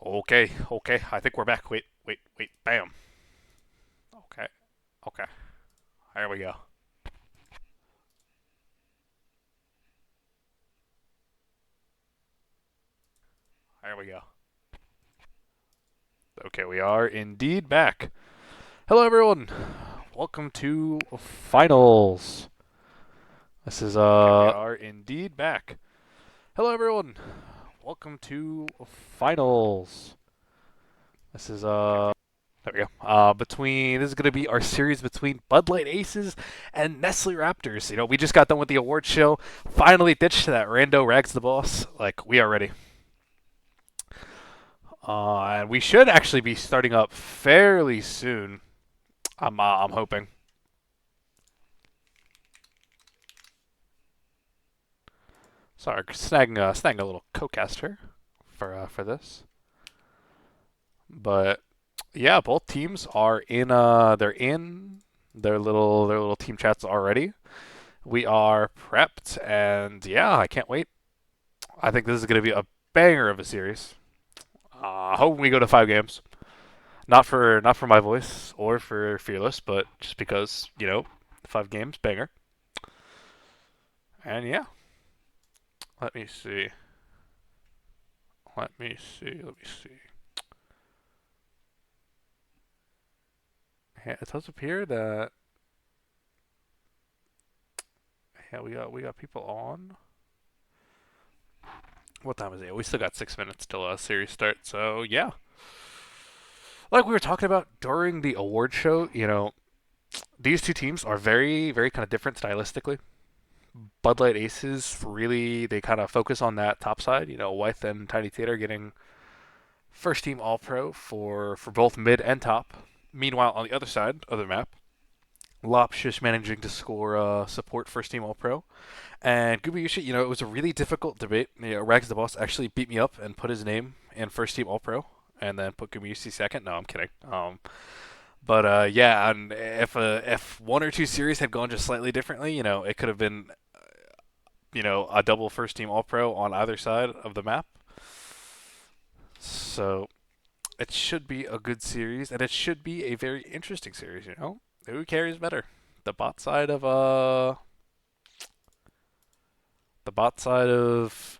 Okay, okay. I think we're back. Wait, wait, wait. Bam. Okay, okay. There we go. There we go. Okay, we are indeed back. Hello, everyone. Welcome to finals. This is we are indeed back. Hello, everyone. Welcome to finals. This is There we go. Between this is going to be our series between Bud Light Aces and Nestle Raptors. You know, we just got done with the award show. Finally ditched that rando rags the boss. Like we are ready. And we should actually be starting up fairly soon. I'm hoping. Sorry, snagging a little co-cast here for this. But yeah, both teams are in. They're in their little team chats already. We are prepped, and yeah, I can't wait. I think this is going to be a banger of a series. Hoping we go to 5 games. Not for my voice or for Fearless, but just because 5 games banger. And yeah, let me see. Let me see. Let me see. Yeah, it does appear that yeah we got people on. What time is it? We still got 6 minutes till series start. So yeah, like we were talking about during the award show, these two teams are very very kind of different stylistically. Bud Light Aces really they kind of focus on that top side. Wythe and Tiny Theater getting first team All Pro for both mid and top. Meanwhile, on the other side of the map, Lops just managing to score support first team All Pro. And Gubayushi, it was a really difficult debate. Rags the Boss actually beat me up and put his name in first team All Pro, and then put Gubayushi second. No, I'm kidding. But yeah, and if one or two series had gone just slightly differently, it could have been a double first team All Pro on either side of the map. So it should be a good series, and it should be a very interesting series. Who carries better? The bot side of the bot side of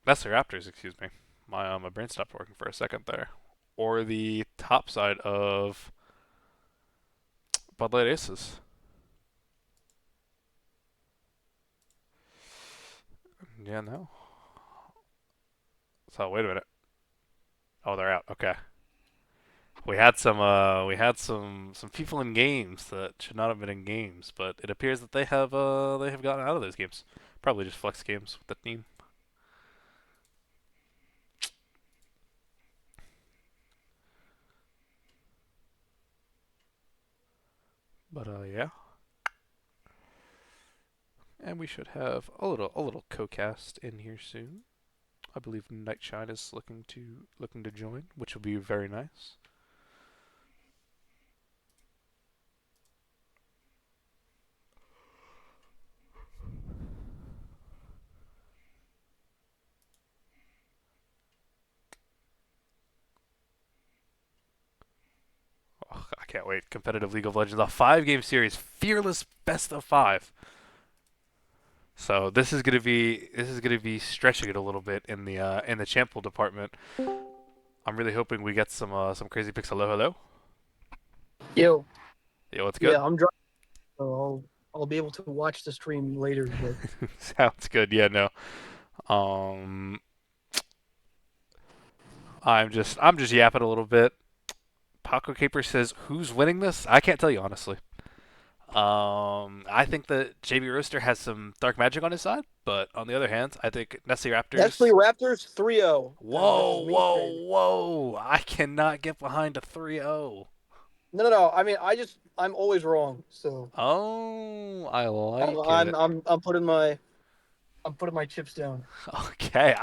that's the Raptors. Excuse me, my brain stopped working for a second there. Or the top side of Bud Light Aces. Yeah, no. So wait a minute. Oh, they're out. Okay. We had some people in games that should not have been in games, but it appears that they have gotten out of those games. Probably just flex games with the team. But yeah, and we should have a little co-cast in here soon. I believe Nightshine is looking to join, which will be very nice. Oh, I can't wait. Competitive League of Legends, a 5 game series, fearless best of 5. So this is gonna be stretching it a little bit in the champ pool department. I'm really hoping we get some crazy picks. Hello, hello. Yo, Yo, what's good? yeah, I'm driving, so I'll be able to watch the stream later. But Sounds good. Yeah, no. Um, I'm just yapping a little bit. Paco Caper says, "Who's winning this?" I can't tell you honestly. I think that JB Roaster has some dark magic on his side, but on the other hand, I think Nestle Nestle Raptors. Raptors 3-0. This Whoa, is me whoa, saying it. whoa! I cannot get behind a 3-0. No, no, no. I mean, I'm always wrong. So Oh, I I'm like I'm it. I'm, I'm putting my I'm putting my chips down. Okay,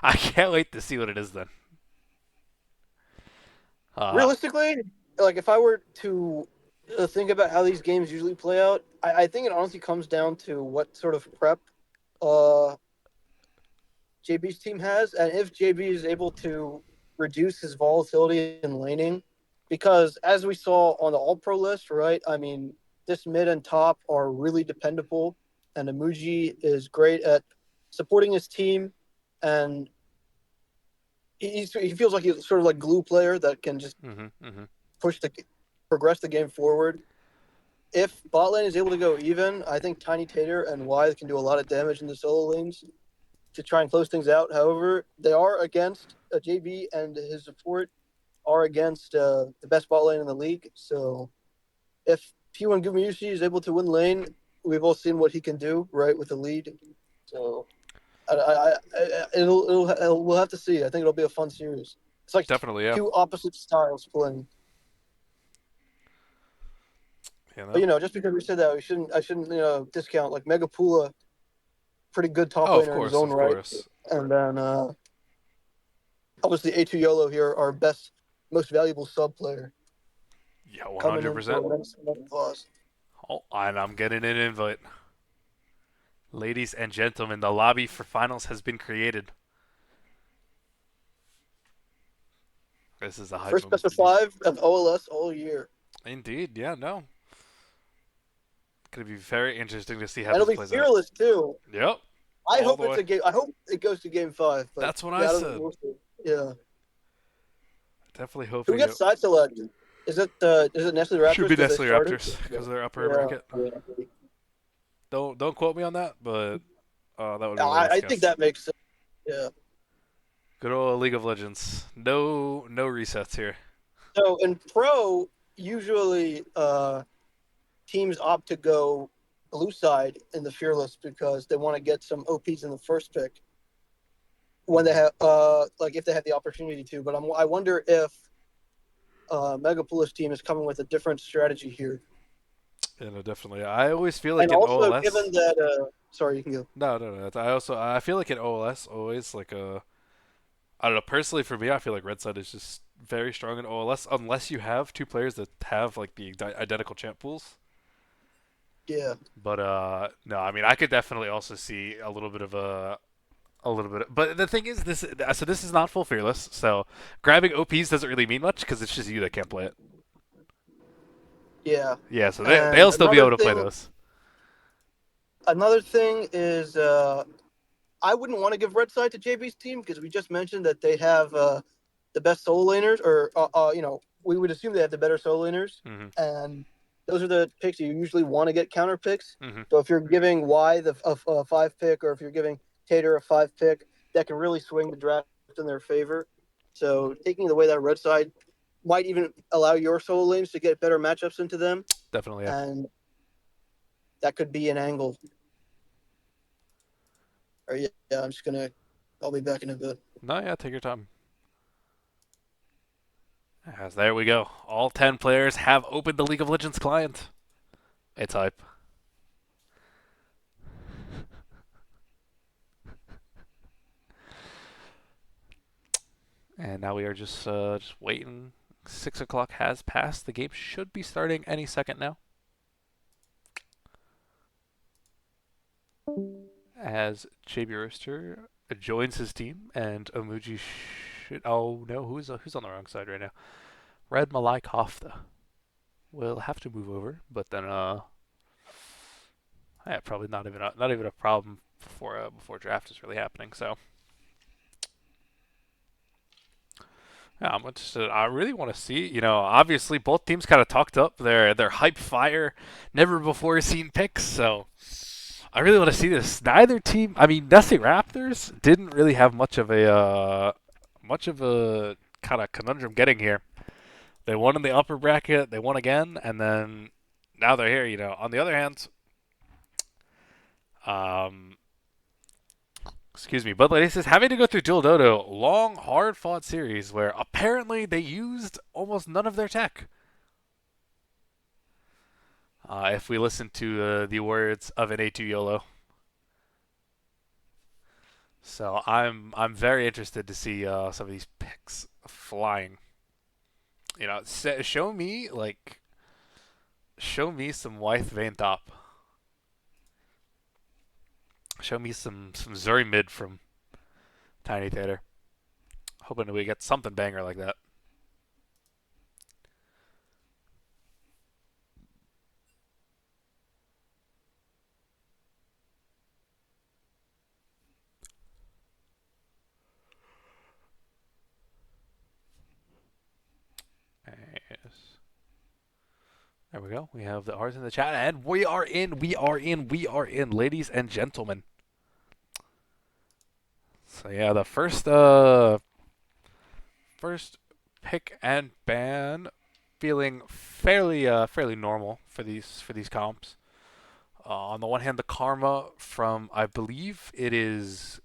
I can't wait to see what it is then. Uh, Realistically, like if I were to think about how these games usually play out, I think it honestly comes down to what sort of prep uh JB's team has, and if JB is able to reduce his volatility in laning, because as we saw on the All Pro list, right? I mean, this mid and top are really dependable, and Emoji is great at supporting his team, and he feels like he's sort of like glue player that can just Mhm. Mhm. push the progress the game forward. If bot lane is able to go even, I think Tiny Tater and Wise can do a lot of damage in the solo lanes to try and close things out. However, they are against JB and his support are against the best bot lane in the league. So if P1 Gumayusi is able to win lane, we've all seen what he can do, right, with the lead. So we'll have to see. I think it'll be a fun series. It's like Definitely, yeah. two opposite styles playing. You But know. you know, just because we said that, we shouldn't. I shouldn't discount like Megapula, pretty good top Oh, of laner in his course, own of right, course. and then obviously A2 YOLO here, our best, most valuable sub player Yeah, one coming hundred in for percent. the next clause. Oh, and I'm getting an invite. Ladies and gentlemen, the lobby for finals has been created. This is a hype First moment best of indeed. 5 of OLS all year, Indeed, yeah, no. Gonna be very interesting to see how and it'll this be plays out. fearless too. Yep, I all hope the it's way. a game. I hope it goes to game 5, but That's what I yeah, I don't said. we'll see. Yeah. Definitely Who hoping gets it side select? Is it Nestle should Raptors be because they Nestle started? Raptors because of their upper Yeah. bracket. Don't quote me on that, but that would be my I best think guess. that makes sense. Yeah. Good old League of Legends. No resets here. So in pro, usually teams opt to go blue side in the fearless because they want to get some OPs in the first pick when they Hmm. have like if they have the opportunity to. But I wonder if Megapolis team is coming with a different strategy here. Yeah, no, definitely. I always feel like And in also, given OLS. that, sorry, you can go. No. I feel like in OLS always like I don't know. Personally, for me, I feel like Red Side is just very strong in OLS unless you have two players that have like the identical champ pools. Yeah, But no, I mean I could definitely also see a little bit. But the thing is, this is not full fearless. So grabbing OPs doesn't really mean much because it's just you that can't play it. yeah. Yeah, so And they'll still be able to play those. another thing is, I wouldn't want to give red side to JB's team because we just mentioned that they have the best solo laners, or we would assume they have the better solo laners, Hmm. and those are the picks you usually want to get counter picks. Hmm. So if you're giving Y a 5 pick, or if you're giving Tater a 5 pick, that can really swing the draft in their favor. So taking away that red side might even allow your solo lanes to get better matchups into them, Definitely, yeah. and that could be an angle. Or yeah, I'm just gonna. I'll be back in a bit. No, yeah, take your time. As there we go. All 10 players have opened the League of Legends client. It's hype. And now we are just waiting. 6 o'clock has passed. The game should be starting any second now. As JB Roaster joins his team and Omuji should. Oh no, who's on the wrong side right now? Red Malai Kofta will have to move over, but then yeah, probably not even a problem before draft is really happening. So yeah, I'm interested. I really want to see. Obviously both teams kind of talked up their hype fire, never before seen picks. So I really want to see this. Neither team. I mean, Nestle Raptors didn't really have much of a kind of conundrum getting here. They won in the upper bracket. They won again, and then now they're here. On the other hand, um, excuse me, Bud Light is having to go through Dual Dodo, long, hard-fought series where apparently they used almost none of their tech. If we listen to the words of an A2 YOLO. So I'm very interested to see some of these picks flying. Show me some Wythe Vane top. Show me some Zuri mid from Tiny Tater. Hoping we get something banger like that. Yes. There we go. We have the R's in the chat, and we are in. We are in. We are in, ladies and gentlemen. So yeah, the first pick and ban, feeling fairly normal for these comps. On the one hand, the karma from, I believe it is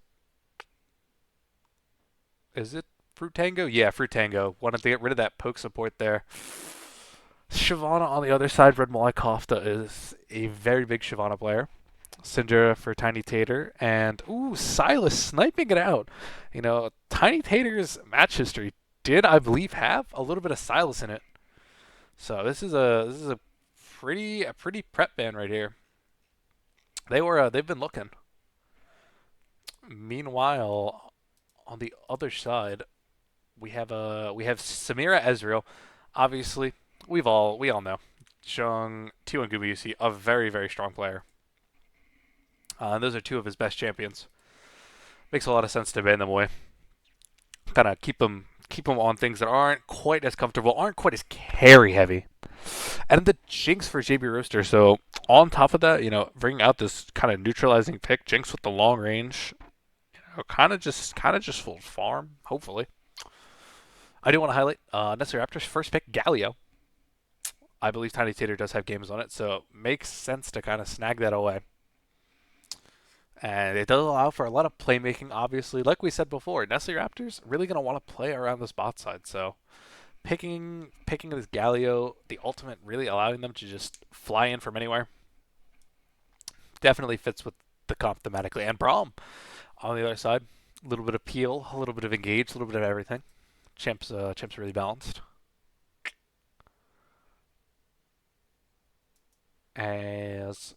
it Fruit Tango? Yeah, Fruit Tango. Wanted to get rid of that poke support there. Shyvana on the other side, Red Malai Kofta is a very big Shyvana player. Syndra for Tiny Tater, and ooh, Silas sniping it out. You know, Tiny Tater's match history did, I believe, have a little bit of Silas in it. So this is a pretty prep band right here. They've been looking. Meanwhile, on the other side, we have Samira Ezreal. Obviously, we all know Jung T1 Gumayusi, a very strong player. And those are two of his best champions. Makes a lot of sense to ban them away. Kind of keep them on things that aren't quite as comfortable, aren't quite as carry heavy. And the Jinx for JB Roaster. So on top of that, bringing out this kind of neutralizing pick, Jinx with the long range, kind of just full farm. Hopefully, I do want to highlight Nestle Raptors first pick Galio. I believe Tiny Tater does have games on it, so it makes sense to kind of snag that away. And it does allow for a lot of playmaking, obviously. Like we said before, Nestle Raptors really going to want to play around the spot side. So picking this Galio, the ultimate, really allowing them to just fly in from anywhere, definitely fits with the comp thematically. And Braum on the other side, a little bit of peel, a little bit of engage, a little bit of everything. Champ's really balanced. As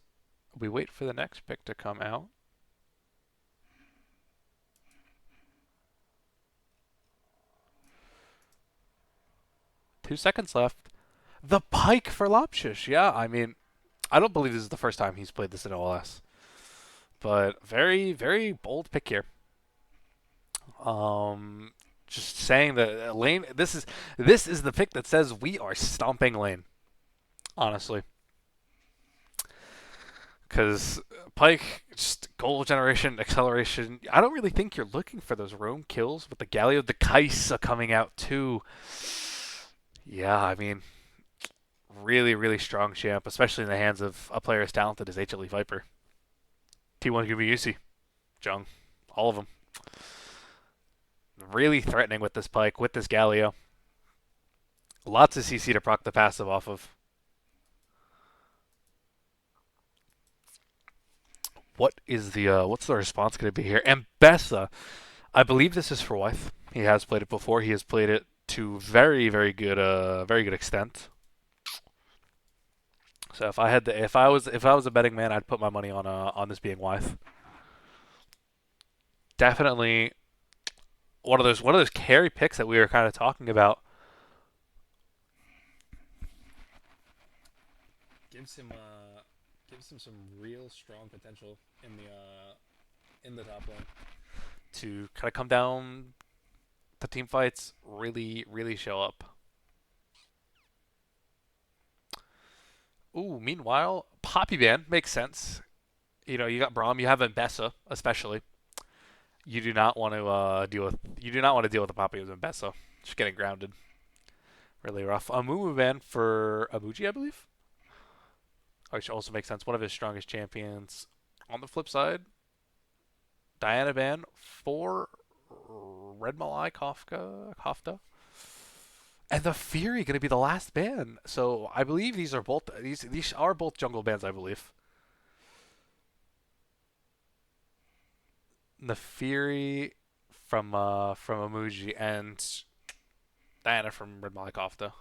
we wait for the next pick to come out, 2 seconds left. The Pike for Lopshish. Yeah, I mean, I don't believe this is the first time he's played this in OLS, but very bold pick here. Um, just saying that lane. This is the pick that says we are stomping lane. Honestly, because Pike just goal generation, acceleration. I don't really think you're looking for those roam kills with the Galio, the Kaisa coming out too. Yeah, I mean, really strong champ, especially in the hands of a player as talented as HLE Viper. T1 Gumayusi, Jung, all of them. Really threatening with this Pike, with this Galio. Lots of CC to proc the passive off of. What's the response going to be here? Ambessa, I believe this is for Wythe. He has played it before. He has played it to very good extent. So if I was a betting man, I'd put my money on this being Wythe. Definitely one of those carry picks that we were kind of talking about. Gives him some real strong potential in the top lane to kind of come down. The team fights really show up. Ooh, meanwhile, Poppy Ban makes sense. You got Braum, you have Mbessa, especially. You do not want to deal with the Poppy with Mbessa. Just getting grounded. Really rough. A Mumu Ban for Amuji, I believe. Which also makes sense. One of his strongest champions. On the flip side, Diana Ban for Red Malai Kofta. And the Fury going to be the last ban. So I believe these are both jungle bans, I believe. The Fury from Amuji and Diana from Red Malakofta.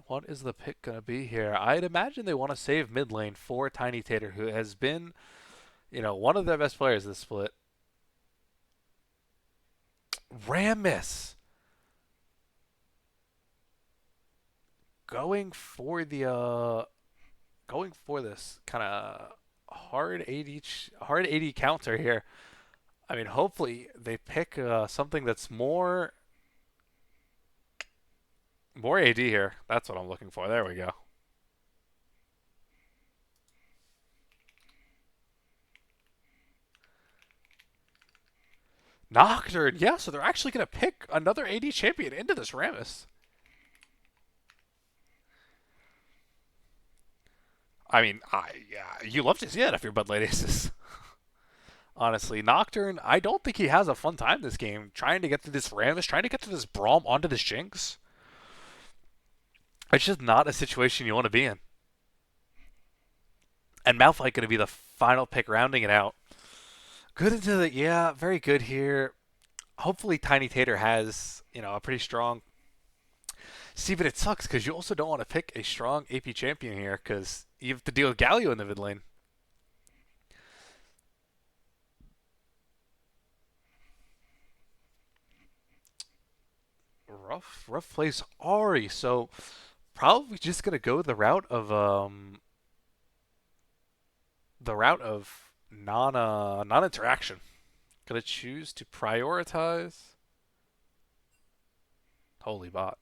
What is the pick gonna be here? I'd imagine they want to save mid lane for Tiny Tater, who has been One of their best players this split. Ramis going for the going for this kind of hard 80 counter here. I mean, hopefully they pick something that's more AD here. That's what I'm looking for. There we go. Nocturne, yeah, so they're actually going to pick another AD champion into this Rammus. I mean, yeah, you love to see that if you're Bud Light Aces. Honestly, Nocturne, I don't think he has a fun time this game trying to get to this Rammus, trying to get to this Braum onto this Jinx. It's just not a situation you want to be in. And Malphite going to be the final pick rounding it out. Good into the, yeah, very good here. Hopefully Tiny Tater has, a pretty strong. See, but it sucks because you also don't want to pick a strong AP champion here because you have to deal with Galio in the mid lane. Rough plays Ari. So probably just gonna go the route of non interaction. Gonna choose to prioritize. Holy bot.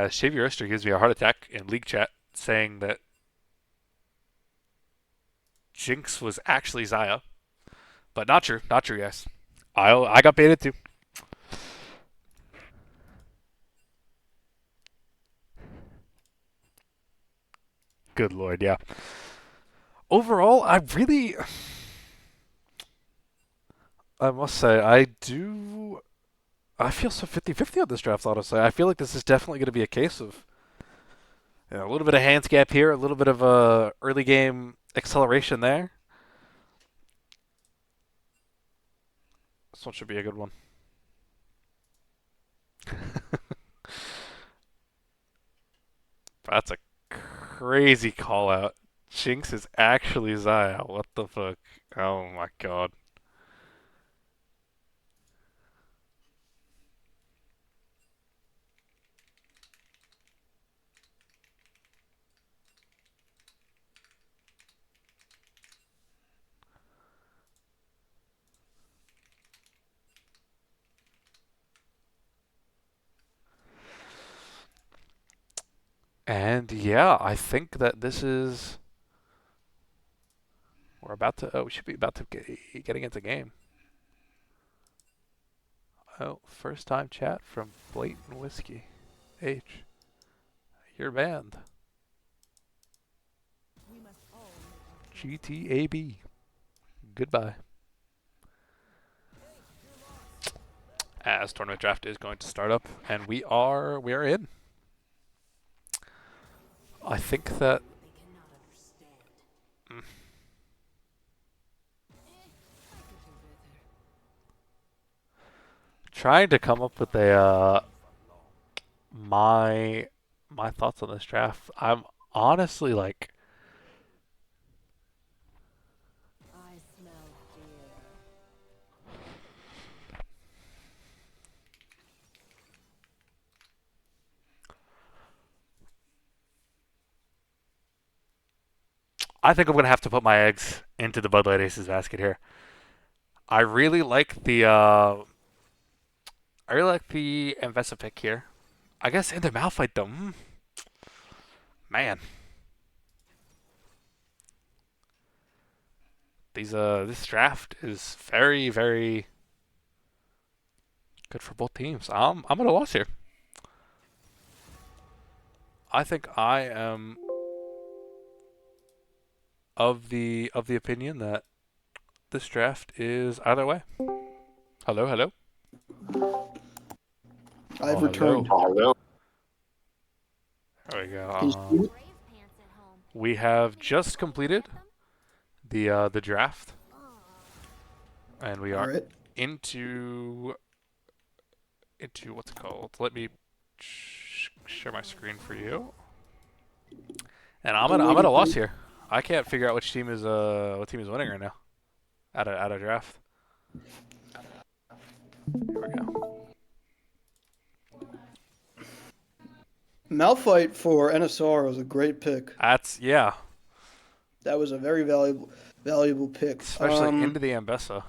Xavier Oster gives me a heart attack in league chat saying that Jinx was actually Zaya, but not true. Not true, guys. I got baited too. Good lord, yeah. Overall, I must say, I feel so 50-50 on this draft, honestly. I feel like this is definitely going to be a case of a little bit of hands gap here, a little bit of early game acceleration there. This one should be a good one. That's a crazy call out. Jinx is actually Zaya. What the fuck? Oh my god. And yeah, I think that this is. We're about to. Oh, we should be about to getting into game. Oh, first time chat from Blatant Whiskey. H. You're banned. GTAB. Goodbye. As tournament draft is going to start up, and we are in. I think that mm, trying to come up with a my my thoughts on this draft. I'm honestly like I think I'm gonna have to put my eggs into the Bud Light Aces basket here. I really like the Investa pick here. I guess in the Malphite though, man, this draft is very good for both teams. I'm at a loss here. I think I am of the opinion that this draft is either way. Hello, hello. I've Oh, hello. returned. There we go. Can you see me? We have just completed the draft, and we All are right. into what's it called? Let me share my screen for you. And I'm Still I'm at waiting a for loss you. here. I can't figure out which team is what team is winning right now at a draft. Here we go. Malphite for NSR was a great pick. That's yeah, That was a very valuable pick. especially into the Ambessa.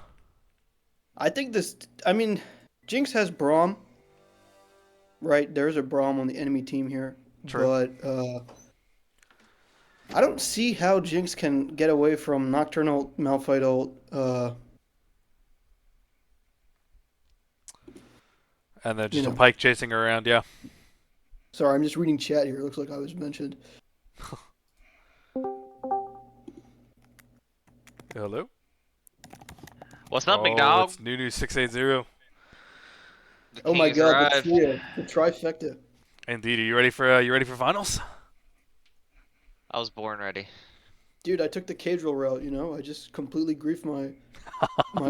I think this. I mean, Jinx has Braum, right? There's a Braum on the enemy team here, True. but I don't see how Jinx can get away from Nocturnal Malphite ult. And then You just a know, Pike chasing her around. Yeah. sorry, I'm just reading chat here. It looks like I was mentioned. Hello. What's up, big Oh, dog? it's Nunu 680. The Oh king my has god, the arrived. trio, the trifecta. Indeed. Are you ready for finals? I was born ready. Dude, I took the casual route, you know? I just completely griefed my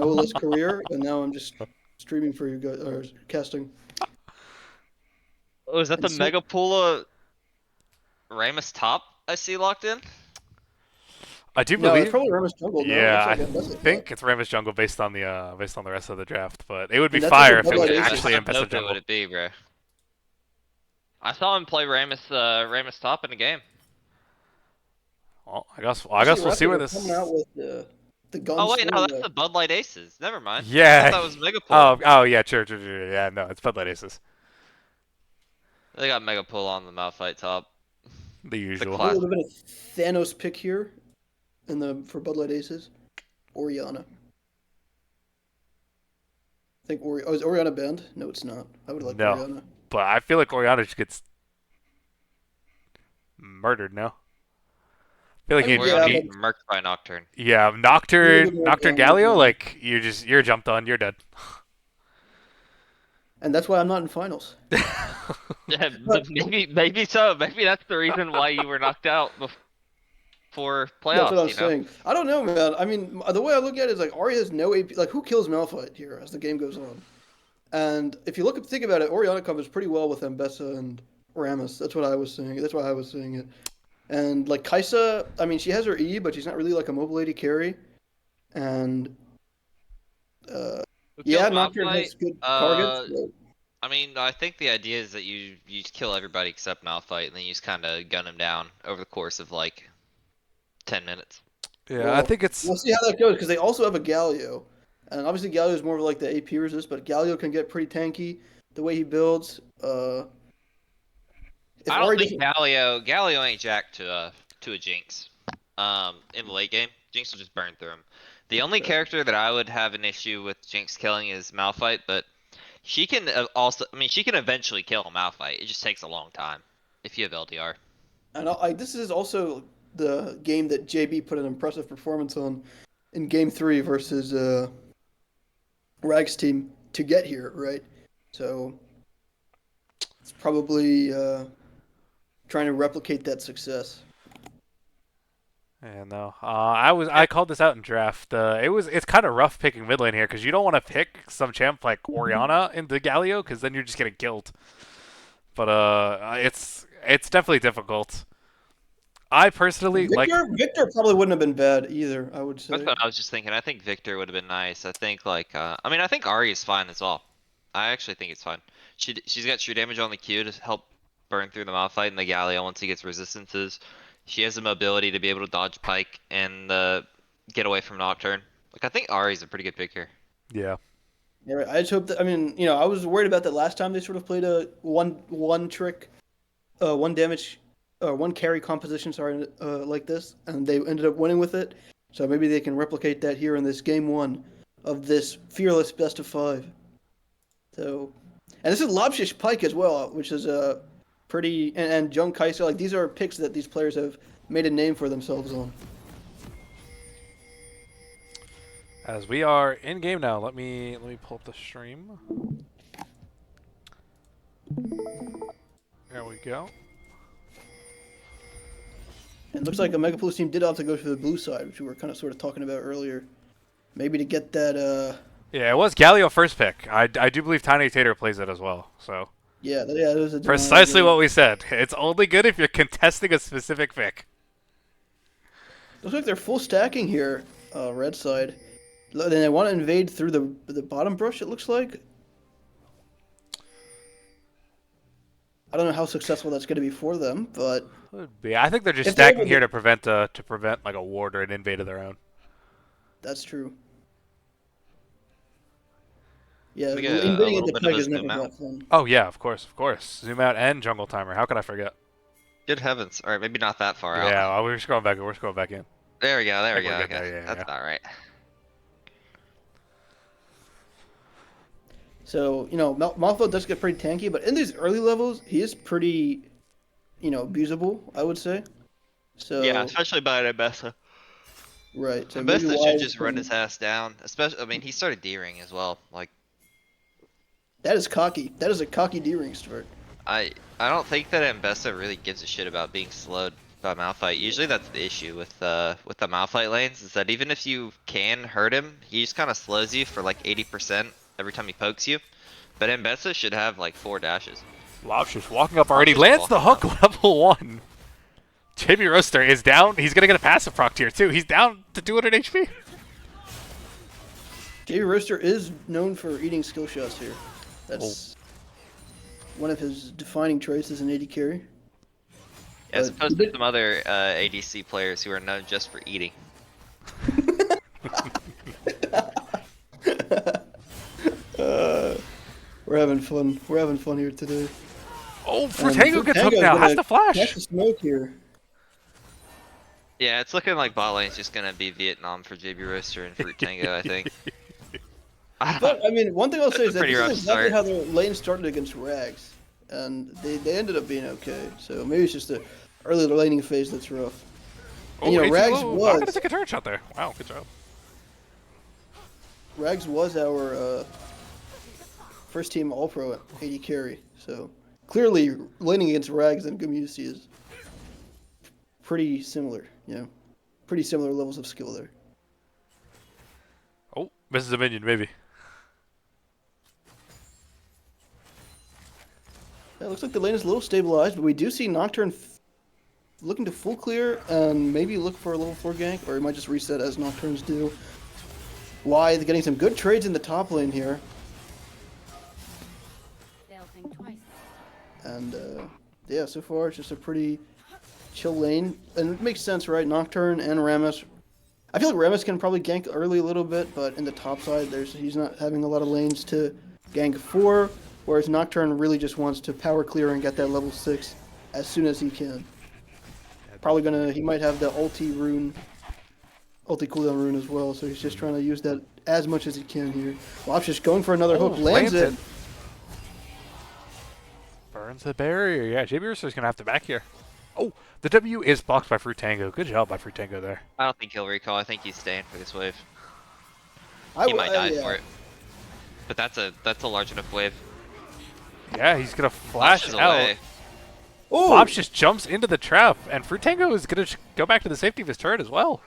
OLS career, and now I'm just streaming for you guys, or casting. Oh, is that And the see, Mega Pula Ramus top I see locked in? I do no, it's believe. probably Remus Jungle. No, it Yeah, looks I like Ambessa top. think it's Rammus Jungle based on the rest of the draft, but it would be And that's also fire if I it Bud was Light mean, what Aces. actually kind of Ambessa dope it would Jungle. it be, bro? I saw him play Ramus top in a game. Well, I Actually, guess we'll see Raptors where are coming out this. with the Oh wait, no, gunslinger. that's the Bud Light Aces. Never mind. I thought Yeah. that was Mega Pula. Oh yeah, sure. Yeah, no, it's Bud Light Aces, They got Mega Pula on the Malphite top. the The usual. Who class. would have been a Thanos pick here in the for Bud Light Aces? Oriana. I think is Oriana banned? No, it's not. I would have liked No, Oriana. but I feel like Oriana just gets murdered now. I feel I like mean, Oriana yeah, gets but murked by Nocturne. yeah, he would have been more Nocturne damage, Galio, yeah. like you're jumped on, you're dead. And that's why I'm not in finals. Yeah, But maybe so. Maybe that's the reason why you were knocked out before that's what I playoffs. was saying. I don't know, man. I mean, the way I look at it is like Ari has no AP. Like, who kills Malphite here as the game goes on? And if you think about it, Oriana covers pretty well with Ambessa and Rammus. That's what I was saying. That's why I was saying it. And like Kaisa, I mean, she has her E, but she's not really like a mobile lady carry. And uh, Who kills yeah, Nocturne Malphite? has good targets. But I mean, I think the idea is that you just kill everybody except Malphite, and then you just kind of gun him down over the course of like 10 minutes. Yeah, I well, think it's we'll see how that goes because they also have a Galio, and obviously Galio is more of like the AP resist, but Galio can get pretty tanky the way he builds. If I don't Ori think doesn't, Galio ain't jack to a Jinx. In the late game, Jinx will just burn through him. The only character that I would have an issue with Jinx killing is Malphite, but she can also. I mean, she can eventually kill a Malphite. It just takes a long time if you have LDR. and this is also the game that JB put an impressive performance on in Game 3 versus Rag's team to get here, right? So it's probably trying to replicate that success. yeah, no. I called this out in draft. It's kind of rough picking mid lane here because you don't want to pick some champ like Oriana into Galio because then you're just getting killed. But it's definitely difficult. I personally like. Victor probably wouldn't have been bad either, I would That's say. what I was just thinking. I think Victor would have been nice. I think like I mean I think Ari is fine as well. I actually think it's fine. She's got true damage on the Q to help burn through the Malphite and the Galio once he gets resistances. She has the mobility to be able to dodge Pike and get away from Nocturne. Like I think Ari's a pretty good pick here. Yeah. Yeah, right. I just hope that. I mean, I was worried about that last time they sort of played a one trick, one damage, one carry composition. Sorry, like this, and they ended up winning with it. So maybe they can replicate that here in this game one of this fearless best of five. So, and this is Lobshish Pike as well, which is a pretty and Jung Kaiser. Like these are picks that these players have made a name for themselves on. As we are in game now, let me pull up the stream. There we go. And it looks like a Mega Plus team did opt to go to the blue side, which we were kind of sort of talking about earlier. Maybe to get that, Yeah, it was Galio first pick. I do believe Tiny Tater plays it as well. So yeah, there's a deny precisely there. what we said. It's only good if you're contesting a specific pick. Looks like they're full stacking here, red side. Then they want to invade through the bottom brush, it looks like. I don't know how successful that's going to be for them, but Could be. I think they're just if they're stacking able here to, to prevent like a ward or an invade of their own. that's true. Yeah, We get a invading little into bit of Peg a is never zoom out. that fun. Oh yeah, of course, of course. Zoom out and jungle timer. How could I forget? Good heavens. Alright, maybe not that far out. Yeah, well, we're just going back. We're just going back in. There we go, I there we think go. we're good Okay, there. Yeah, that's yeah. about right. So, Malfoy does get pretty tanky, but in these early levels, he is pretty, abusable, I would say. Yeah, So, especially by Nebessa. right. So maybe Nebessa should Wise just run can... his ass down. Especially, I mean, he started D-ring as well. Like, That is cocky. That is a cocky D-ring start. I don't think that Mbessa really gives a shit about being slowed by Malphite. Usually that's the issue with the Malphite lanes, is that even if you can hurt him, he just kind of slows you for like 80% every time he pokes you. But Mbessa should have like 4 dashes. Lob's just walking up already. just Lands the walking hook level 1. JB Roaster is down. He's gonna get a passive proc here too. He's down to 200 HP. JB Roaster is known for eating skill shots here. That's one of his defining traits as an AD carry. Yeah, as But opposed to some other ADC players who are known just for eating. We're having fun. We're having fun here today. Oh, And Frutango gets hooked Frutango's now. Has gonna to flash. catch the smoke here. Yeah, it's looking like bot lane's just gonna be Vietnam for JB Roaster and Fruit Tango, I think. But I mean, one thing I'll say is That's a that pretty this is rough exactly start. how their lane started against Rags, and they ended up being okay. So maybe it's just the early laning phase that's rough. Oh, And, Rags H2O not gonna was take a turret shot there. Wow, good job. our first team All Pro AD carry. So clearly, laning against Rags and Gamusi is pretty similar. Pretty similar levels of skill there. Oh, misses a minion maybe. Yeah, it looks like the lane is a little stabilized, but we do see Nocturne looking to full clear and maybe look for a level 4 gank, or he might just reset as Nocturnes do. Why? They're getting some good trades in the top lane here. They'll think twice. And yeah, so far it's just a pretty chill lane. And it makes sense, right? Nocturne and Rammus. I feel like Rammus can probably gank early a little bit, but in the top side, he's not having a lot of lanes to gank for. Whereas Nocturne really just wants to power clear and get that level 6 as soon as he can. He might have the ulti cooldown rune as well, so he's just trying to use that as much as he can here. Lop's just going for another hook, lands it. Burns the barrier. Yeah, JB Roaster's gonna have to back here. Oh, the W is blocked by Frutango. Good job by Frutango there. I don't think he'll recall. I think he's staying for this wave. I He might die yeah. for it. But that's a large enough wave. Yeah, he's gonna flash Flashes out. away. Oh! Bob just jumps into the trap, and Frutango is gonna go back to the safety of his turret as well.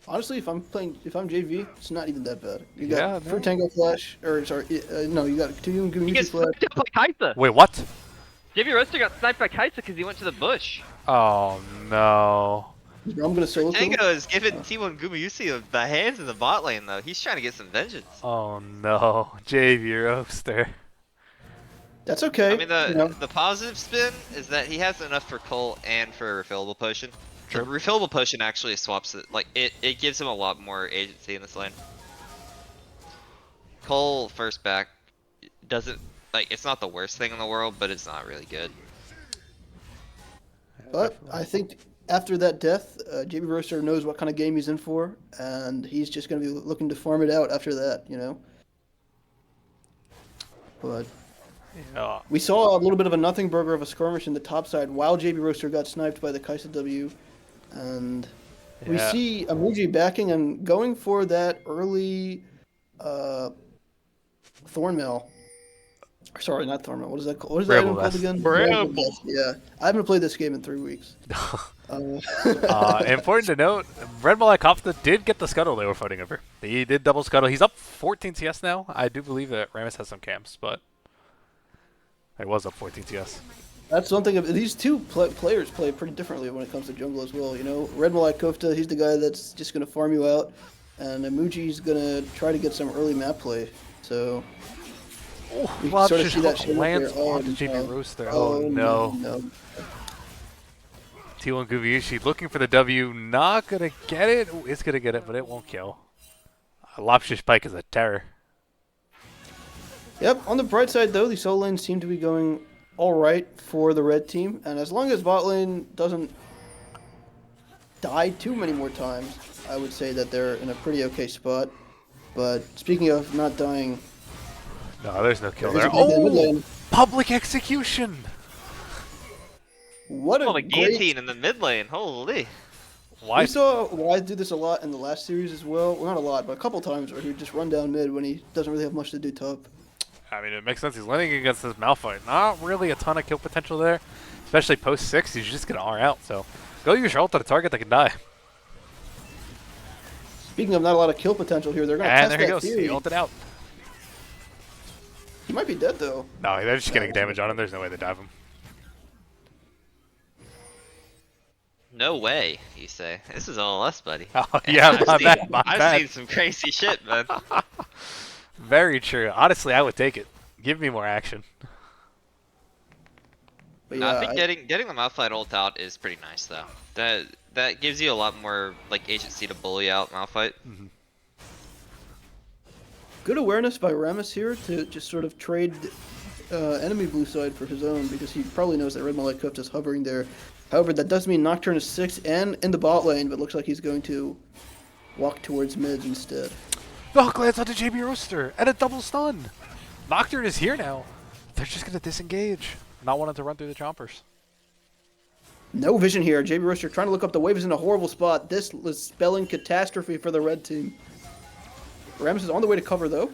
Honestly, if I'm JV, it's not even that bad. You Yeah, got no. Frutango flash, or sorry, no, you got two He Gamusi gets flash. fucked up by Kaisa. Wait, what? JB Roaster got sniped by Kaisa because he went to the bush. Oh no. I'm gonna solo kill. Tango is giving T1 Gumayusi the hands in the bot lane though. He's trying to get some vengeance. Oh no. JB Roaster. That's okay. I mean, the positive spin is that he has enough for Cole and for a refillable potion. The True. refillable potion actually swaps it, like, it gives him a lot more agency in this lane. Cole first back doesn't, like, it's not the worst thing in the world, but it's not really good. But I think after that death, JB Roaster knows what kind of game he's in for, and he's just going to be looking to farm it out after that, But Yeah. we saw a little bit of a nothing burger of a skirmish in the top side while JB Roaster got sniped by the Kaisa W, and we Yeah. see Amuji backing and going for that early Thornmail. Sorry, not Thornmail. What is that called? What is that Bramble item called Vest. again? Bramble. Vest. Yeah, I haven't played this game in 3 weeks. Important to note, Red Bull Kofta did get the scuttle they were fighting over. He did double scuttle. He's up 14 CS now. I do believe that Rammus has some camps, but he was up 14 CS. That's one thing. These two players play pretty differently when it comes to jungle as well. You know, Red Malak Kofta, he's the guy that's just going to farm you out, and Emuji's going to try to get some early map play. So we Well, sort of just see that shit lands there. onto JB Roaster. Oh, no. T1 Guvyushi looking for the W, not gonna get it. Ooh, it's gonna get it, but it won't kill. Lobster Pike is a terror. Yep. On the bright side, though, the solo lanes seem to be going all right for the red team, and as long as bot lane doesn't die too many more times, I would say that they're in a pretty okay spot. But speaking of not dying, No, there's no kill there's there. a gank in the mid Oh, lane. public execution. What a Oh, the great... guillotine in the mid lane. Holy. Why? We saw Wise do this a lot in the last series as well. Well, not a lot, but a couple times where he would just run down mid when he doesn't really have much to do top. I mean, it makes sense. He's landing against this Malphite. Not really a ton of kill potential there, especially post 6. He's just gonna R out. So go use your ult on a target that can die. Speaking of not a lot of kill potential here, they're going to And test there he that goes. theory. He ulted out. He might be dead, though. No, they're just getting damage on him. There's no way to dive him. No way, you say. This is all us, buddy. Oh, yeah, my bad. My I've bad. seen some crazy shit, man. Very true. Honestly, I would take it. Give me more action. But No, yeah, I think getting the Malphite ult out is pretty nice though. That gives you a lot more like agency to bully out Malphite. good awareness by Rammus here to just sort of trade enemy blue side for his own, because he probably knows that Red Malak Kofta is hovering there. However, that does mean Nocturne is 6 and in the bot lane, but looks like he's going to walk towards mids instead. The hook lands onto JB Roaster and a double stun. Nocturne is here now. They're just going to disengage. Not wanting to run through the chompers. No vision here. JB Roaster trying to look up the wave is in a horrible spot. This was spelling catastrophe for the red team. Rammus is on the way to cover, though.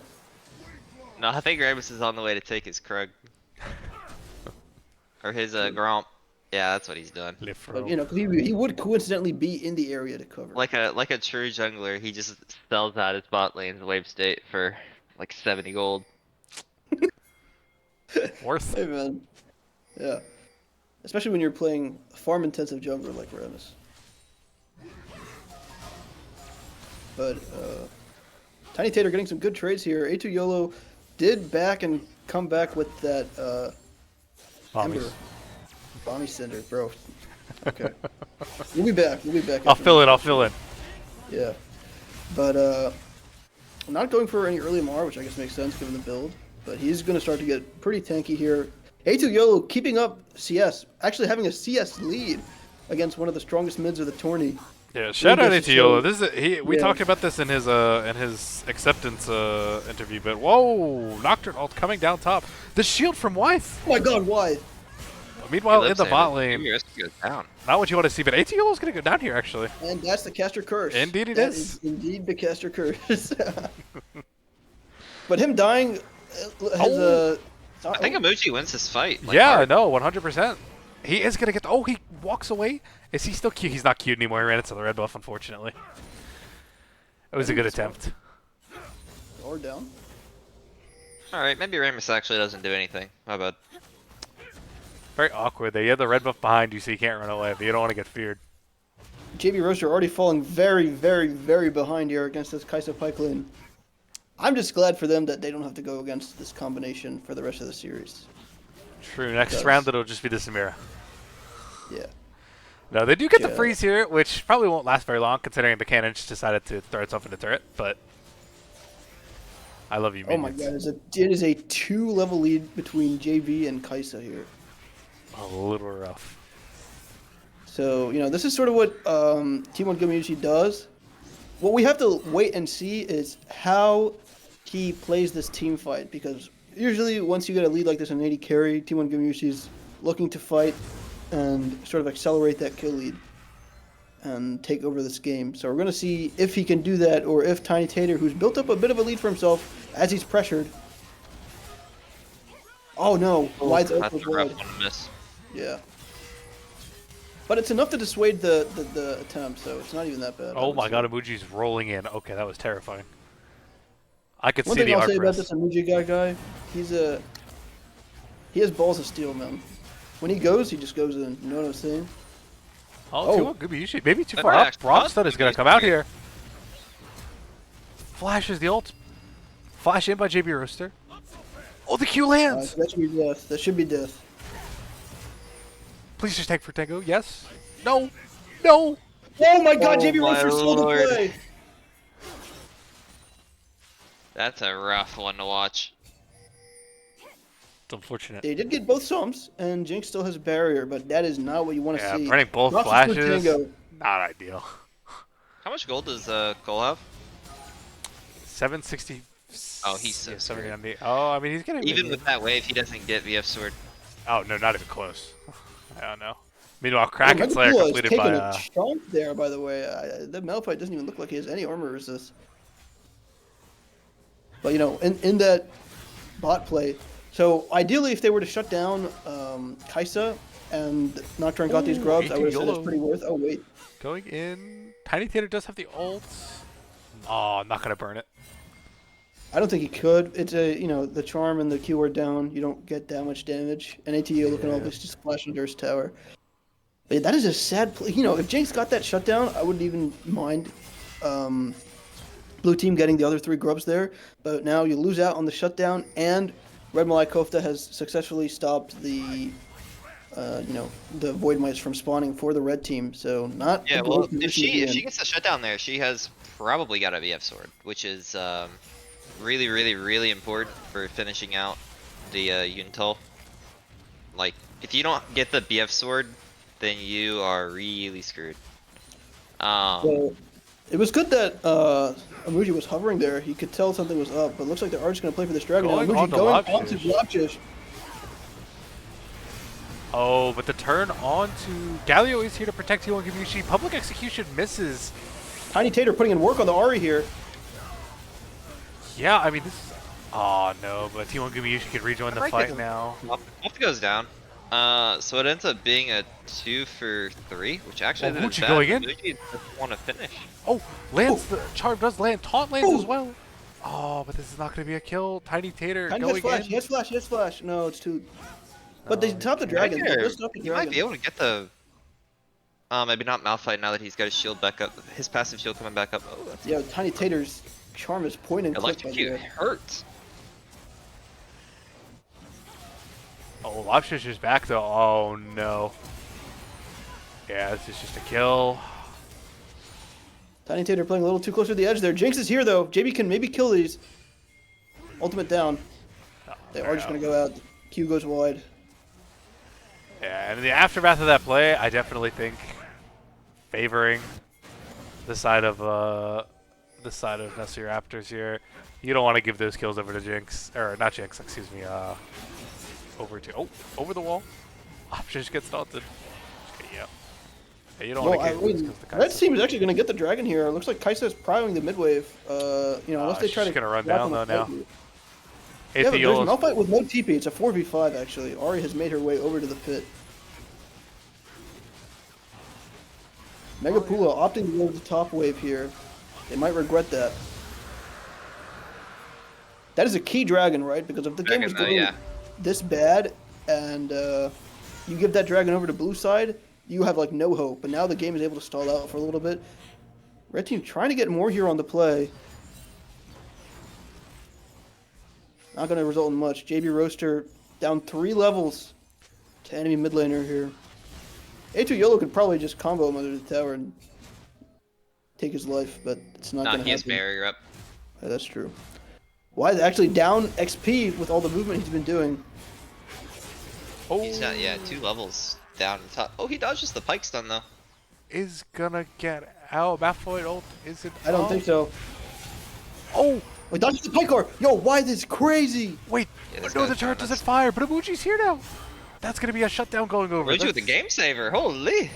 No, I think Ramus is on the way to take his Krug. Or his Gromp. Yeah, that's what he's doing. Live for But, you know, he would coincidentally be in the area to cover. Like a true jungler, he just sells out his bot lane's wave state for like 70 gold. Worth. Hey, man. Yeah. Especially when you're playing a farm-intensive jungler like Rammus. But, Tiny Tater getting some good trades here. A2 YOLO did back and come back with that, Bombies. Ember. Bomby Cinder, bro. Okay. We'll be back. We'll be back. I'll after fill this. in. I'll fill in. Yeah. But, I'm not going for any early MR, which I guess makes sense given the build. But he's going to start to get pretty tanky here. A2 YOLO keeping up CS, actually having a CS lead against one of the strongest mids of the tourney. Yeah, shout out goes to to Yolo. show- This is we Yeah. talked about this in his acceptance interview, but whoa, Nocturne ult coming down top. The shield from Wythe. Oh my god, why? Meanwhile, in Lip the Saber. bot lane, Maybe Risk goes down. not what you want to see, but AT Yolo's gonna go down here actually. And that's the caster curse. Indeed it That is. indeed the caster curse. But him dying has Oh. a... I think Emoji wins this fight. Like, Yeah, hard. no, 100%. He is gonna get. Oh, he walks away. Is he still cute? He's not cute anymore. He ran into the red buff, unfortunately. It was a good attempt. Or down. Alright, maybe Ramus actually doesn't do anything. My bad. Very awkward. They have the red buff behind you, so you can't run away, but you don't want to get feared. JB Roaster already falling very, very, very behind here against this Kai'Sa Pike lane. I'm just glad for them that they don't have to go against this combination for the rest of the series. True. Next Does. round, it'll just be the Samira. Yeah. No, they do get the Yeah. freeze here, which probably won't last very long, considering the cannon just decided to throw itself in the turret. But I love you, Oh my minions. god, it is a 2-level lead between JV and Kai'Sa here. A little rough. So, you know, this is sort of what T1 Gamiuchi does. What we have to wait and see is how he plays this team fight, because usually once you get a lead like this in 80 carry, T1 Gamiuchi is looking to fight and sort of accelerate that kill lead and take over this game. So we're going to see if he can do that, or if Tiny Tater, who's built up a bit of a lead for himself as he's pressured. Oh no, wide's That's open a rough wide. one to miss. Yeah. But it's enough to dissuade the attempt, so it's not even that bad. I Oh would my say. god, Emoji's rolling in. Okay, that was terrifying. I could One see thing the I'll arc say about this press. Amuji guy, he has balls of steel, man. When he goes, he just goes in. You know what I'm saying? Oh, Oh. 2-1 Gubayushi. Maybe too That far might up. actually cost Romstud is going to Gubayushi come out here. here. Flashes the ult. Flash in by JB Roaster. Oh, the Q lands. That should be death. That should be death. Please just tank for Tango. Yes. No. No. Oh my god, Oh JB my Roaster sold the lord. play! That's a rough one to watch. It's unfortunate. They did get both Psalms, and Jinx still has a barrier, but that is not what you want to Yeah, see. burning both Drops it through flashes. Tango. Not ideal. How much gold does Cole have? 760. Oh, he's so yeah, screwed. 790. Oh, I mean, he's getting Even minion. with that wave, he doesn't get VF Sword. Oh, no, not even close. I don't know. Meanwhile, Oh, Kraken Slayer Megapula is completed taking by. a chunk there, by the way. That Malphite doesn't even look like he has any armor resist. But, you know, in that bot play, so ideally if they were to shut down Kaisa and Nocturne got these Ooh, grubs, I would have said it's YOLO. pretty worth. Oh, wait. Going in. Tiny Tater does have the ult. Oh, I'm not going to burn it. I don't think he could. It's a, you know, the charm and the Q are down. You don't get that much damage. And ATO looking all this just flash under his tower. But yeah, that is a sad play. You know, if Jinx got that shutdown, I wouldn't even mind blue team getting the other 3 grubs there. But now you lose out on the shutdown, and Red Malai Kofta has successfully stopped the, you know, the Void Mites from spawning for the red team. So not Yeah, a well, great position to be if she in. gets the shutdown there, she has probably got a VF Sword, which is really, really, really important for finishing out the Yuntal. Like, if you don't get the BF Sword, then you are really screwed. So it was good that Amuji was hovering there. He could tell something was up, but it looks like they are just going to play for this dragon. Going Now, Amuji on to going Lobshish. onto Lobshish. Oh, but the turn on to Galio is here to protect T1 Gubayushi. Public execution misses. Tiny Tater putting in work on the Ari here. Yeah, I mean, this is. Oh, no, but T1 Gubayushi can rejoin the might fight get him. now. Off goes down. So it ends up being a 2 for 3, which actually Oh, isn't Muji bad. going in? Muji doesn't want to finish. Oh, lands. The charm does land. Taunt lands Oh. as well. Oh, but this is not going to be a kill. Tiny Tater Tiny has going flash. in. He has flash. He has flash. No, it's too. But they No, top the he dragon. They Here, just stop the he might dragon. be able to get the. Maybe not Malphite now that he's got his shield back up. His passive shield coming back up. Oh, that's Yeah, Tiny Tater's charm is point and click. By the electrocute way. hurts. Oh, Lobshish is back though. Oh no. Yeah, this is just a kill. Tiny Tater playing a little too close to the edge there. Jinx is here though. JB can maybe kill these. Ultimate down. Oh, They fair are just enough. going to go out. Q goes wide. Yeah, and in the aftermath of that play, I definitely think favoring the side of Nestle Raptors here. You don't want to give those kills over to Jinx, or not Jinx, excuse me. Over the wall. Options gets daunted. Yeah. Yeah, you don't Well, want I to give those mean, kills to Red Kaisa. team is actually going to get the dragon here. It looks like Kaisa is prowling the mid wave. You know, unless they try she's to. gonna run block down, on the though, fight now. here. Yeah, but there's Aethiol an Malphite with no TP. It's a 4v5 actually. Ari has made her way over to the pit. Megapula opting to go to the top wave here. They might regret that. That is a key dragon, right? Because if the game was Dragon, going yeah. this bad and you give that dragon over to blue side, you have like no hope. But now the game is able to stall out for a little bit. Red team trying to get more here on the play. Not going to result in much. JB Roaster down 3 levels to enemy mid laner here. A2 YOLO could probably just combo him under the tower and take his life, but it's not Nah, going to he has happen. barrier up. Yeah, that's true. Why actually down XP with all the movement he's been doing? oh, He's got, yeah, 2 levels down the top. Oh, he dodges the pike stun though. is gonna get out. Malphite ult isn't. I don't up. think so. Oh, Wait, dodges the Pike Core! Yo, why this crazy? wait. Yeah, this No, the guy's turret nuts. doesn't fire, but Ibuchi's here now. That's gonna be a shutdown going over. Roji with the That's game saver. Holy.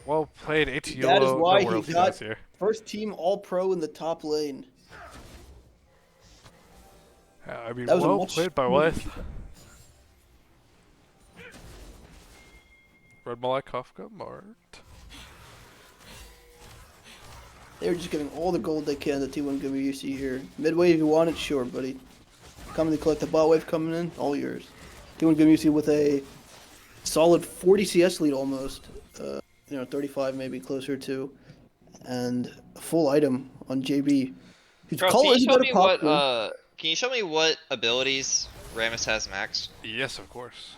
well played, Aethiol. That is why no he royalty got dice here. first team All Pro in the top lane. I mean, That was a well much played by smoother- Wythe. Red Malai Kafka marked. They're just getting all the gold they can to T1 WC here. Mid wave, you want it? Sure, buddy. Coming to collect the bot wave coming in, all yours. T1 WC with a solid 40 CS lead almost. 35 maybe closer to. And a full item on JB. Whose Bro, call is a better pop. can you show me what abilities Rammus has max? Yes, of course.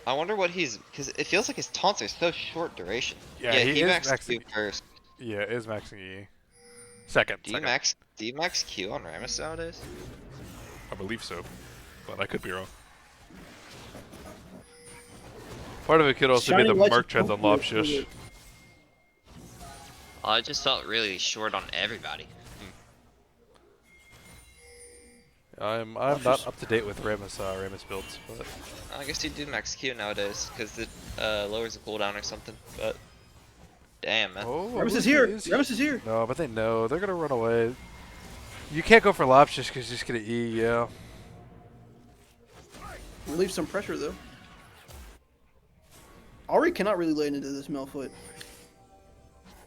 I wonder what he's, because it feels like his taunts are so short duration. Yeah, he is maxed maxing. Q first. Yeah, it is maxing E. Second. Do you max Q on Rammus nowadays? I believe so, but I could be wrong. Part of it could also be the Merc Treads on Lobshish. I just felt really short on everybody. I'm not up to date with Rammus builds, but I guess you do max Q nowadays because it lowers the cooldown or something. But damn, man. oh, Rammus is here! Rammus is here! No, but they know they're gonna run away. You can't go for Lobshish because you're just gonna E. Yeah. Relieve some pressure though. Ari cannot really lane into this Malphite.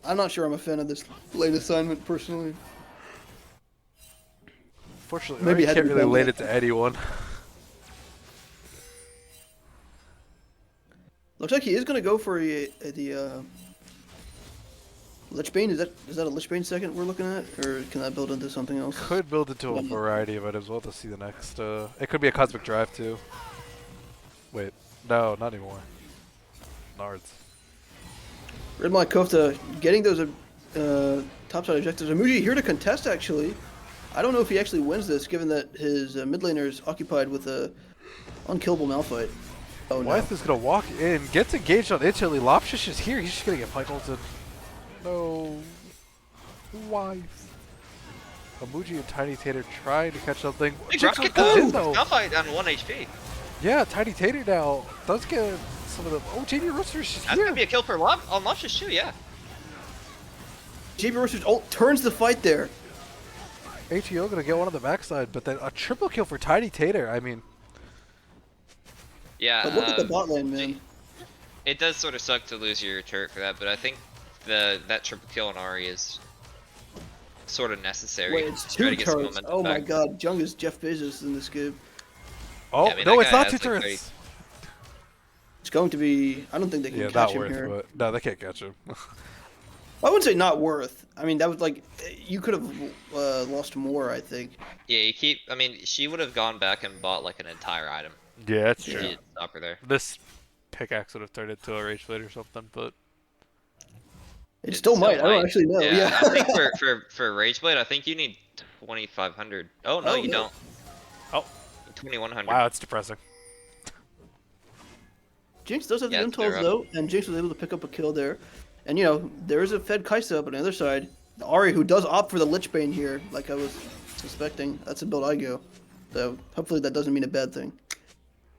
I'm not sure I'm a fan of this lane assignment personally. Fortunately, Maybe I had to can't be really done lane that. it to anyone. Looks like he is gonna go for the Lich Bane. Is that a Lich Bane second we're looking at, or can that build into something else? Could build into a variety of items. We'll have to see the next. It could be a Cosmic Drive too. Wait, no, not anymore. Nards. Red Mike Kofta getting those topside objectives. Amuji here to contest actually. I don't know if he actually wins this, given that his mid laner is occupied with a unkillable Malphite. Oh no. Wythe is gonna walk in, gets engaged on instantly. Lobshish is here. He's just gonna get Pike ulted. No. Wythe. Amuji and Tiny Tater trying to catch something. Big Jinx rocket comes in, though. though. Malphite on 1 HP. Yeah, Tiny Tater now does get some of the. Oh, JD Roosters is That's here. gonna be a kill for Lob on Lobshish too, yeah. JB Roasters ult turns the fight there. ATO gonna get one on the backside, but then a triple kill for Tiny Tater. I mean, Yeah. But look at the bot lane, man. It does sort of suck to lose your turret for that, but I think that triple kill on Ari is sort of necessary. Wait, it's to try two to get some turrets. momentum Oh my back. god, Jung is Jeff Bezos in this game. oh Yeah, I mean, no, that it's guy not has, two like, turrets. It's going to be. I don't think they can Yeah, catch not him worth, here. but no, they can't catch him. I wouldn't say not worth. I mean, that was like you could have lost more. I think. Yeah, you keep. I mean, she would have gone back and bought like an entire item. Yeah, that's She true. didn't stop her there. This pickaxe would have turned into a Rage Blade or something, but It still might. I don't actually know. Yeah. I think for Rage Blade, I think you need 2,500. Oh no, Oh, you no. don't. Oh. 2,100. wow, it's depressing. Jinx does have Yeah, the it's very intel though, and Jinx was able to pick up a kill there. And you know, there is a Fed Kaisa up on the other side. The Ari who does opt for the Lich Bane here, like I was suspecting. That's a build I go. So hopefully that doesn't mean a bad thing.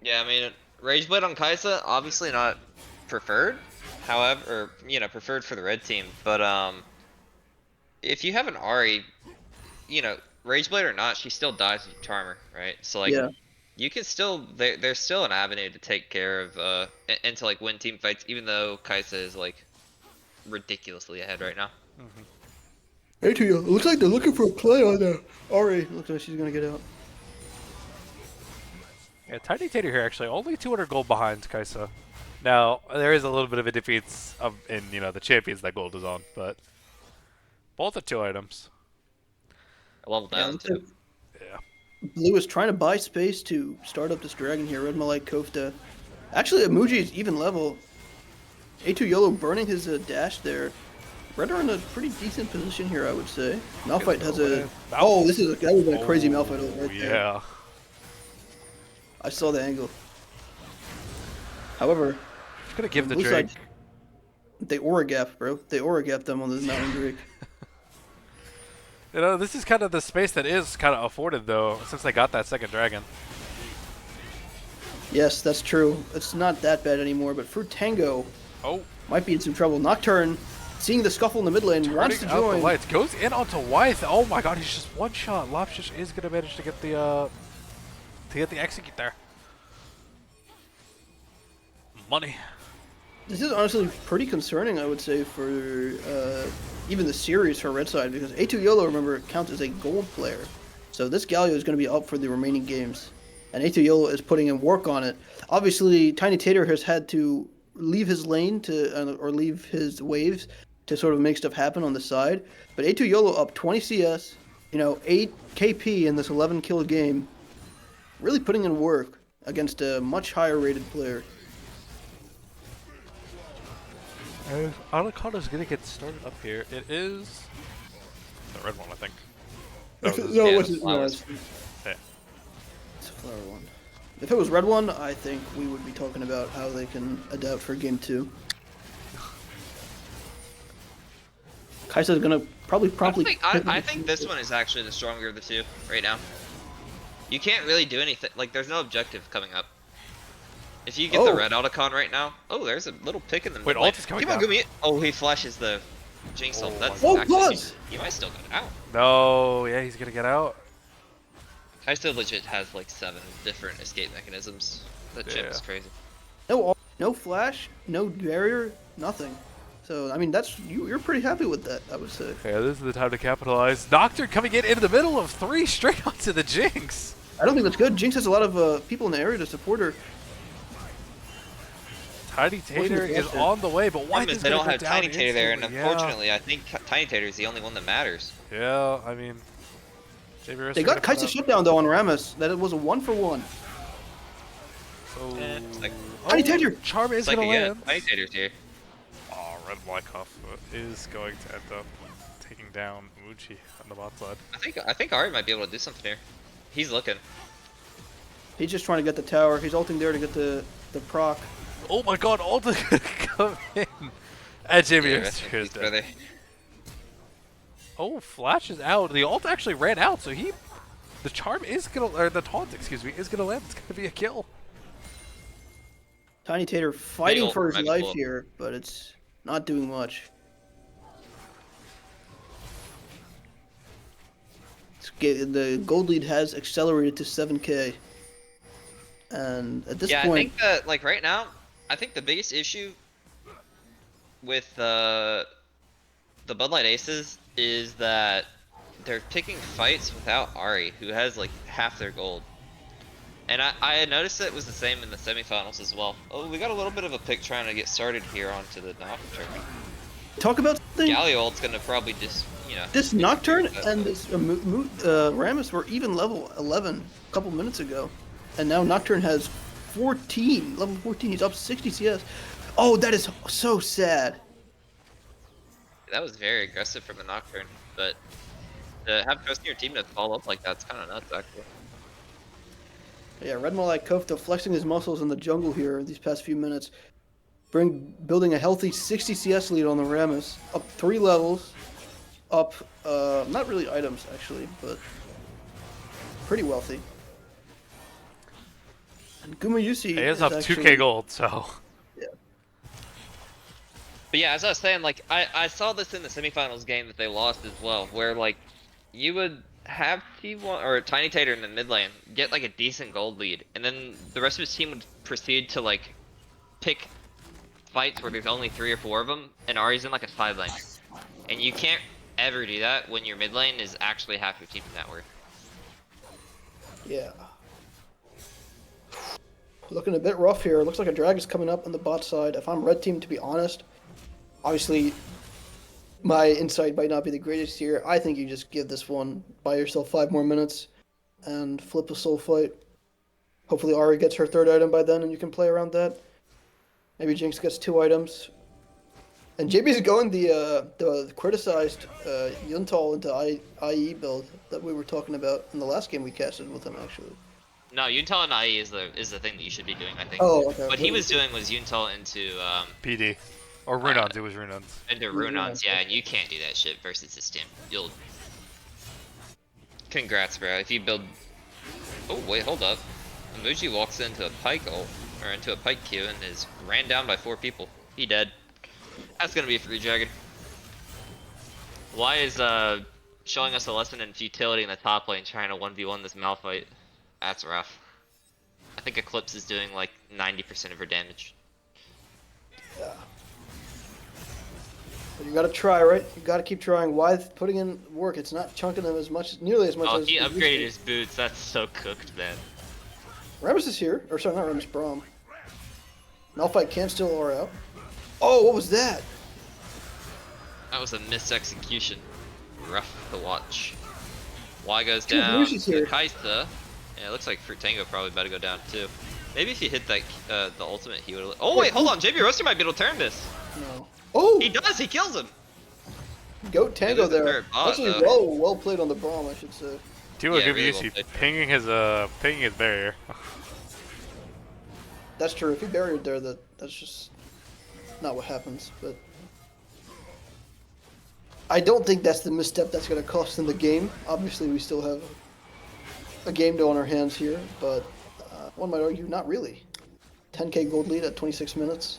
Yeah, I mean, Rage Blade on Kaisa, obviously not preferred. However, or, preferred for the red team. But if you have an Ari, Rage Blade or not, she still dies with Charmer, right? So like, Yeah. you can still there's still an avenue to take care of and to like win team fights, even though Kaisa is like ridiculously ahead right now. Hey, to you. It looks like they're looking for a play on the Ari. Looks like she's gonna get out. Yeah, Tiny Tater here actually only 200 gold behind Kaisa. Now there is a little bit of a defeats in the champions that gold is on, but both are 2 items. A level Yeah, down looks too. like Yeah. Blue is trying to buy space to start up this dragon here. Red Malai Kofta. Actually, Amuji is even level. A2 YOLO burning his dash there. Red are in a pretty decent position here, I would say. Malphite has a. Oh, that would have been a crazy Malphite ult right there. Yeah. I saw the angle. However, Just gonna give the Blue Drake. side, they aura gap, bro. They aura gap them on this Mountain Drake. This is kind of the space that is kind of afforded though, since they got that second dragon. Yes, that's true. It's not that bad anymore, but Fruit Tango Oh, might be in some trouble. Nocturne, seeing the scuffle in the mid lane, wants to turning out the join. lights, goes in onto Wythe. Oh my god, he's just one shot. Lobshish is gonna manage to get the execute there. money. This is honestly pretty concerning, I would say, for even the series for Red Side, because A2 YOLO, remember, counts as a gold player. So this Galio is going to be up for the remaining games. And A2 YOLO is putting in work on it. Obviously, Tiny Tater has had to leave his lane or leave his waves to sort of make stuff happen on the side. But A2 YOLO up 20 CS, 8 KP in this 11 kill game, really putting in work against a much higher rated player. Alucard is gonna get started up here. It is the red one, I think. No, Yeah, what's it? No, flowers. Yeah. it's a flower one. If it was red one, I think we would be talking about how they can adapt for game 2. Kaisa's gonna probably promptly. I think this one is actually the stronger of the two right now. You can't really do anything. Like, there's no objective coming up. If you get the red Otacon right now, there's a little pick in the Wait, mid ult is coming Come on, down. Gumi. Oh, he flashes the Jinx ult. That's Oh, actually, plus! you might still get out. No, yeah, he's gonna get out. Kai'Sa legit has like 7 different escape mechanisms. That chip is crazy. No flash, no barrier, nothing. So I mean, that's you're pretty happy with that, I would say. Yeah, this is the time to capitalize. Nocturne coming in into the middle of 3 straight onto the Jinx. I don't think that's good. Jinx has a lot of people in the area to support her. Tiny Tater is on the way, but why Problem is they don't have Tiny Tater there, and unfortunately, I think Tiny Tater is the only one that matters. Yeah, I mean, JBRS They got Kaisa shutdown though on Rammus. That it was a 1-for-1. Like, Tiny Tater! Charm is it's like gonna again, land. Tiny Tater's here. Oh, Red Wyckoff is going to end up taking down Muji on the bot side. I think Ari might be able to do something here. He's looking. He's just trying to get the tower. He's ulting there to get the proc. Oh my god, ult is gonna come in. And JBRS rest in is peace, dead. brother. Oh, Flash is out. The ult actually ran out, so the charm is gonna, or the taunt, excuse me, is gonna land. It's gonna be a kill. Tiny Tater fighting ult for his might be life cool. here, but it's not doing much. The gold lead has accelerated to 7k. And at this Yeah, point, I think that like right now, I think the biggest issue with the Bud Light Aces is that they're picking fights without Ari, who has like half their gold. And I noticed it was the same in the semifinals as well. Oh, we got a little bit of a pick trying to get started here onto the Nocturne. talk about something. Galio ult's gonna probably just, This Nocturne and this Rammus were even level 11 a couple minutes ago. And now Nocturne has 14, level 14. He's up 60 CS. Oh, that is so sad. That was very aggressive from the Nocturne, but to have trust in your team to follow up like that's kind of nuts, actually. Yeah, Red Malai Kofta flexing his muscles in the jungle here these past few minutes. Building a healthy 60 CS lead on the Rammus. Up 3 levels. Up, not really items actually, but pretty wealthy. And Gumayusi He is up actually, 2k gold, so. Yeah. But yeah, as I was saying, like I saw this in the semifinals game that they lost as well, where like you would have T1 or Tiny Tater in the mid lane get like a decent gold lead, and then the rest of his team would proceed to like pick fights where there's only 3 or 4 of them, and Ari's in like a side lane, and you can't ever do that when your mid lane is actually half your team's net worth. Yeah. Looking a bit rough here. Looks like a drag is coming up on the bot side. If I'm red team, to be honest, obviously my insight might not be the greatest here. I think you just give this one, buy yourself 5 more minutes, and flip a soul fight. Hopefully Ari gets her 3rd item by then, and you can play around that. Maybe Jinx gets 2 items. And JB's going the criticized Yuntal into IE build that we were talking about in the last game we casted with him, actually. No, Yuntal and IE is the thing that you should be doing, I think. Oh, okay. What he was doing was Yuntal into PD. Or Runons, it was Runons. Runons, yeah, and you can't do that shit versus this team. You'll. Congrats, bro. If you build. Oh wait, hold up. Muji walks into a pike ult, or into a pike queue, and is ran down by 4 people. He dead. That's gonna be a free dragon. Why is showing us a lesson in futility in the top lane, trying to 1v1 this Malphite? That's rough. I think Eclipse is doing like 90% of her damage. Yeah. But you gotta try, right? You gotta keep trying. Why putting in work? It's not chunking them nearly as much Oh, as. he it used upgraded to. his boots. That's so cooked, man. Rammus is here, or sorry, not Rammus, Braum. Malphite can still aura out. Oh, what was that? That was a misexecution. Rough to watch. Y goes Dude, down Lucy's to here. Kaisa. Yeah, it looks like Fruit Tango probably about to go down too. Maybe if he hit that the ultimate, he would. Oh wait, hold on. JB Roaster might be able to turn this. No. Oh! He does. He kills him. Goat Tango there's a there. third bot, Actually, though. well played on the Braum, I should say. Do Yeah, a good really use. well He played. pinging his barrier. That's true. If he buried there, that's just not what happens. But I don't think that's the misstep that's going to cost in the game. Obviously, we still have a game to on our hands here, but one might argue not really. 10k gold lead at 26 minutes.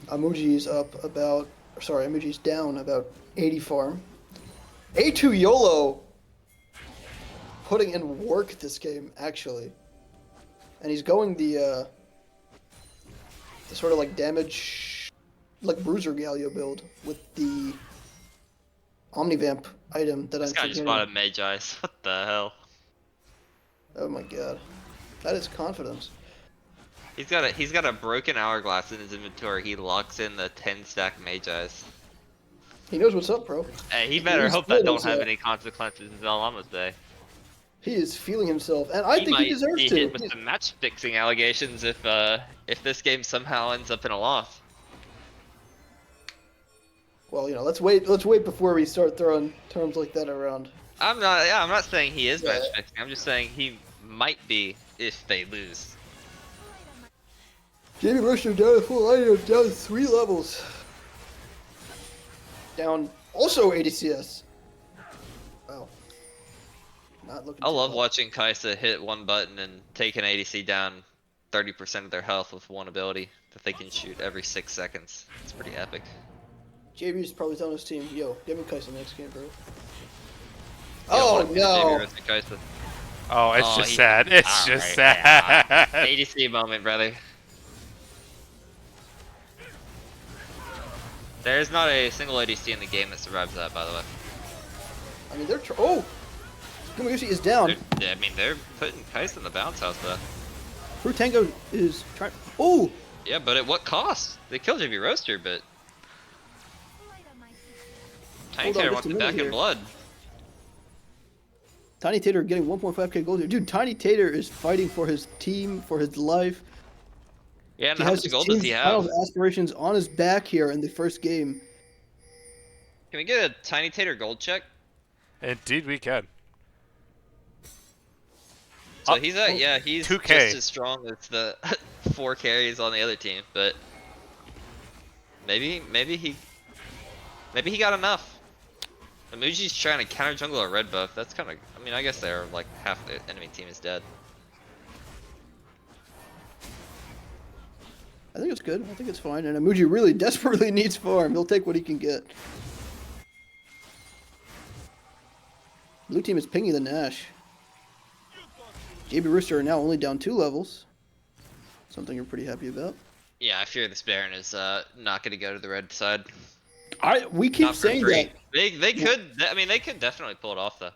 Amuji's Amuji's down about 80 farm. A2 YOLO putting in work this game, actually. And he's going the sort of like damage, like Bruiser Galio build with the Omnivamp item that This I'm guy just forgetting. bought a Mage Eyes. What the hell? Oh my god. That is confidence. He's got a broken hourglass in his inventory. He locks in the 10 stack Mage Eyes. He knows what's up, bro. Hey, he better He's hope that feeling don't have himself. any consequences in Zalama's day. He is feeling himself, and I think he might deserves be to. hit with some match fixing allegations if this game somehow ends up in a loss. Well, you know, let's wait before we start throwing terms like that around. I'm not saying he is Yeah. match fixing. I'm just saying he might be if they lose. Jamie Rusher down a full item, down 3 levels. Down also ADCS. Wow. Not looking I too love hot. watching Kaisa hit one button and take an ADC down 30% of their health with one ability that they can shoot every 6 seconds. It's pretty epic. JB's probably telling his team, yo, give me Kaisa next game, bro. You don't Oh wanna see the JV no! roasted Kaisa. Oh, it's Oh, just he- sad. It's just Alright, yeah. sad. ADC moment, brother. There's not a single ADC in the game that survives that, by the way. I mean, oh! Gumayusi is down. They're putting Kaisa in the bounce house, though. Fruit Tango is trying. Oh! Yeah, but at what cost? They killed JV Roaster, but Tiny Hold on Tater just wants a it minute back in here. blood. Tiny Tater getting 1.5k gold here. Dude, Tiny Tater is fighting for his team, for his life. Yeah, and He how has much his gold does team's he final have? aspirations on his back here in the first game. Can we get a Tiny Tater gold check? Indeed, we can. So he's he's 2K. just as strong as the 4 carries on the other team, but maybe he got enough. Amuji's trying to counter jungle a red buff. That's kind of, I guess they're like half the enemy team is dead. I think it's good. I think it's fine. And Amuji really desperately needs farm. He'll take what he can get. Blue team is pinging the Nash. JB Rooster are now only down 2 levels. Something you're pretty happy about. Yeah, I fear this Baron is not going to go to the red side. We keep Not for saying free. that. They could definitely pull it off though.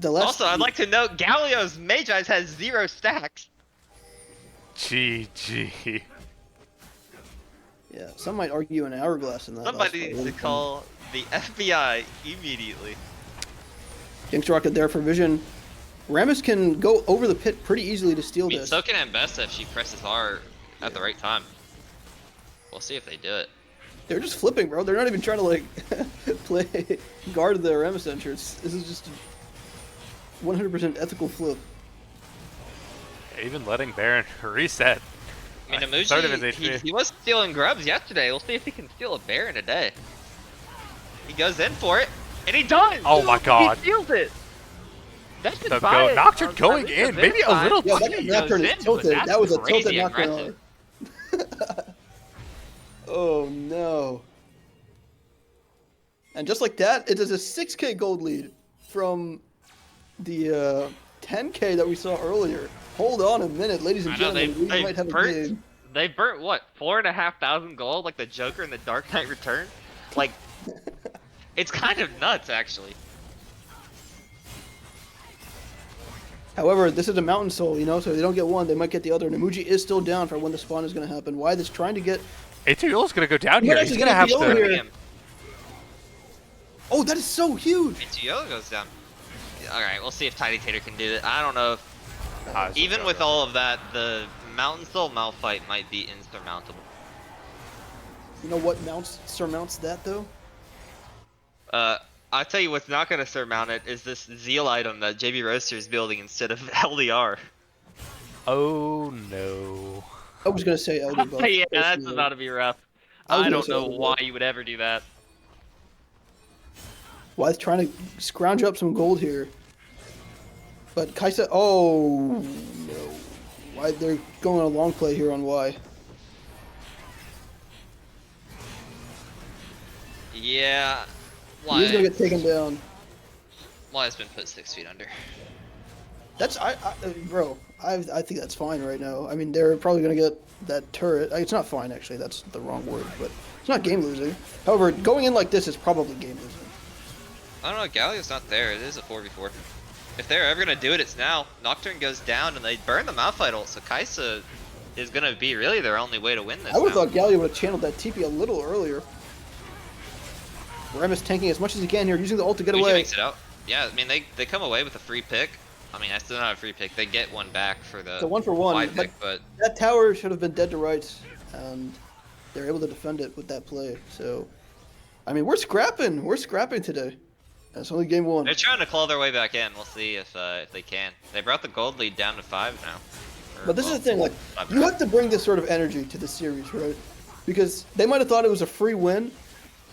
The last Also, I'd like to note Galio's Mage Eyes has 0 stacks. GG. Yeah, some might argue an hourglass in that. Somebody last needs to fight. call the FBI immediately. King's Rocket there for vision. Rammus can go over the pit pretty easily to steal this. So can Ambessa if she presses R at the right time. We'll see if they do it. They're just flipping, bro. They're not even trying to like play guard the Rammus entrance. This is just a 100% ethical flip. Even letting Baron reset. I mean, Third of his Amuji, HP. he was stealing grubs yesterday. We'll see if he can steal a Baron today. He goes in for it, and he does! Oh my god. He steals it. That should The buy it. Nocturne going At least in. bit Maybe a time. little Yeah, too. that He Nocturne goes is in, tilted. but that's That was a crazy tilted Nocturne. aggressive. Oh no. And just like that, it is a 6k gold lead from the 10k that we saw earlier. Hold on a minute, ladies and I know, gentlemen. We they might have a burnt game. They burnt what, 4,500 gold, like the Joker in the Dark Knight Returns? Like, it's kind of nuts, actually. However, this is a Mountain Soul, you know, so if they don't get one, they might get the other. Nemuji is still down for when the spawn is going to happen. Why is trying to get... A2 is going to go down He here. might He's actually going to have get the yellow to... here. Oh, that is so huge! Yellow goes down. Alright, we'll see if Tiny Tater can do it. I don't know if... it's Even okay. with all of that, the Mountain Soul Malphite might be insurmountable. You know what surmounts that, though? I'll tell you what's not going to surmount it is this Zeal item that JB Roaster is building instead of LDR. Oh, no. I was going to say LD buff. Yeah, that's about to be rough. I was I gonna don't say know LD why buff. you would ever do that. Wyeth trying to scrounge up some gold here. But Kaisa... Oh, no. Why they're going on a long play here on Y. Yeah. He's going to get taken down. Wyatt's been put 6 feet under. That's... Bro, I think that's fine right now. I mean, they're probably going to get that turret. It's not fine, actually. That's the wrong word, but it's not game-losing. However, going in like this is probably game-losing. I don't know, Galio's not there. It is a 4v4. If they're ever gonna do it, it's now. Nocturne goes down and they burn the Malphite ult, so Kaisa is gonna be really their only way to win this. I would have now. thought Galio would have channeled that TP a little earlier. Remus tanking as much as he can here, using the ult to get Luigi away. makes it out. Yeah, I mean, they come away with a free pick. I mean, that's still not a free pick. They get one back for the So 1 for 1. wide pick, but That tower should have been dead to rights, and they're able to defend it with that play. So, I mean, we're scrapping. We're scrapping today. That's only game 1. they're trying to claw their way back in. We'll see if they can. They brought the gold lead down to 5 now. But this is the thing, like, you have to bring this sort of energy to the series, right? Because they might have thought it was a free win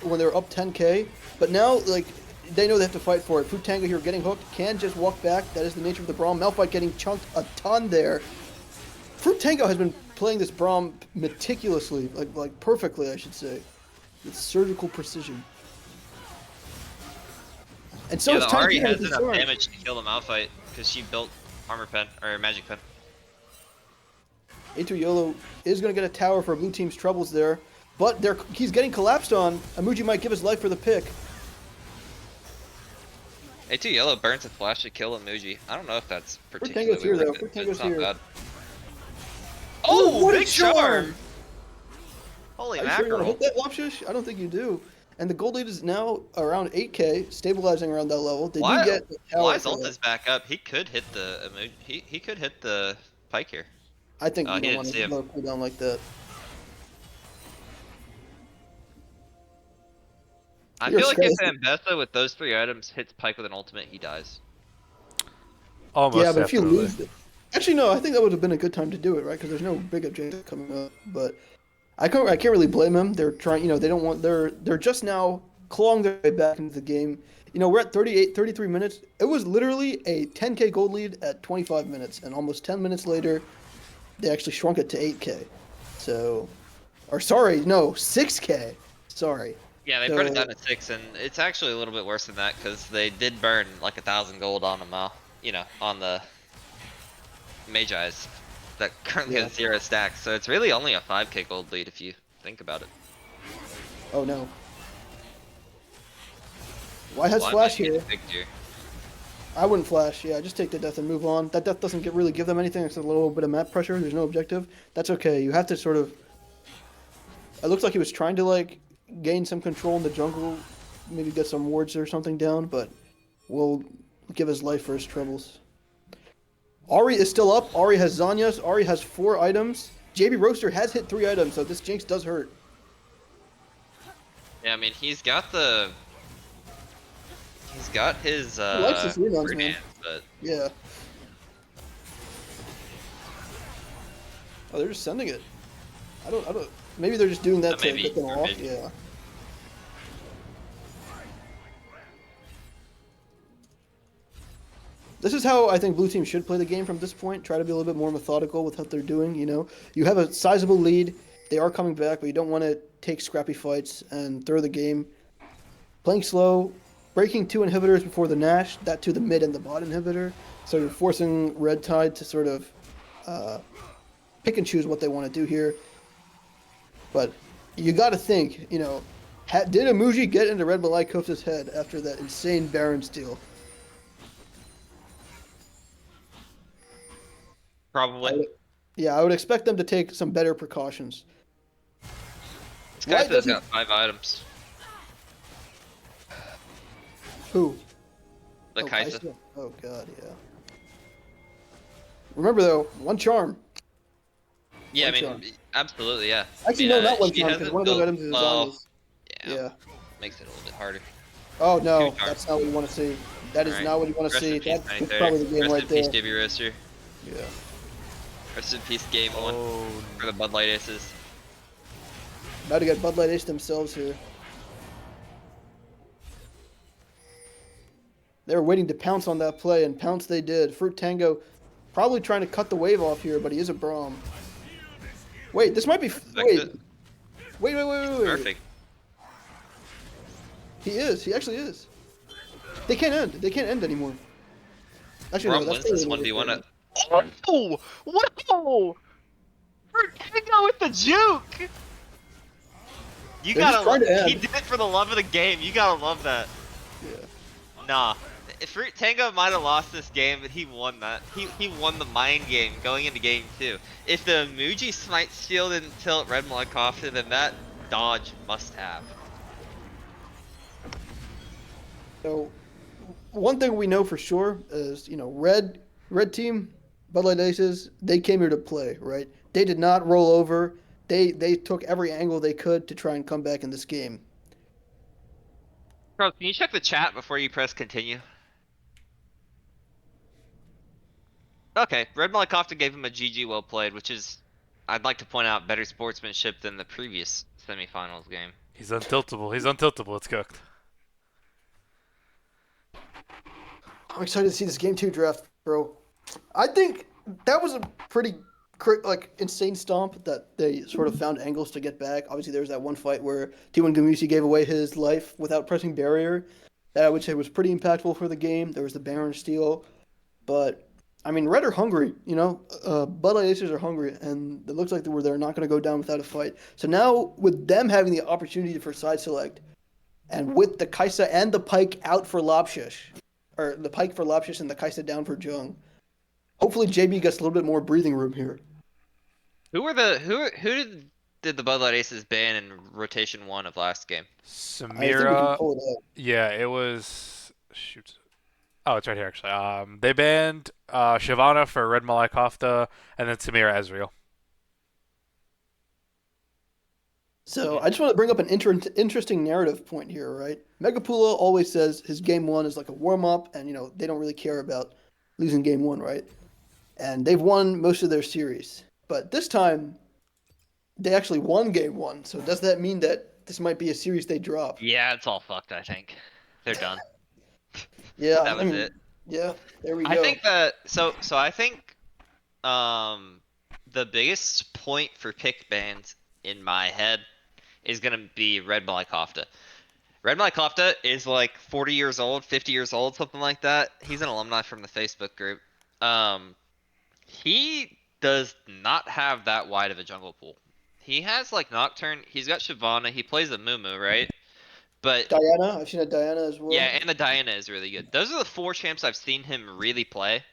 when they were up 10k, but now, like, they know they have to fight for it. Food Tango here getting hooked, can just walk back. That is the nature of the Braum. Malphite getting chunked a ton there. Fruit Tango has been playing this Braum meticulously, like perfectly, I should say, with surgical precision. And so yeah, it's the time Ari to has enough damage to kill the Malphite because she built armor pen or magic pen. A2 Yolo is going to get a tower for blue team's troubles there, but he's getting collapsed on. Amuji might give his life for the pick. A2 Yellow burns a flash to kill Amuji. I don't know if that's particularly Tango's here, though. worth it, Fruit but Tango's it's not here. bad. Oh, what a big charm! Holy Are you sure you want to mackerel. hit that Lopshish? I don't think you do. And the gold lead is now around 8k, stabilizing around that level. They do get the tower Why's for ult that. is back up. He could hit the he could hit the pike here. I think Oh, you he don't didn't want see to him. blow it down like that. I You're feel like if crazy. Ambessa with those 3 items hits pike with an ultimate, he dies. Almost Yeah, but if you definitely. lose it. Actually, no, I think that would have been a good time to do it, right? Because there's no big objective coming up. But I can't really blame them. They're trying, they don't want, they're just now clawing their way back into the game. We're at 33 minutes. It was literally a 10k gold lead at 25 minutes, and almost 10 minutes later, they actually shrunk it to 8k. So, or sorry, no, 6k. Sorry. Yeah, they burned it down to 6, and it's actually a little bit worse than that because they did burn like 1,000 gold on them, on the Magi's that currently has 0 stacks. So it's really only a 5k gold lead if you think about it. Oh no. Why has Well, flash I might here? get victory. I wouldn't flash. Yeah, just take the death and move on. That death doesn't really give them anything except a little bit of map pressure. There's no objective. That's okay. You have to sort of. It looks like he was trying to like gain some control in the jungle, maybe get some wards or something down, but we'll give his life for his troubles. Ari is still up. Ari has Zanyas. Ari has 4 items. JB Roaster has hit 3 items, so this Jinx does hurt. Yeah, I mean he's got his likes his rebounds, bird man. hands, but Yeah. Oh, they're just sending it. I don't. Maybe they're just doing that to Maybe, get them or off. maybe. Yeah. This is how I think blue team should play the game from this point. Try to be a little bit more methodical with what they're doing. You have a sizable lead. They are coming back, but you don't want to take scrappy fights and throw the game. Playing slow, breaking 2 inhibitors before the Nash, that to the mid and the bot inhibitor. So you're forcing Red Tide to sort of pick and choose what they want to do here. But you got to think, did Imuji get into Red Malaikov's head after that insane Baron steal? I Probably. would, yeah, I would expect them to take some better precautions. This Why Kai'Sa's doesn't got 5 items. who? The Oh, Kai'Sa. Kaisa. Oh God, yeah. Remember though, one charm, Yeah, I one mean, charm. absolutely, yeah. I Actually, mean, no, not one she charm because one hasn't of those built items is well. Azania's. Yeah, Yeah. makes it a little bit harder. Oh Two no, charms. that's not what you want to see. That All is right. not what you want to Rest in see. peace, That's Tiny Tater. probably the game Rest right in peace, there. JB Roaster. Yeah. Rest in peace, Game One Oh, for the Bud Light Aces. About to get Bud Light Ace themselves here. They were waiting to pounce on that play, and pounce they did. Fruit Tango probably trying to cut the wave off here, but he is a Braum. Wait, this might be. Respect Wait, it. wait. Perfect. He is. He actually is. They can't end. They can't end anymore. Actually, no, Brum that's wins this probably gonna get 1v1 burned. at. Oh! Wow! Vertigo with the juke! You They're just gotta trying love. to He end. did it for the love of the game. You gotta love that. Yeah. Nah. If Fruit Tango might have lost this game, but he won that. He won the mind game going into game 2. If the Muji Smite Steel didn't tilt Red Malakofta, then that dodge must have. So one thing we know for sure is, red team, Bud Light Aces, they came here to play, right? They did not roll over. They took every angle they could to try and come back in this game. Bro, can you check the chat before you press continue? Okay, Red Malakofta gave him a GG well played, which is, I'd like to point out, better sportsmanship than the previous semifinals game. he's untiltable. He's untiltable. It's cooked. I'm excited to see this game 2 draft, bro. I think that was a pretty insane stomp that they sort of found angles to get back. Obviously, there was that one fight where T1 Gamusi gave away his life without pressing barrier. That I would say was pretty impactful for the game. There was the Baron steal, but I mean, Red are hungry. Bud Light Aces are hungry, and it looks like they're not going to go down without a fight. So now with them having the opportunity for side select, and with the Kaisa and the Pike out for Lobshish, or the Pike for Lobshish and the Kaisa down for Jung, hopefully JB gets a little bit more breathing room here. Who did the Bud Light Aces ban in rotation 1 of last game? I think we can Samira. pull it up. Yeah, it was. Shoot. Oh, it's right here actually. They banned Shyvana for Red Malai and then Samira Ezreal. So I just want to bring up an interesting narrative point here, right? Megapula always says his game 1 is like a warm up, and they don't really care about losing game 1, right? And they've won most of their series, but this time they actually won game 1. So does that mean that this might be a series they drop? Yeah, it's all fucked, I think. They're done. Yeah, That I was mean, it. yeah, there we I go. think that so I think the biggest point for pick bans in my head is gonna be Red Malakofta. Red Malakofta is like 40 years old, 50 years old, something like that. He's an alumni from the Facebook group. Um, he does not have that wide of a jungle pool. He has like Nocturne. He's got Shyvana. He plays a Mumu, right? But Diana, I've seen a Diana as yeah, well. and the Diana is really good. Those are the 4 champs I've seen him really play.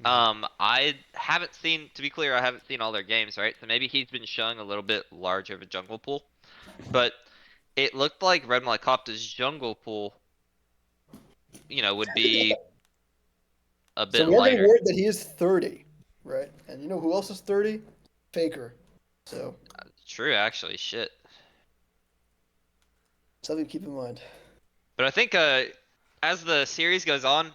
Mhm. I haven't seen, to be clear, I haven't seen all their games, right? So maybe he's been showing a little bit larger of a jungle pool. But it looked like Red Malakopta's jungle pool, would be a So bit we are getting lighter. word that he is 30, right? And you know who else is 30? Faker. So True, actually, shit. something to keep in mind. But I think as the series goes on,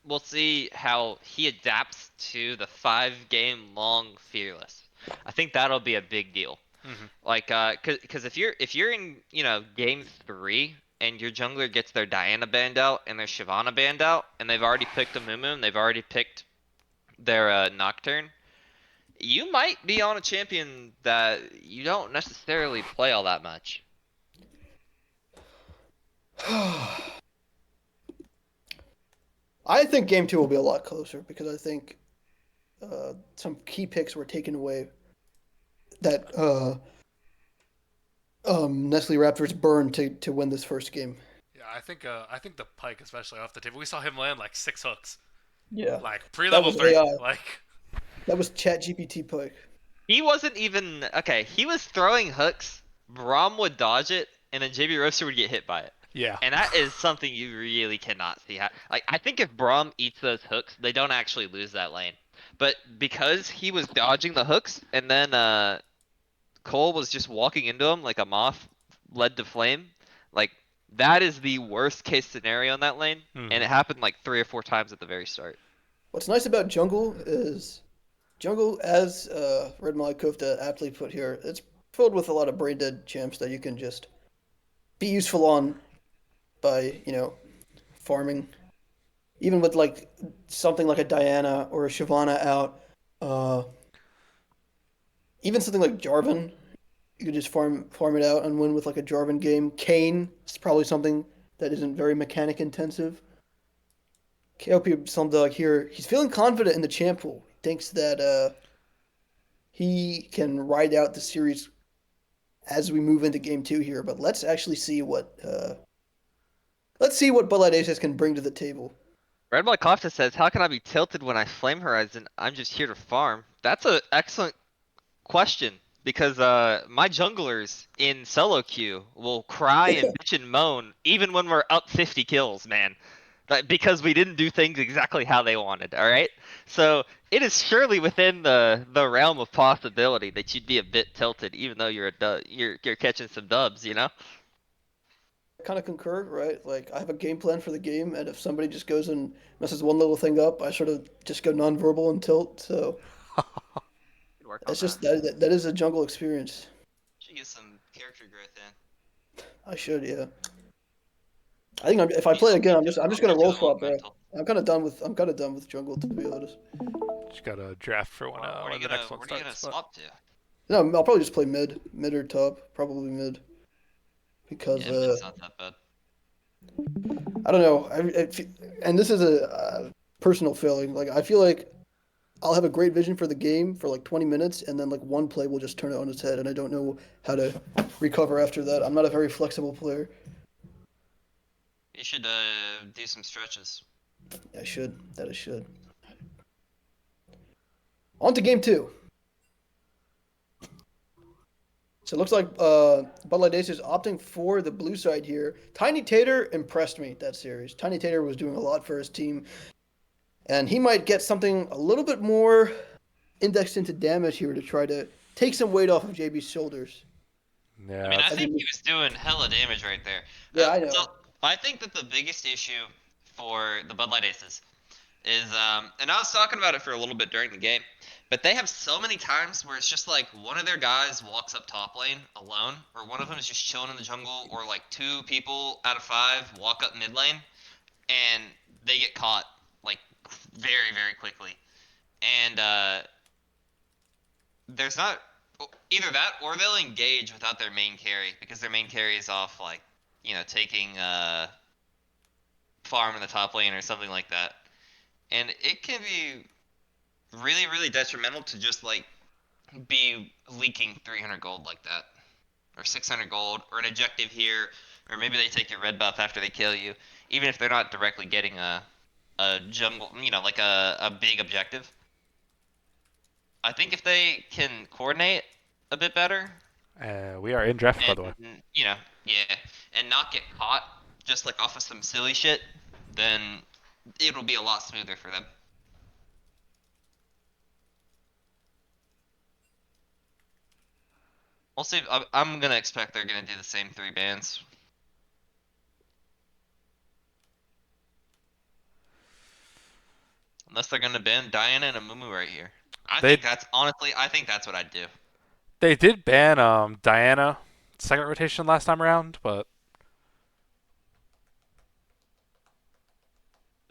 we'll see how he adapts to the 5 game long Fearless. I think that'll be a big deal. Mhm. Like, cause if you're in, game 3 and your jungler gets their Diana banned out and their Shyvana banned out and they've already picked a Mumu and they've already picked their Nocturne, you might be on a champion that you don't necessarily play all that much. I think game 2 will be a lot closer because I think some key picks were taken away that Nestle Raptors burn to win this first game. Yeah, I think the Pike especially off the table. We saw him land like 6 hooks, Yeah, like that pre-level was 3. AI. Like, That was Chat GPT Pike. He wasn't even okay. He was throwing hooks. Braum would dodge it, and then JB Roaster would get hit by it. yeah. And that is something you really cannot see. Like I think if Braum eats those hooks, they don't actually lose that lane. But because he was dodging the hooks, and then Cole was just walking into him like a moth led to flame, like that is the worst case scenario in that lane. And Hmm. it happened like 3 or 4 times at the very start. What's nice about Jungle is Jungle, as Red Mali Kofta aptly put here, it's filled with a lot of brain dead champs that you can just be useful on by, farming. Even with like something like a Diana or a Shyvana out, uh, even something like Jarvan, you could just farm it out and win with like a Jarvan game. Kane is probably something that isn't very mechanic intensive. KOP Slumdog here, he's feeling confident in the champ pool. He thinks that he can ride out the series as we move into game two here. But let's see what Bud Aces can bring to the table. Red Blood Kofta says, "How can I be tilted when I flame Horizon? I'm just here to farm." That's an excellent question because my junglers in solo queue will cry and bitch and moan even when we're up 50 kills, man. Because we didn't do things exactly how they wanted, all right? So it is surely within the realm of possibility that you'd be a bit tilted, even though you're catching some dubs, you know? Kind of concur, right? Like I have a game plan for the game, and if somebody just goes and messes one little thing up, I sort of just go nonverbal and tilt. So Could work on that's that. just that is a jungle experience. Should get some character growth in. I should, yeah. I think if I Use play some again, mental. I'm just gonna You're roll doing well swap, bro. mental. I'm kind of done with jungle to be honest. Just got a draft for when Where are when you the gonna next one where are you gonna starts. But swap to? No, I'll probably just play mid or top, probably mid, because Yeah, mid's not that bad. I don't know. And this is a personal feeling. Like I feel like I'll have a great vision for the game for like 20 minutes, and then like one play will just turn it on its head, and I don't know how to recover after that. I'm not a very flexible player. You should do some stretches. I should. That I should. On to game two. So it looks like Bud Light Ace is opting for the blue side here. Tiny Tater impressed me that series. Tiny Tater was doing a lot for his team, and he might get something a little bit more indexed into damage here to try to take some weight off of JB's shoulders. I yeah, mean, I As he think he moves. was doing hella damage right there. Yeah, I So know. I think that the biggest issue for the Bud Light Aces is, and I was talking about it for a little bit during the game, but they have so many times where it's just like one of their guys walks up top lane alone, or one of them is just chilling in the jungle, or like 2 people out of 5 walk up mid lane, and they get caught like very, very quickly. And there's not either that or they'll engage without their main carry because their main carry is off like taking farm in the top lane or something like that, and it can be really really detrimental to just like be leaking 300 gold like that or 600 gold or an objective here, or maybe they take your red buff after they kill you, even if they're not directly getting a jungle, like a big objective. I think if they can coordinate a bit better we are in draft by the way. and yeah, and not get caught just like off of some silly shit, then it'll be a lot smoother for them. We'll see. I'm gonna expect they're gonna do the same 3 bans. Unless they're gonna ban Diana and Amumu right here. They I think that's what I'd do. they did ban Diana second rotation last time around, but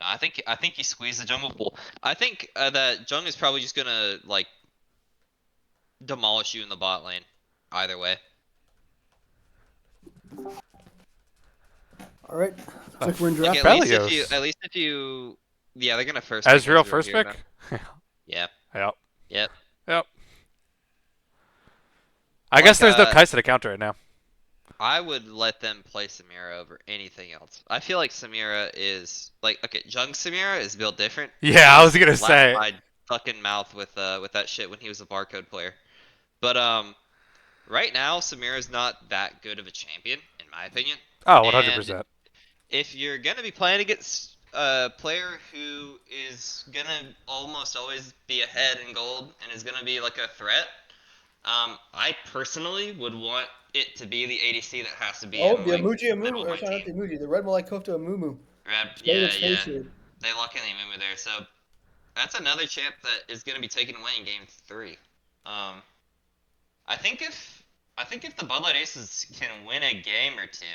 I think you squeeze the jungle pool. I think that Jung is probably just gonna like demolish you in the bot lane. Either way. All right. Looks like we're in Like draft. Felios. at least if you yeah, they're gonna first pick Ezreal Ezreal first here pick. now. Yeah. Yep. Yep. Yep. I guess Like there's no Kai'Sa to counter it now. I would let them play Samira over anything else. I feel like Samira is like okay, Jung Samira is built different. Yeah, He I was was gonna laughed say. my fucking mouth with that shit when he was a barcode player. But right now Samira's not that good of a champion in my opinion. Oh, And 100%. if you're gonna be playing against a player who is gonna almost always be ahead in gold and is gonna be like a threat, I personally would want it to be the ADC that has to be Oh, in the like Amuji the middle Amumu, of or my sorry, not team. the Amuji, the Red Malai Kofta Amumu. Showing Yeah, its yeah. face here. They lock in the Amumu there, so that's another champ that is gonna be taken away in game 3. Um, I think if I think if the Bud Light Aces can win a game or two,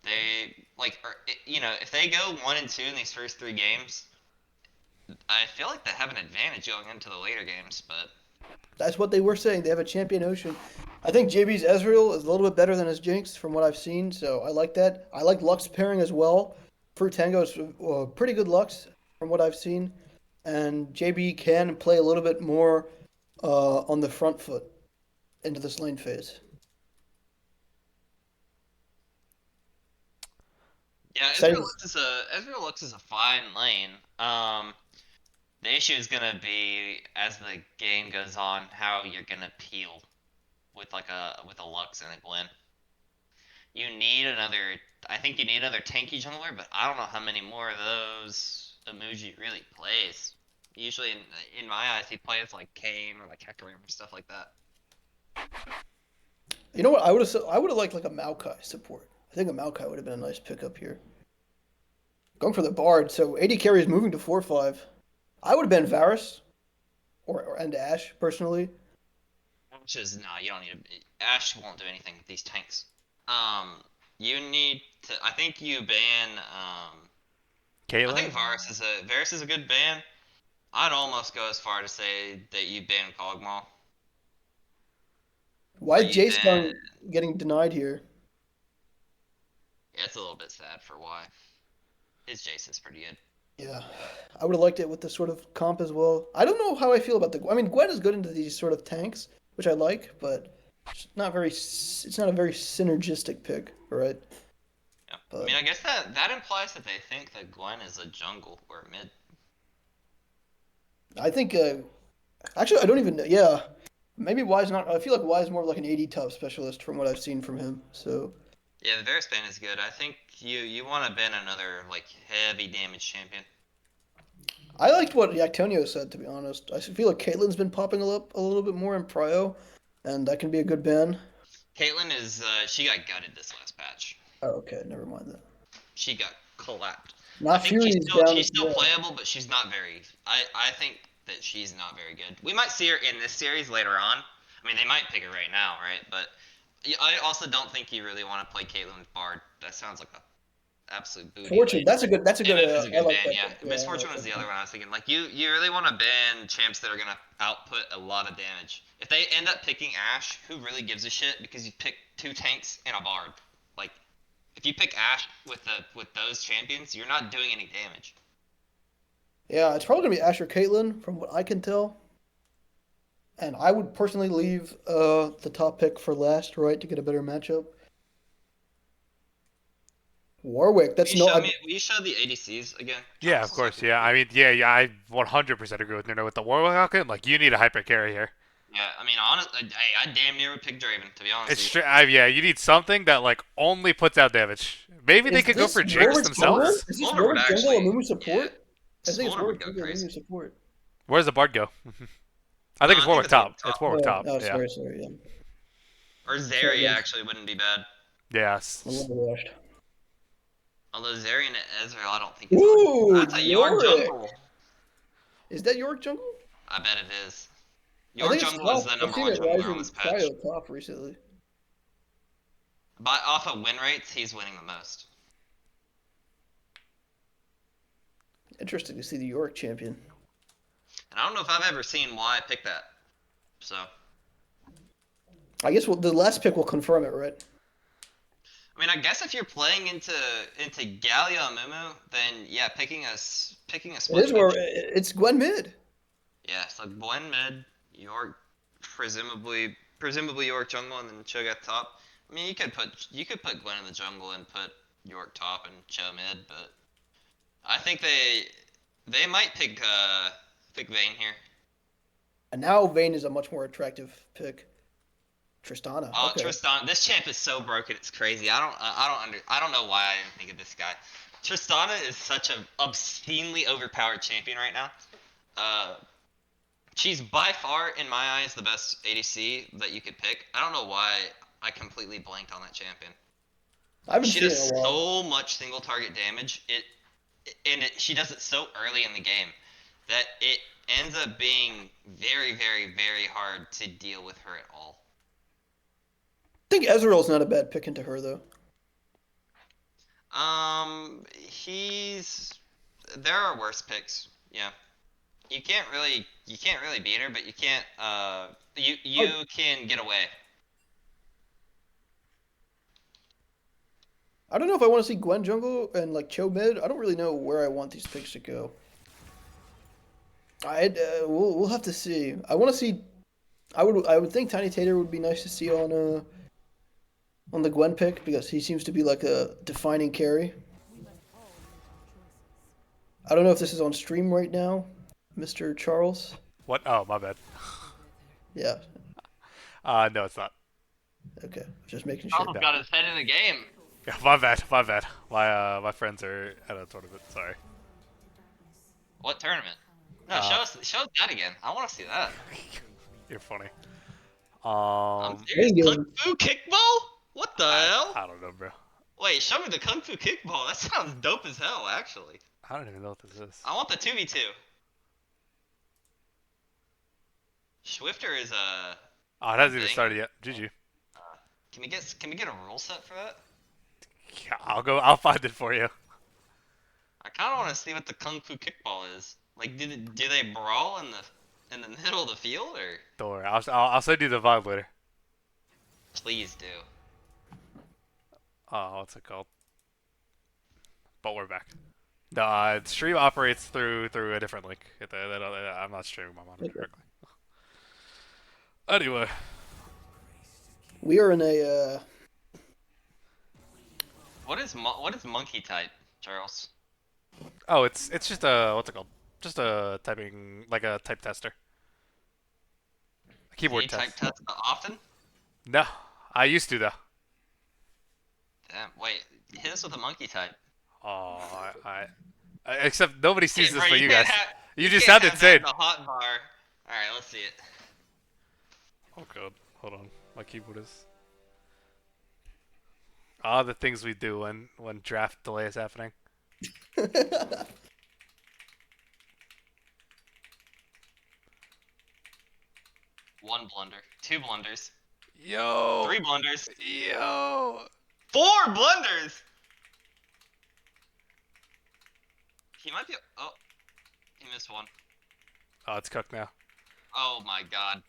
they like, or, you know, if they go 1-2 in these first 3 games, I feel like they have an advantage going into the later games. But That's what they were saying. They have a champion Ocean. I think JB's Ezreal is a little bit better than his Jinx from what I've seen, so I like that. I like Lux pairing as well. Fruit Tango is pretty good Lux from what I've seen, and JB can play a little bit more on the front foot into this lane phase. yeah, Excited. Ezreal Lux is a fine lane. The issue is gonna be as the game goes on, how you're gonna peel with a Lux and a Gwen. You need another. I think you need another tanky jungler, but I don't know how many more of those emoji really plays. Usually, in my eyes, he plays like Kane or like Hecarim or stuff like that. You know what? I would have liked like a Maokai support. I think a Maokai would have been a nice pickup here. Going for the Bard, so AD carry is moving to 4-5. I would have been Varus or and Ash personally. Which is no, you don't need to. Ash won't do anything with these tanks. You need to. I think you ban. I think Caitlyn? Varus is a good ban. I'd almost go as far to say that you ban Kog'Maw Why or is you Jace ban. getting denied here? Yeah, it's a little bit sad for why. His Jason's pretty good. Yeah, I would have liked it with this sort of comp as well. I don't know how I feel about the. I mean, Gwen is good into these sort of tanks, which I like, but it's not very. It's not a very synergistic pick, right? Yeah. I But mean, I guess that implies that they think that Gwen is a jungle or a mid. I think actually I don't even know. Yeah, maybe Y's not. I feel like Y is more of like an 80 top specialist from what I've seen from him. So Yeah, the Varus ban is good. I think you want to ban another like heavy damage champion. I liked what Yactonio said. To be honest, I feel like Caitlyn's been popping up a little bit more in Prio, and that can be a good ban. Caitlyn is she got gutted this last patch. Oh, okay, never mind that. She got collapsed. I Not think Fury's down she's as still well. playable, but she's not very. I think that she's not very good. We might see her in this series later on. I mean, they might pick her right now, right? But I also don't think you really want to play Caitlyn with Bard. That sounds like a absolute booty Fortune. lane. That's a good. That's a good. MF is a I good like ban, that yeah. pick. Yeah, I Misfortune like was that the other pick. one I was thinking. Like you really want to ban champs that are gonna output a lot of damage. If they end up picking Ashe, who really gives a shit? Because you pick 2 tanks and a Bard. Like if you pick Ashe with those champions, you're not doing any damage. Yeah, it's probably gonna be Asher Caitlyn from what I can tell. And I would personally leave the top pick for last, right, to get a better matchup. Warwick. That's no. Will you show the ADCs again, Yeah, Travis, of so I course. can Yeah, see I it? mean, yeah, I 100% agree with Nuno with the Warlock. Like, you need a hyper carry here. Yeah, I mean, honestly, hey, I damn near would pick Draven, to be honest with you. Yeah, you need something that like only puts out damage. Maybe they Is could go this for Jinx Warwick jungle? themselves. Is this Smolder would Warwick jungle actually, Amumu yeah, support? I think it's Smolder would Warwick go jungle crazy. Amumu support. Where's the Bard go? I No, think it's I think Warwick it's Warwick top. It's top. Warwick top. Oh, Yeah. sorry, yeah. Or Sorry, Zeri guys. actually wouldn't be bad. Yeah. I'm a little rushed. Although Zeri and Ezreal, I don't think is like. Ooh, That's a York Yorick. jungle. Is that York jungle? I bet it is. I York think it's jungle is top. the I've number seen one it jungler on rising this patch. Cryo top recently. But off of win rates, he's winning the most. Interesting to see the York champion. And I don't know if I've ever seen why I picked that. So, I guess the last pick will confirm it, right? I mean, I guess if you're playing into Galio and Mumu, then yeah, picking a It split is where push. it's Gwen mid. Yeah, so Gwen mid, York presumably York jungle, and then Chug at top. I mean, you could put Gwen in the jungle and put York top and Cho mid, but I think they might pick Vayne here. And now Vayne is a much more attractive pick. Tristana. Oh, Okay. Tristan, this champ is so broken. It's crazy. I don't know why I didn't think of this guy. Tristana is such an obscenely overpowered champion right now. Uh, she's by far, in my eyes, the best ADC that you could pick. I don't know why I completely blanked on that champion. I haven't She seen does it in a while. so much single target damage. She does it so early in the game that it ends up being very, very, very hard to deal with her at all. I think Ezreal's not a bad pick into her though. He's there are worse picks. Yeah, you can't really beat her, but you can't you Oh, can get away. I don't know if I want to see Gwen jungle and like Cho mid. I don't really know where I want these picks to go. We'll have to see. I want to see. I would think Tiny Tater would be nice to see on the Gwen pick because he seems to be like a defining carry. I don't know if this is on stream right now, Mr. Charles. What? Oh, my bad. Yeah. No, it's not. Okay. Just making sure. Charles got his head in the game. Yeah, my bad. My bad. My friends are at a tournament. Sorry. What tournament? No, Uh, show us that again. I want to see that. You're funny. I'm serious. Hey, Kung Fu kickball? What the hell? I don't know, bro. Wait, show me the Kung Fu kickball. That sounds dope as hell, actually. I don't even know what this is. I want the 2v2. Swifter is Oh, it hasn't even thing. started yet. GG. Can we get a rule set for that? Yeah, I'll go. I'll find it for you. I kind of want to see what the Kung Fu kickball is. Like, do they brawl in the middle of the field, or Don't worry. I'll send you the vibe later. please do? Oh, what's it called? But we're back. No, stream operates through a different link. I'm not streaming my monitor directly. Anyway, we are in a. What is monkey type, Charles? oh, it's just a what's it called? Just a typing like a type tester, a Do keyboard you type test. test often? No, I used to though. Damn. Wait, hit us with a monkey type. Oh, except nobody sees Hey, this bro, but you guys. You just can't sound have that insane. in a hot bar. All right, let's see it. Oh god, hold on. My keyboard is. Ah, the things we do when draft delay is happening. One blunder, two blunders, Yo, three blunders, yo. four blunders. He might be. Oh, he missed one. Oh, it's cooked now. Oh my god.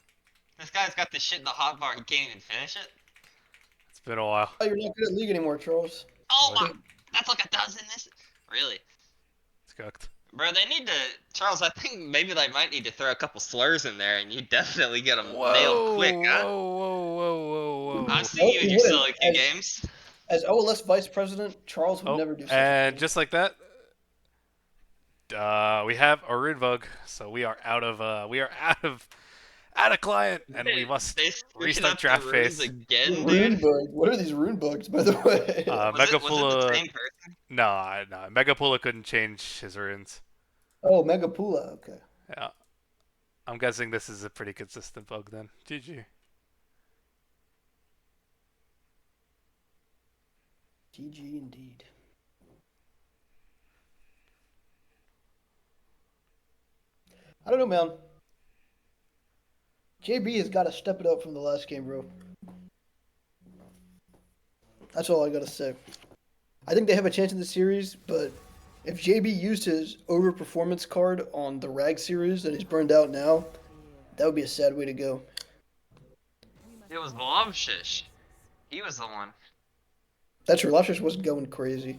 This guy's got this shit in the hot bar. He can't even finish it. It's been a while. Oh, you're not good at League anymore, Charles. Oh What? my. That's like a dozen. This. Really. It's cooked. Bro, they need to. Charles, I think maybe they might need to throw a couple slurs in there and you definitely get them nailed quick, huh? Whoa. I've seen you in your solo queue games. As OLS vice president, Charles would Oh, never do such a and thing. just like that, we have a rune bug, so we are out of client, and we must They screwed restart up draft the runes phase. again, Rune dude. bug. What are these rune bugs, by the way? Was it the Megapula, same person? no, Megapula couldn't change his runes. Oh, Megapula. Okay. Yeah, I'm guessing this is a pretty consistent bug then. GG. GG indeed. I don't know, man. JB has got to step it up from the last game, bro. That's all I got to say. I think they have a chance in the series, but if JB used his overperformance card on the Rag series that he's burned out now, that would be a sad way to go. It was Blobshish. He was the one. That's true. Loftus wasn't going crazy.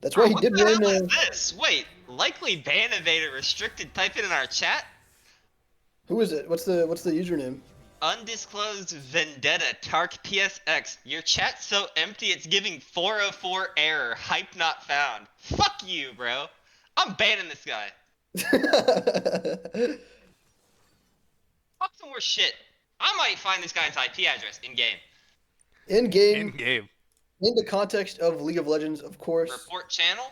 That's why Bro, he what did the win. hell is this? Wait, likely ban evader restricted. Type it in our chat. Who is it? What's the username? Undisclosed Vendetta Tark PSX. Your chat's so empty it's giving 404 error. Hype not found. Fuck you, bro. I'm banning this guy. Fuck some more shit. I might find this guy's IP address in game. In In game, game. in the context of League of Legends, of course. Report channel.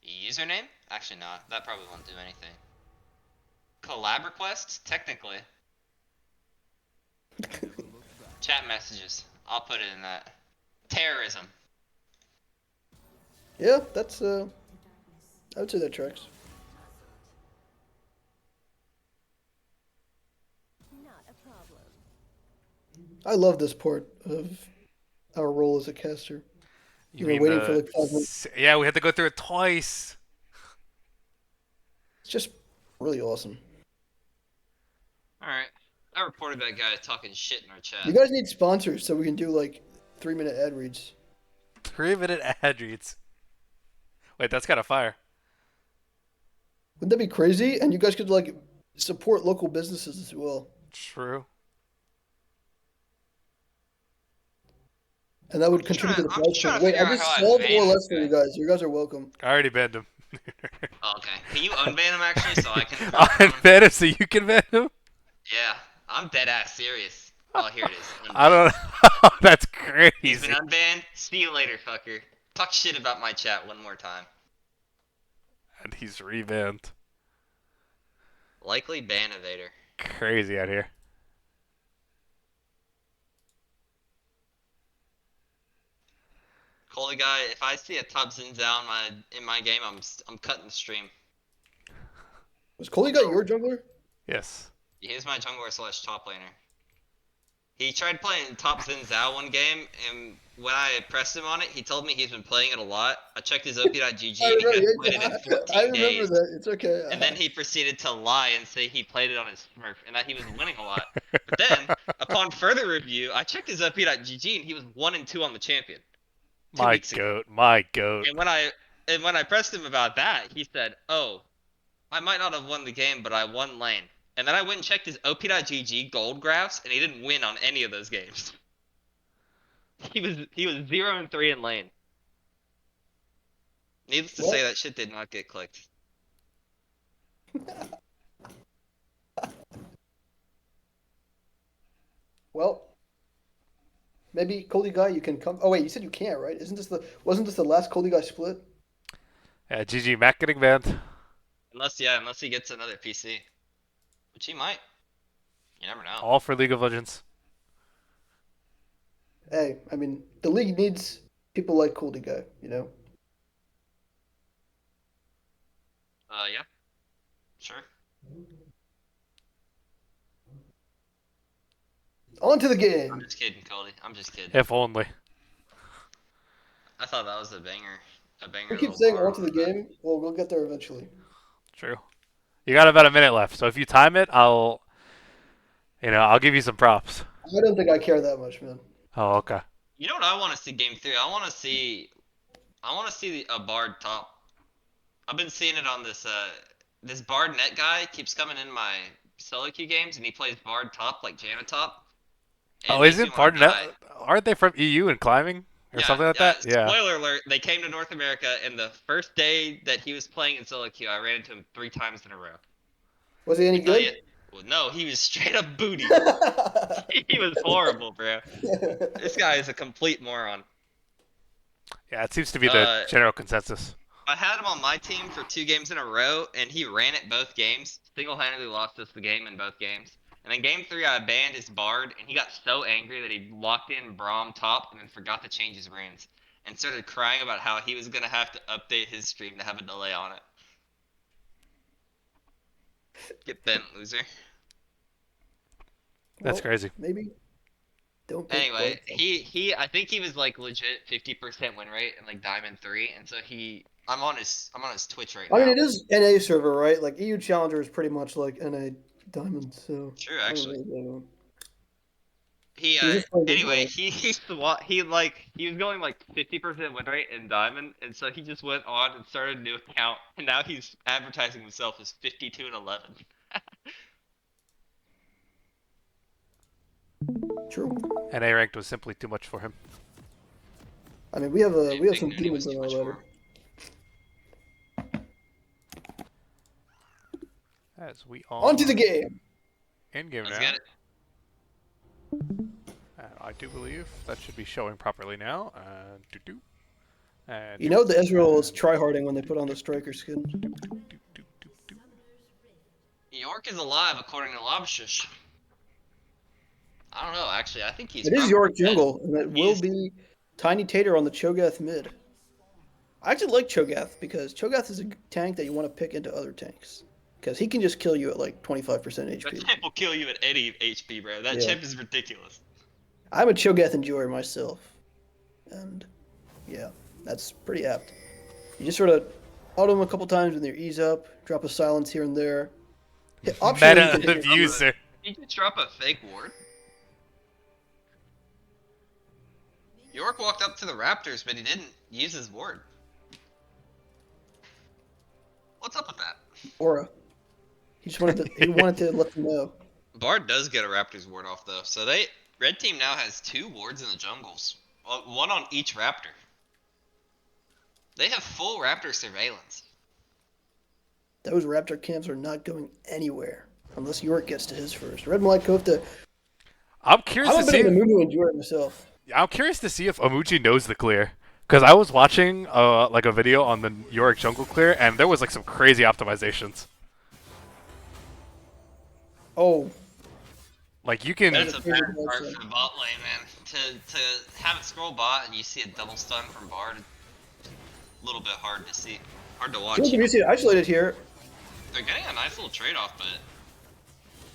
Username? Actually, no. That probably won't do anything. Collab request? Technically. Chat messages. I'll put it in that. Terrorism. Yeah, that's I would say that tracks. Not a problem. I love this part of our role as a caster. You You know, mean waiting for like 5 minutes. Yeah, we had to go through it twice. It's just really awesome. Alright. I reported that guy talking shit in our chat. You guys need sponsors so we can do like 3-minute ad reads. 3-minute ad reads. Wait, that's kind of fire. Wouldn't that be crazy? And you guys could like support local businesses as well. True. And that would contribute to the I'm price just trying point. to Wait, figure I out just how I solved ban more or this less for you guy. guys. You guys are welcome. I already banned him. Oh, okay. Can you unban him actually so I can I'll confirm him? ban him so you can ban him? Yeah. I'm dead ass serious. Oh, here it is. I Unbanned. don't know. That's He's been crazy. unbanned. See you later, fucker. Talk shit about my chat one more time. And he's rebanned. Likely ban evader. Crazy out here. Coley guy, if I see a top Zinzao in my game, I'm cutting the stream. Was Coley got your jungler? Yes. He's my jungler slash top laner. He tried playing top Zinzao one game, and when I pressed him on it, he told me he's been playing it a lot. I checked his op.gg, I and he remember. hadn't played it in I 14 remember days. that. It's okay. And then he proceeded to lie and say he played it on his Smurf, and that he was winning a lot. But then, upon further review, I checked his op.gg, and he was 1-2 on the champion 2 My weeks ago. goat. My goat. And when I pressed him about that, he said, "Oh, I might not have won the game, but I won lane." And then I went and checked his op.gg gold graphs, and he didn't win on any of those games. He was 0-3 in lane. Needless to say, Well- that shit did not get clicked. Well, maybe Coley guy, you can come. Oh wait, you said you can't, right? Wasn't this the last Coley guy split? Yeah, GG Mac getting banned. Unless he gets another PC, which he might. You never know. All for League of Legends. Hey, I mean, the league needs people like Coley guy. You know. Yeah. Sure. On to the I'm game. just kidding, Cody. I'm just kidding. If only. I thought that was a banger. A banger. We keep little saying bar on to the on that. game. Well, we'll get there eventually. True. You got about a minute left, so if you time it, I'll give you some props. I don't think I care that much, man. Oh, okay. You know what I want to see game 3? I want to see a Bard top. I've been seeing it on this Bard net guy keeps coming in my solo queue games, and he plays Bard top like Janna top. And Oh, makes me isn't wanna pardon die. aren't they from EU and climbing or something like that? Yeah. Spoiler alert: they came to North America, and the first day that he was playing in solo queue, I ran into him 3 times in a row. Was he any I tell good? you, well, no, he was straight up booty. He was horrible, bro. This guy is a complete moron. Yeah, it seems to be the general consensus. I had him on my team for 2 games in a row, and he ran it both games. Single-handedly lost us the game in both games. And then game 3, I banned his Bard, and he got so angry that he locked in Braum top and then forgot to change his runes. And started crying about how he was going to have to update his stream to have a delay on it. Get bent, loser. That's Well, crazy. Maybe. Don't. pick Anyway, Bard. I think he was like legit 50% win rate in like Diamond 3, and so I'm on his Twitch right I mean, now. it is NA server, right? Like EU Challenger is pretty much like NA Diamond, so. True, I don't actually. really blame him. He He was just playing his anyway, role. he was going like 50% win rate in Diamond, and so he just went on and started a new account, and now he's advertising himself as 52-11. True. And A ranked was simply too much for him. I mean, we have some Dignity was demons on too our much for ladder. him. As we On to are the game. in game Let's now. get it. And I do believe that should be showing properly now. And do. And You know the Ezreal is tryharding when they put on the striker skin. do. New York is alive, according to Lobshish. I don't know, actually. I think he's It is probably York dead. jungle, and it will He's- be Tiny Tater on the Cho'Gath mid. I actually like Cho'Gath because Cho'Gath is a tank that you want to pick into other tanks. Because he can just kill you at like 25% That HP. champ will kill you at any HP, bro. That Yeah. champ is ridiculous. I'm a Cho'Gath enjoyer myself. And yeah, that's pretty apt. You just sort of auto him a couple times with your ease up, drop a silence here and there. Optionally, you Meta can hit your abuser. He just drop a fake ward. York walked up to the Raptors, but he didn't use his ward. What's up with that? aura. He wanted to let them know. Bard does get a Raptors ward off though, so red team now has 2 wards in the jungles, one on each Raptor. They have full Raptor surveillance. Those Raptor camps are not going anywhere unless York gets to his first. Red Malak Kofta. I'm curious I'm to a bit see. of a moo enjoyer myself. I'm curious to see if Amuji knows the clear. Because I was watching like a video on the Yorick jungle clear, and there was like some crazy optimizations. Oh, Like you can. That's a favorite bad part also. for the bot lane, man. To have it scroll bot and you see a double stun from Bard, a little bit hard to see, hard to watch. you see it isolated here. They're getting a nice little trade off, but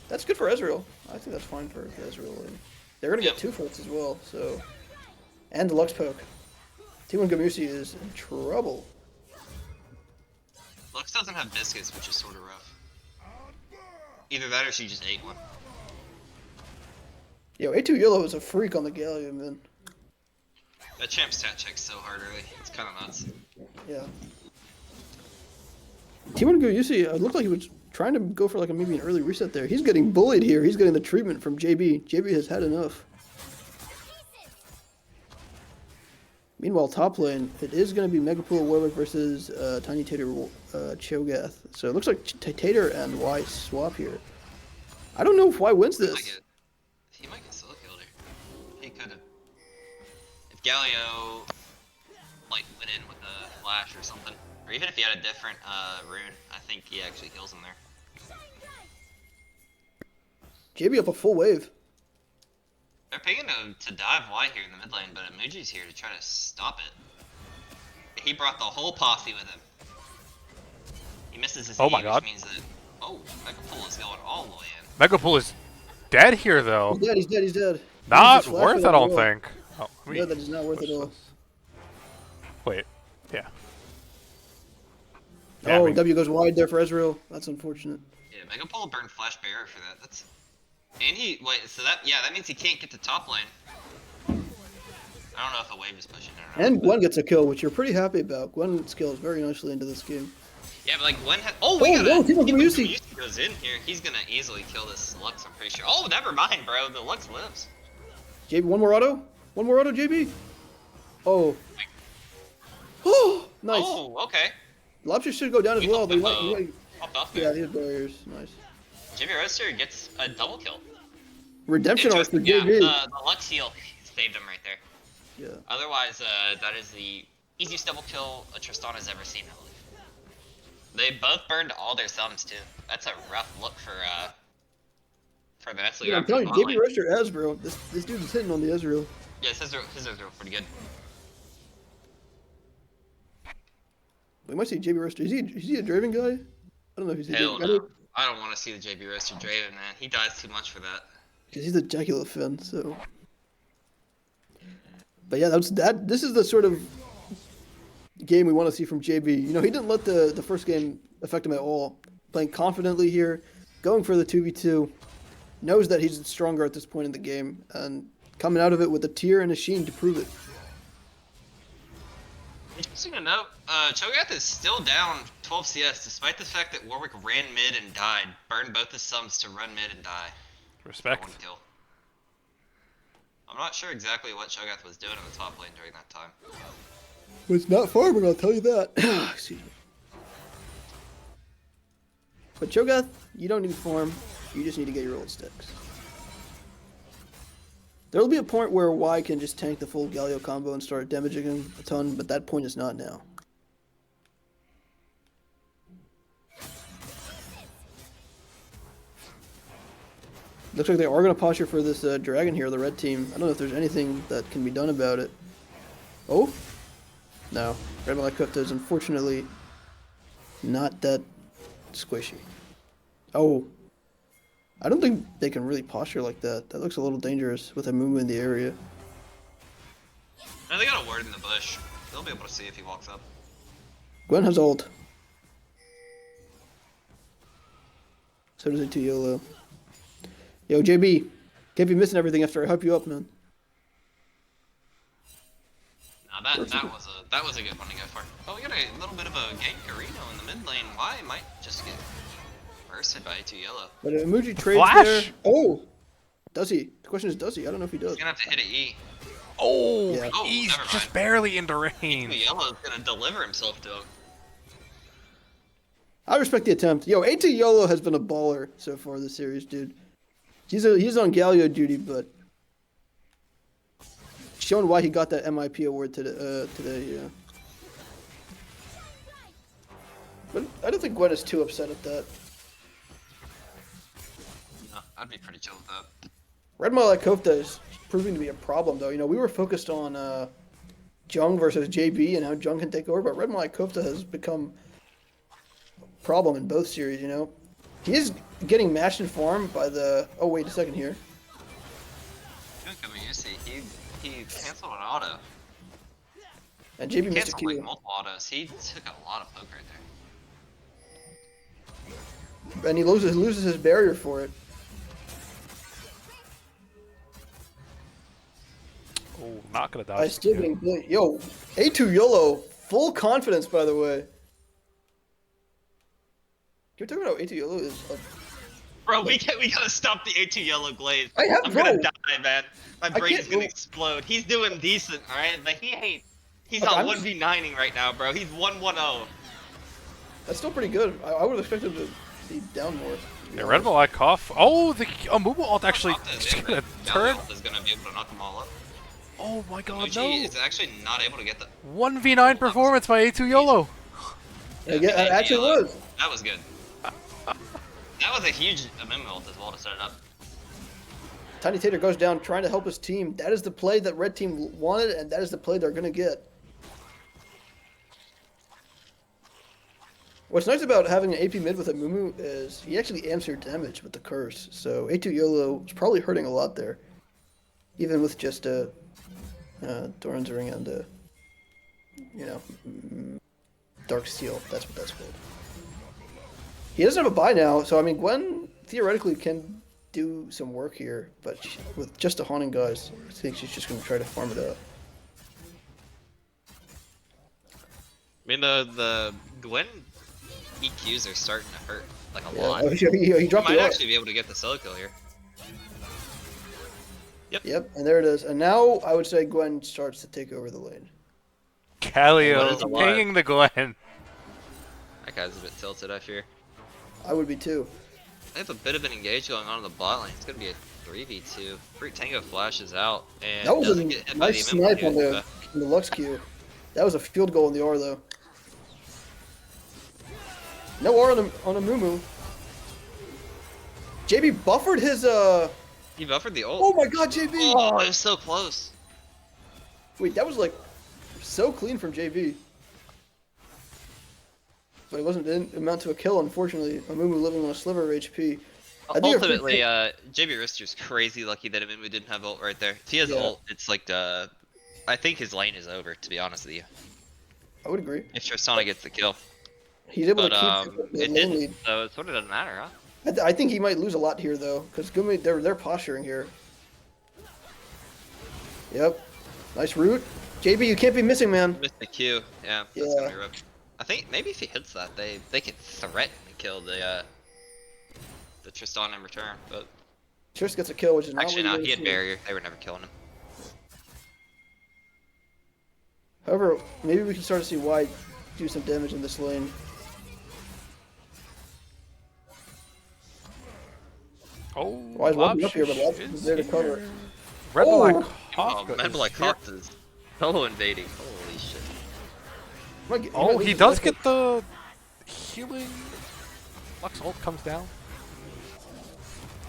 That's good for Ezreal. I think that's fine for Ezreal. And they're gonna get Yep. 2 faults as well. So, and the Lux poke. T1 Gamusi is in trouble. Lux doesn't have biscuits, which is sort of rough. Either that or she just ate one. Yo, A2 Yellow is a freak on the Gallium, man. That champ stat checks so hard early. It's kind of nuts. Yeah. T1 Gamusi, it looked like he was trying to go for like maybe an early reset there. He's getting bullied here. He's getting the treatment from JB. JB has had enough. Meanwhile, top lane, it is going to be Megapool Warwick versus Tiny Tater Cho'Gath. So it looks like Tater and Y swap here. I don't know if Y wins this. He might get solo killed here. He could have. If Galio like went in with a flash or something, or even if he had a different rune, I think he actually kills him there. JB up a full wave. They're picking to dive Y here in the mid lane, but Amuji's here to try to stop it. He brought the whole posse with him. He misses his Oh E, my God. which means that Megapool is going all the way in. Megapool is dead here though. He's dead, he's dead, he's dead. Not Uses his flash worth, for I that don't wall. think. Oh, let me No, that is not worth push it all. this. Wait. Yeah. Yeah, Oh, I mean- W goes wide there for Ezreal. That's unfortunate. Yeah, Megapool burned Flash Barrier for that. That's and he so that means he can't get to top lane. I don't know if a wave is pushing it or not. And Gwen gets a kill, which you're pretty happy about. Gwen scales very nicely into this game. Yeah, but like Gwen we got whoa, Timo Timo Gamusi. Gamusi goes in here. He's gonna easily kill this Lux. I'm pretty sure. Oh, never mind, bro. The Lux lives. JB, one more auto? One more auto, JB? Oh. Oh, nice. Oh, okay. Lobster should go down as We well, hope but he that, might, Popped off yeah, there. he has barriers. Nice. Jimmy Roaster gets a double kill. Redemption arc for Interesting. JB. Yeah, the Lux heal saved him right there. Yeah. Otherwise, that is the easiest double kill a Tristana's ever seen, I believe. They both burned all their summons too. That's a rough look for the Nestle. Yeah, I'm Raptors telling you, bot JB lane. Roaster Ezreal. This dude is hitting on the Ezreal. Yeah, his are pretty good. We might see JB Roaster. Is he a Draven guy? I don't know if he's a Hell Draven guy. no. I don't want to see the JB Roaster Draven, man. He dies too much for that. Because he's a Dracula fan, so. But yeah, this is the sort of game we want to see from JB. You know, he didn't let the first game affect him at all. Playing confidently here, going for the 2v2, knows that he's stronger at this point in the game, and coming out of it with a tier and a sheen to prove it. Interesting to note, Cho'Gath is still down 12 CS despite the fact that Warwick ran mid and died. Burned both his sums to run mid and die. Respect. One kill. I'm not sure exactly what Cho'Gath was doing in the top lane during that time. Was not farming, I'll tell you that. Excuse me. But Cho'Gath, you don't need farm. You just need to get your old sticks. There'll be a point where Y can just tank the full Galio combo and start damaging him a ton, but that point is not now. Looks like they are going to posture for this dragon here, the red team. I don't know if there's anything that can be done about it. Oh? No. Red Malakufta is unfortunately not that squishy. Oh. I don't think they can really posture like that. That looks a little dangerous with a Mumu in the area. No, they got a word in the bush. They'll be able to see if he walks up. Gwen has ult. So does it to YOLO. Yo, JB. Can't be missing everything after I hype you up, man. Now that was a good one to go for. Oh, we got a little bit of a gank Karino in the mid lane. Why might just get bursted by A2 yellow. But emoji trades Flash? there. Oh! Does he? The question is, does he? I don't know if he does. He's gonna have to hit an E. Oh, Yeah. Oh, he's never just mind. barely into A2 range. yellow's gonna deliver himself to him. I respect the attempt. Yo, A2 YOLO has been a baller so far this series, dude. He's on Galio duty, but showing why he got that MIP award today, yeah. But I don't think Gwen is too upset at that. No, I'd be pretty chill with that. Red Malakofta is proving to be a problem, though. You know, we were focused on Jung versus JB and how Jung can take over, but Red Malakofta has become a problem in both series, you know. He is getting matched in farm by the... Oh, wait a second here. Look at me, you see, he canceled an auto. And JB missed a Canceled like Q. multiple autos. He took a lot of poke right there. And he loses his barrier for it. Oh, not gonna dodge. I still getting bullied. Yo, A2 YOLO, full confidence, by the way. Can we talk about how A2 YOLO is? Bro, we gotta stop the A2 yellow glaze. I have, I'm bro. gonna die, man. My brain can't is gonna go- explode. He's doing decent, alright? Like he's Okay, not I'm 1v9ing right now, bro. He's 1-1-0. That's still pretty good. I would have expected him to be down more. Yeah, Red Bull cough. Oh, the Amumu ult actually Is gonna turn. gonna be able to knock them all up. Oh my god, Emoji no. is actually not able to get the. 1v9 performance by A2 YOLO. Yeah, it actually was. That was good. That was a huge amendment ult as well to set it up. Tiny Tater goes down trying to help his team. That is the play that red team wanted, and that is the play they're going to get. What's nice about having an AP mid with a Mumu is he actually amps your damage with the curse. So A2 YOLO is probably hurting a lot there. Even with just Doran's Ring and, Dark Steel. That's what that's called. He doesn't have a buy now, so I mean, Gwen theoretically can do some work here, but with just the Haunting guys, I think she's just going to try to farm it up. I mean, the Gwen EQs are starting to hurt like a Yeah. lot. Oh, he dropped Might the ult. actually be able to get the solo kill here. Yep, and there it is. And now I would say Gwen starts to take over the lane. What Calio is alive? pinging the Glen. That guy's a bit tilted, I fear. I would be too. They have a bit of an engage going on in the bot lane. It's gonna be a 3v2. Fruit Tango flashes out and That was a doesn't get hit by nice the Amumu snipe on Q. the Lux Q. That was a field goal in the R though. No R on a Mumu. JB buffered his He buffered the ult. Oh my god, JB! Oh, it was so close. Wait, that was like so clean from JB. But it didn't amount to a kill, unfortunately. Amumu living on a sliver of HP. I think Ultimately, JB Rister's crazy lucky that Amumu didn't have ult right there. If he has Yeah. ult, it's like I think his lane is over, to be honest with you. I would agree. If Tristana gets the kill. He's able But to keep the it lane didn't, lead. so it sort of doesn't matter, huh? I think he might lose a lot here though, because Gumi they're posturing here. Yep. Nice root. JB, you can't be missing, man. Missed the Q. Yeah, that's Yeah. gonna be rough. I think maybe if he hits that, they can threaten to kill the Tristan in return. But Trish gets a kill, which is not actually, what no, you he had see. barrier. They were never killing him. However, maybe we can start to see why do some damage in this lane. Oh, Why is Lobby up here, but Lobshish Lobby is there to cover. here. Red Oh! Black Oh, Kafka man, is like here. Cox is solo invading. Holy shit. Oh, he does get the healing. Lux ult comes down.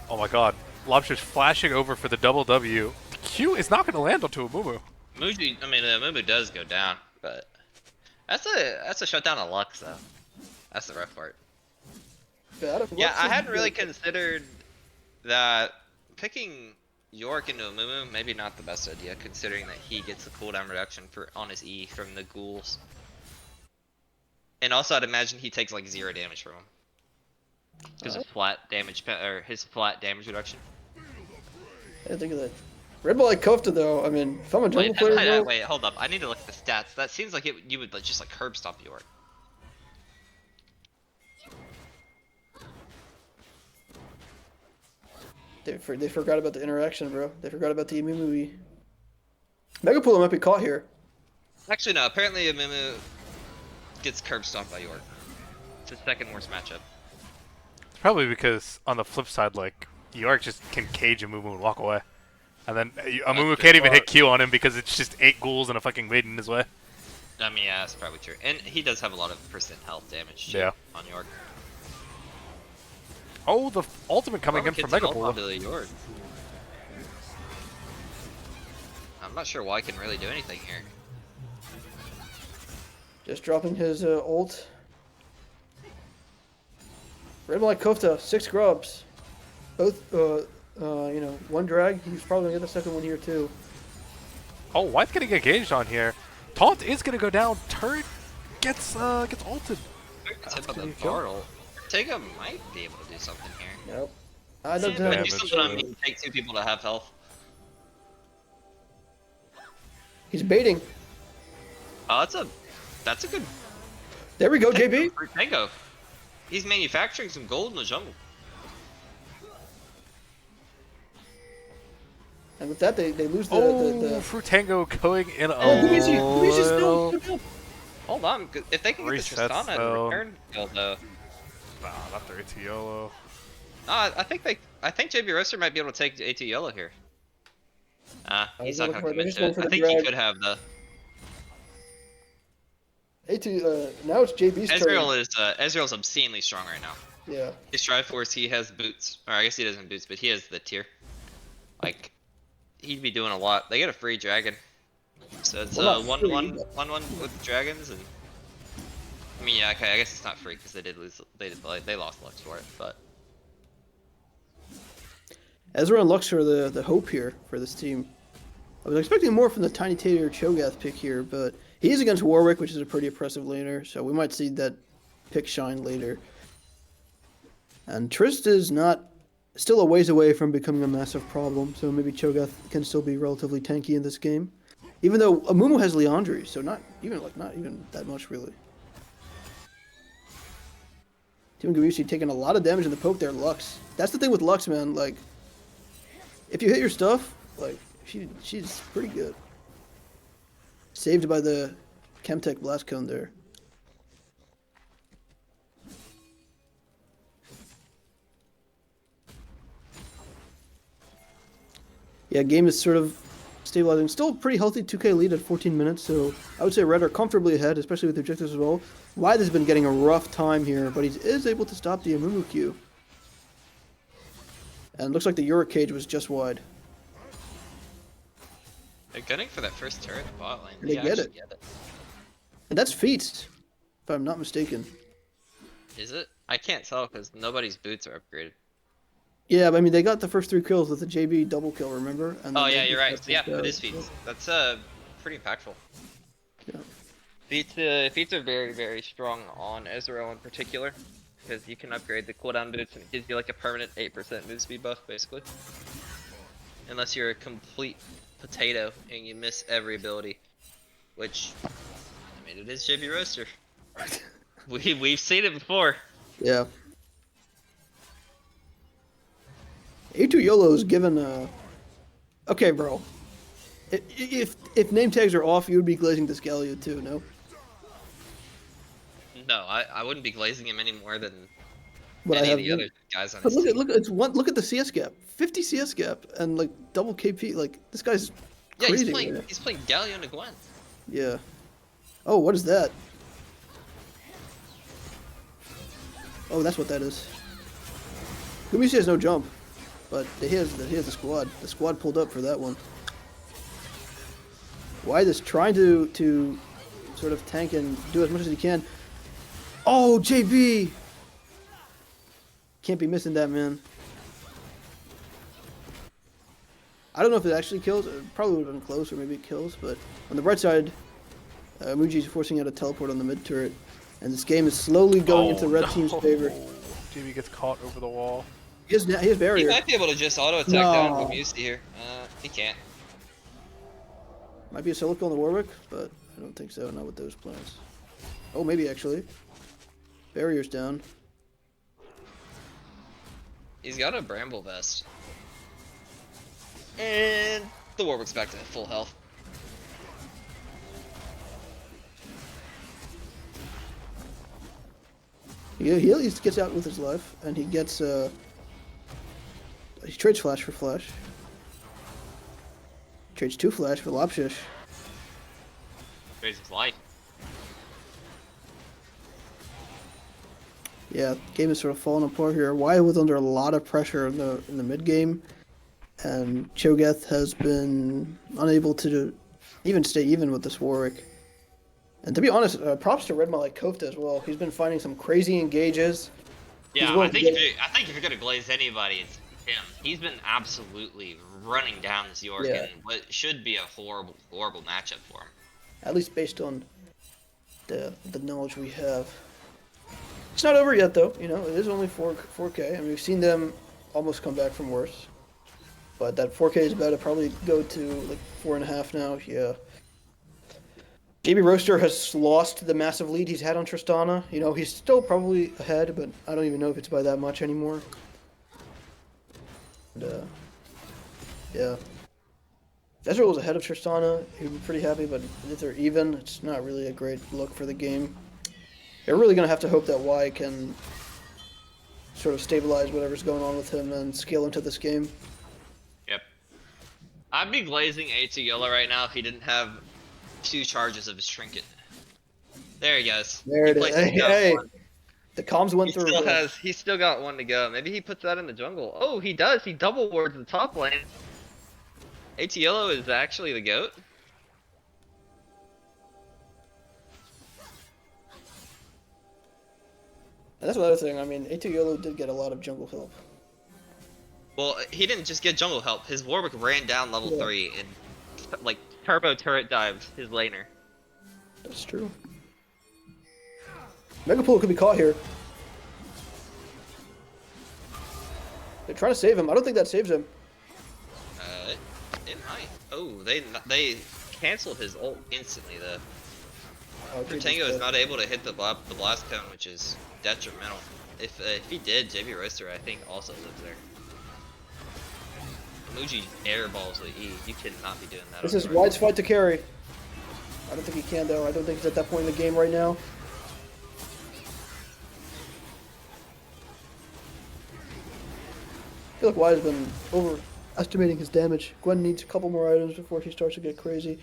Oh my god. Lobshish flashing over for the double W. The Q is not going to land onto a Mumu. Muji, I mean, Mumu does go down, but that's a shutdown of Lux though. That's the rough part. Yeah, I hadn't really considered that picking York into a Mumu maybe not the best idea, considering that he gets the cooldown reduction on his E from the ghouls. And also, I'd imagine he takes like 0 damage from him because of flat damage or his flat damage reduction. I didn't think of that. Red Bull like Kofta though. I mean, if I'm a jungle Wait, player, bro, wait, hold up. I need to look at the stats. That seems like you would like, just like curb stomp York. they forgot about the interaction, bro. They forgot about the Imumu. Megapooler might be caught here. Actually, no. Apparently, Mumu gets curb stomped by York. It's the second worst matchup. It's probably because on the flip side, like, York just can cage a Mumu and walk away. And then a Mumu can't even hit Q on him because it's just 8 ghouls and a fucking maiden in his way. I mean, yeah, that's probably true. And he does have a lot of percent health damage too, Yeah. on York. Oh, the ultimate coming in from Megapooler. York. I'm not sure why I can really do anything here. Just dropping his ult. Red Bull like Kofta, 6 grubs. Both, you know, 1 drag. He's probably gonna get the second one here too. Oh, White's gonna get engaged on here. Taunt is gonna go down. Turret gets ulted. It's hit by the portal. Ortega might be able to do something here. Yep. I don't But know. do something on me. Take 2 people to have health. He's baiting. Oh, that's a good There we go, JB. Tango. He's manufacturing some gold in the jungle. And with that, they lose the. Frutango going in a Luigi's still. Hold on, if they can get the Resets, Tristana and though. return kill though. Nah, not the ATYolo. I think JB Roaster might be able to take AT Yellow here. He's not gonna commit to it. I think he could have the. Now it's JB's turn. Ezreal's obscenely strong right now. Yeah. His Triforce, he has boots, or I guess he doesn't have boots, but he has the tier. Like, he'd be doing a lot. They get a free dragon, so it's Well, not 1-1 with the dragons, and I mean, yeah, okay, I guess it's not free because they did lose. They lost Lux for it, but Ezra and Lux are the hope here for this team. I was expecting more from the Tiny Tater Cho'Gath pick here, but he is against Warwick, which is a pretty oppressive laner, so we might see that pick shine later. And Trist is still a ways away from becoming a massive problem, so maybe Cho'Gath can still be relatively tanky in this game. Even though Amumu has Leandri, so not even that much really. Team Garushi taking a lot of damage in the poke there, Lux. That's the thing with Lux, man, like if you hit your stuff, like she's pretty good. Saved by the Chemtech Blast Cone there. Yeah, game is sort of stabilizing. Still a pretty healthy 2K lead at 14 minutes, so I would say Red are comfortably ahead, especially with the objectives as well. Wythe has been getting a rough time here, but he is able to stop the Amumu Q. And it looks like the Yorick cage was just wide. they're gunning for that first turret in the bot lane. And they get it. And that's Feats, if I'm not mistaken. Is it? I can't tell because nobody's boots are upgraded. Yeah, but I mean, they got the first 3 kills with the JB double kill, remember? And Oh then yeah, they you're right. just Yeah, got it is Feats. That's pretty impactful. Yeah. Feats are very, very strong on Ezreal in particular, because you can upgrade the cooldown boots and it gives you like a permanent 8% move speed buff, basically. Unless you're a complete potato and you miss every ability, which, I mean, it is JB Roaster. We've seen it before. Yeah. A2 YOLO's given a... Okay, bro. If name tags are off, you would be glazing this Galio too, no? No, I wouldn't be glazing him any more than But I any of have the other guys on But his team. look at the CS gap. 50 CS gap and like double KP. Like this guy's Yeah, he's crazy. playing Right? he's playing Galio and Gwen. Yeah. Oh, what is that? Oh, that's what that is. Gumisi has no jump, but he has the squad. The squad pulled up for that one. Wyatt is trying to sort of tank and do as much as he can. Oh, JB! Can't be missing that, man. I don't know if it actually kills. It probably would have been close, or maybe it kills. But on the bright side, Muji's forcing out a teleport on the mid turret, and this game is slowly going into the red team's favor. JB gets caught over the wall. He has He barrier. might be able to just auto attack No. down Gumusi here. He can't. Might be a solo kill on the Warwick, but I don't think so. Not with those plans. Oh, maybe actually. Barrier's down. He's got a Bramble Vest. And the Warwick's back to full health. He at least gets out with his life, and he gets he trades flash for flash. Trades 2 flash for Lopshish. Trades his life. Yeah, game is sort of falling apart here. Wyatt was under a lot of pressure in the mid game, and Cho'Gath has been unable to even stay even with this Warwick. And to be honest, props to Redma like Kofta as well. He's been finding some crazy engages. Yeah, willing I to think get- if you're gonna glaze anybody, it's him. He's been absolutely running down this York Yeah. in what should be a horrible matchup for him. At least based on the knowledge we have. It's not over yet though. You know, it is only 4K. I mean, we've seen them almost come back from worse. But that 4K is about to probably go to like 4.5 now. Yeah. JB Roaster has lost the massive lead he's had on Tristana. You know, he's still probably ahead, but I don't even know if it's by that much anymore. And, yeah. If Ezreal was ahead of Tristana, he'd be pretty happy, but if they're even, it's not really a great look for the game. They're really going to have to hope that Y can sort of stabilize whatever's going on with him and scale into this game. Yep. I'd be glazing A2 Yellow right now if he didn't have 2 charges of his trinket. There he goes. There He it is. placed Hey, it down hey. one. The comms went through. He's still got 1 to go. Maybe he puts that in the jungle. Oh, he does. He double wards the top lane. A2 Yellow is actually the GOAT. And that's another thing. I mean, A2 Yolo did get a lot of jungle help. Well, he didn't just get jungle help. His Warwick ran down level Yeah. 3 and like turbo turret dived his laner. That's true. Megapool could be caught here. They're trying to save him. I don't think that saves him. It might. Oh, they canceled his ult instantly though. Tango is not able to hit the blast cone, which is detrimental. If he did, JB Roaster I think also lives there. Muji airballs the E. You cannot be doing that. This on is Roaster. White's fight to carry. I don't think he can though. I don't think he's at that point in the game right now. I feel like White has been overestimating his damage. Gwen needs a couple more items before she starts to get crazy.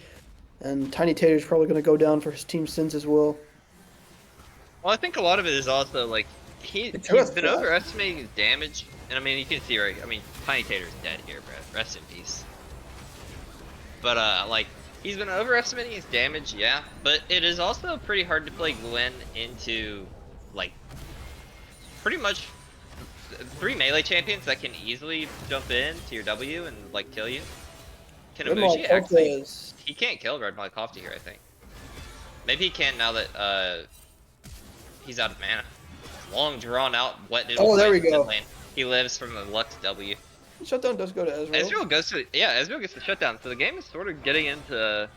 And Tiny Tater's probably going to go down for his team sins as well. Well, I think a lot of it is also like he's been overestimating his damage, and I mean you can see right. I mean Tiny Tater's dead here, bro. Rest in peace. But like he's been overestimating his damage, yeah. But it is also pretty hard to play Gwen into like pretty much 3 melee champions that can easily jump in to your W and like kill you. Kanamushi actually he can't kill Red Malakofta here, I think. Maybe he can now that he's out of mana. Long drawn out wet noodle. Oh, there fight we go. in lane. He lives from the Lux W. Shutdown does go to Ezreal. Ezreal goes to Ezreal gets the shutdown. So the game is sort of getting into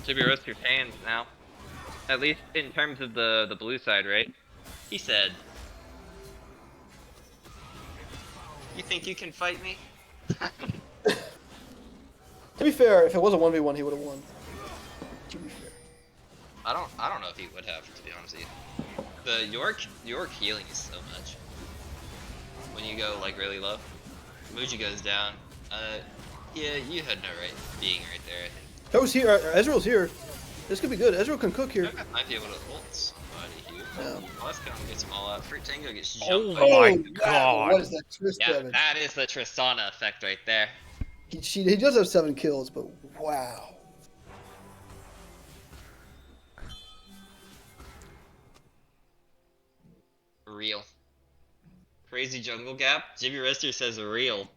JB Roaster's hands now. At least in terms of the blue side, right? He said, "You think you can fight me?" To be fair, if it was a 1v1, he would have won. To be fair. I don't know if he would have, to be honest with you. The York healing is so much. When you go like really low, Muji goes down. Yeah, you had no right being right there. I think. To's here. Ezreal's here. This could be good. Ezreal can cook here. I might be able to ult somebody here. Yeah. Well, let's go and get some all out. Fruit Tango gets jumped. Oh by- my wow, god. What is that twist Yeah, damage? that is the Tristana effect right there. He does have 7 kills, but wow. Real. Crazy jungle gap. Jimmy Rester says real.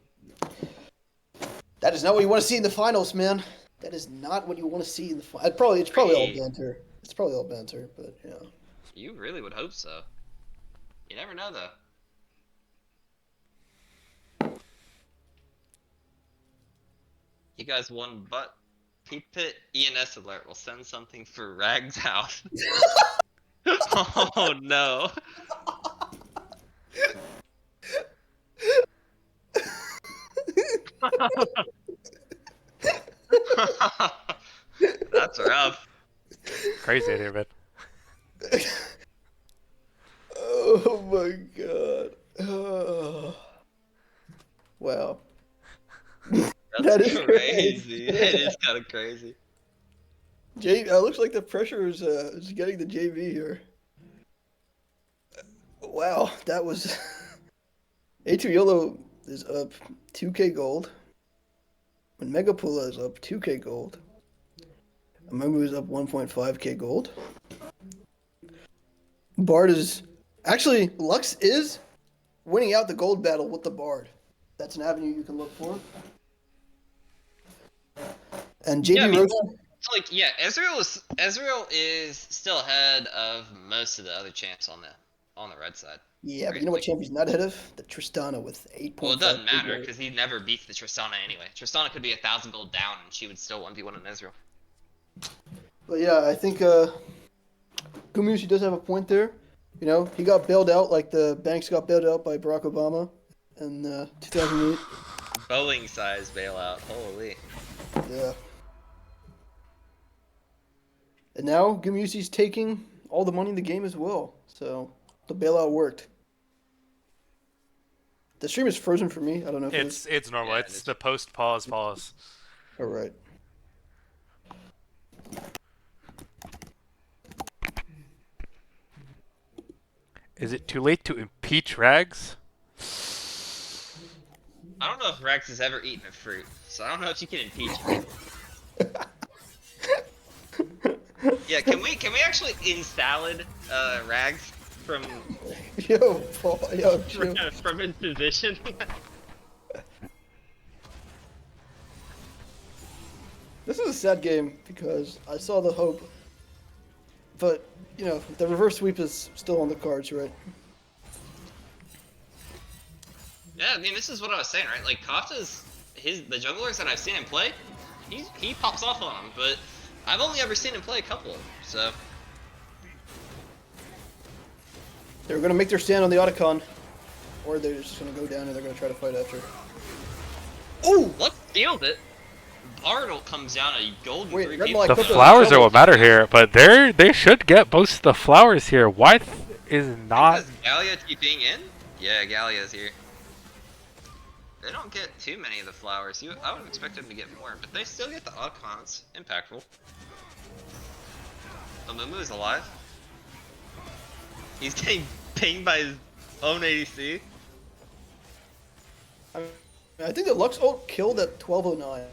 That is not what you want to see in the finals, man. That is not what you want to see in the finals. It's probably all banter. It's probably all banter, but yeah. You really would hope so. You never know though. You guys won, but Pete Pit ENS alert will send something for Rag's house. Oh no. That's rough. Crazy in here, man. Oh my god. Oh. Wow. That's That is crazy. crazy. It is kind of crazy. Looks like the pressure is getting the JV here. Wow, that was. A2 YOLO is up 2k gold. When Megapula is up 2k gold. Amumu is up 1.5k gold. Bard is. Actually, Lux is winning out the gold battle with the Bard. That's an avenue you can look for. And JB Yeah, I mean, Roach. it's like, yeah, Ezreal is still ahead of most of the other champs on the red side. Yeah, but you know what champion's not ahead of? The Tristana with 8.5. Well, it doesn't matter because he never beats the Tristana anyway. Tristana could be 1,000 gold down and she would still 1v1 in Ezreal. But yeah, I think Gumushi does have a point there. You know, he got bailed out like the banks got bailed out by Barack Obama in 2008. Boeing size bailout. Holy. Yeah. And now Gumusi's taking all the money in the game as well. So the bailout worked. The stream is frozen for me. I don't know if It's normal. Yeah, it's it's- the post pause. All right. Is it too late to impeach Rags? I don't know if Rex has ever eaten a fruit, so I don't know if you can impeach him. Yeah, can we actually in salad Rags from Yo, Paul. Yo, chill. from his position? This is a sad game because I saw the hope. But, you know, the reverse sweep is still on the cards, right? Yeah, I mean, this is what I was saying, right? Like, Kafka's, the junglers that I've seen him play, he pops off on them, but I've only ever seen him play a couple, so. They're going to make their stand on the Otacon. Or they're just going to go down and they're going to try to fight after. Oh! Let's steals it. Bartle comes down a golden Wait, 3 Red people. Light The Clipper flowers are what matter here, but they should get most of the flowers here. White is not. Is Gallia TPing in? Yeah, Gallia's here. They don't get too many of the flowers. I would expect them to get more, but they still get the Ocon. It's impactful. Amumu is alive. He's getting pinged by his own ADC. I think the Lux ult killed at 12:09.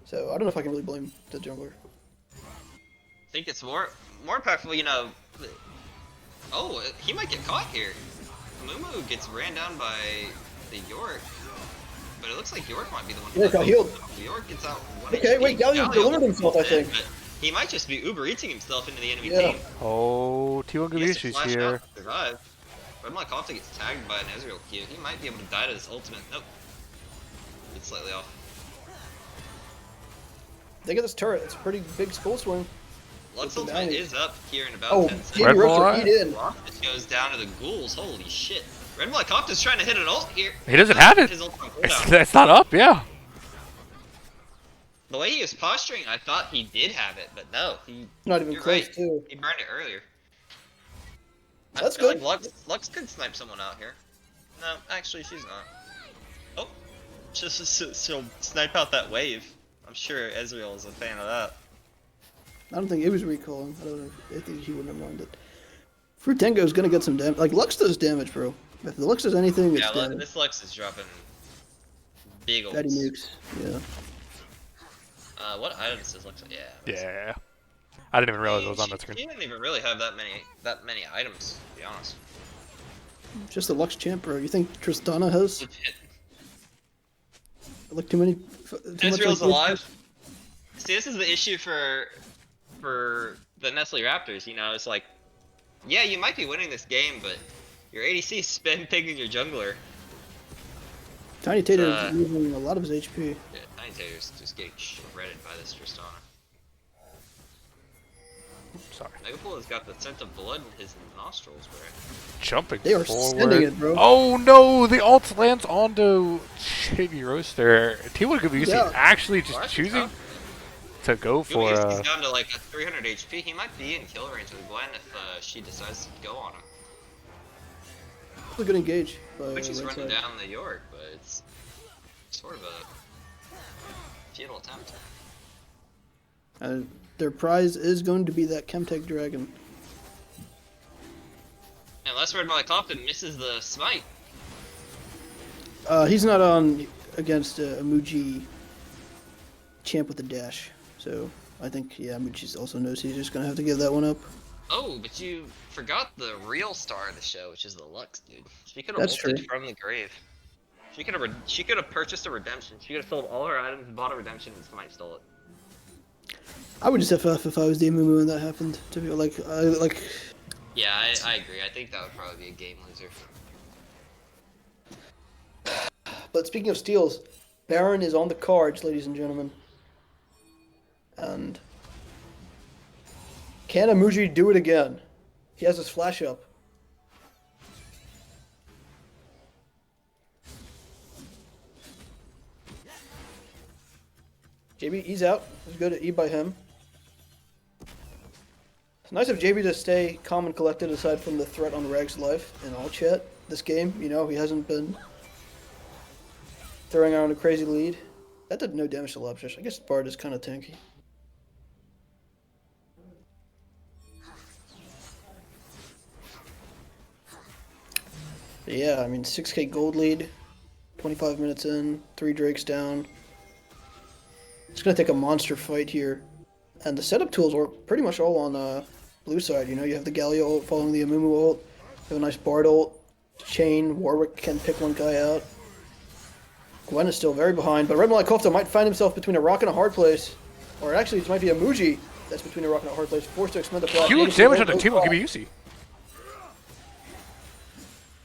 So I don't know if I can really blame the jungler. I think it's more impactful, you know. Oh, he might get caught here. Amumu gets ran down by the York, but it looks like York might be the one. York got healed. York gets out. Okay, wait, Gallia delivered himself, I think. But he might just be Uber eating himself into the enemy Yeah. team. Oh, T1 He has to Gabushi's flash here. out to survive. Red Kofta gets tagged by an Ezreal Q. He might be able to die to his ultimate. Nope. It's slightly off. They get this turret. It's a pretty big skull swing. Lux With the ultimate bounty. is up here in about Oh, 10 seconds. Jamie Red Bull Roach Eye? eat in. It goes down to the ghouls. Holy shit. Red Kofta's trying to hit an ult here. He doesn't have it. His ult on It's, cooldown. it's not up, yeah. The way he was posturing, I thought he did have it, but no, Not even you're close, right. too. He burned it earlier. I That's feel like good. Lux could snipe someone out here. No, actually, she's not. Oh, just she'll snipe out that wave. I'm sure Ezreal is a fan of that. I don't think it was recalling. I don't know. I think he wouldn't have minded. Frutango's gonna get some damage. Like, Lux does damage, bro. If the Lux does anything, it's Yeah, damage. this Lux is dropping big Fatty olds. nukes. Yeah. What items does Lux? Yeah. Yeah. I didn't even realize it was on that screen. She didn't even really have that many items, to be honest. Just the Lux champ, bro. You think Tristana has Legit. like too many? Too much Ezreal's like, alive. See, this is the issue for the Nestle Raptors. You know, it's like, yeah, you might be winning this game, but your ADC is spin picking your jungler. Tiny Tater is losing a lot of his HP. Yeah, Tiny Tater's just getting shredded by this Tristana. Sorry. Megapool has got the scent of blood in his nostrils, bro. Jumping They are forward. sending it, bro. Oh no! The ult lands onto Shady Roaster. Team would be Yeah. actually just Alright, choosing tough. to go for. He's down to like a 300 HP. He might be in kill range with Gwen if she decides to go on him. It's a good engage. Which is right running side. down the York, but it's sort of a futile attempt. Their prize is going to be that Chemtech Dragon. Unless Red Compton misses the smite. He's not on against a Muji champ with the dash, so I think Muji also knows he's just gonna have to give that one up. Oh, but you forgot the real star of the show, which is the Lux, dude. She could have That's ulted true. from the grave. She could have purchased a redemption. She could have sold all her items and bought a redemption, and Smite stole it. I would just FF if I was the Amumu and that happened. To be like, Yeah, I agree. I think that would probably be a game loser. But speaking of steals, Baron is on the cards, ladies and gentlemen. And can Amuji do it again? He has his flash up. JB, he's out. It's good to E by him. It's nice of JB to stay calm and collected aside from the threat on Rag's life in all chat. This game, you know, he hasn't been throwing around a crazy lead. That did no damage to Lobfish. I guess Bard is kind of tanky. But yeah, I mean, 6k gold lead, 25 minutes in, 3 Drakes down. It's going to take a monster fight here. And the setup tools are pretty much all on blue side. You know, you have the Galio ult following the Amumu ult. You have a nice Bard ult. Chain, Warwick can pick one guy out. Gwen is still very behind, but Red Malakofta might find himself between a rock and a hard place. Or actually, it might be a Muji that's between a rock and a hard place, forced to expend the flash. Huge damage on the team will give you UC.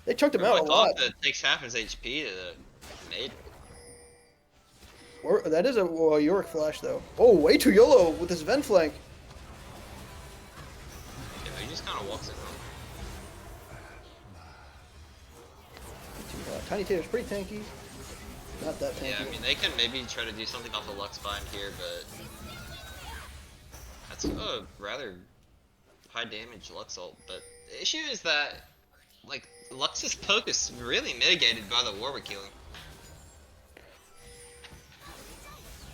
They chunked him out a lot. That takes half his HP to nade. Or, that is a Yorick flash, though. Oh, way too YOLO with his Ven flank. Yeah, he just kind of walks it. Tiny Tater's pretty tanky. Not that tanky. Yeah, I mean, they can maybe try to do something off the Lux bind here, but that's a rather high damage Lux ult. But the issue is that, like, Lux's poke is really mitigated by the Warwick healing.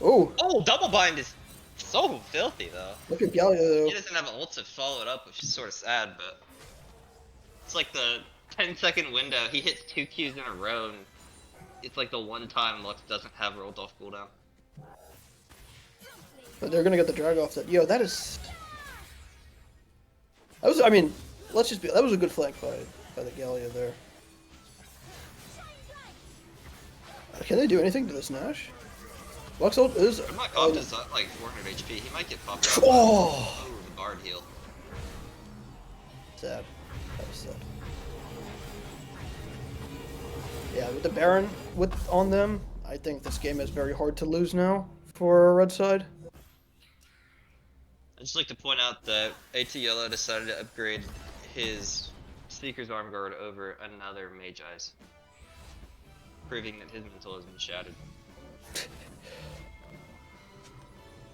Oh, Oh, double bind is so filthy though. look at Galio, He though. doesn't have an ult to follow it up, which is sort of sad, but it's like the 10-second window. He hits 2 Qs in a row, and it's like the one time Lux doesn't have rolled off cooldown. But they're gonna get the drag off that. Yo, that is. That was. I mean, let's just be. That was a good flank by the Galio there. Can they do anything to this Nash? Lux ult is. I'm not confident at like 400 HP. He might get popped out. Oh, Ooh, the Bard heal. sad. That was sad. Yeah, with the Baron on them, I think this game is very hard to lose now for Red side. I'd just like to point out that AT Yellow decided to upgrade his Seeker's Arm Guard over another Mage Eyes, proving that his mental has been shattered.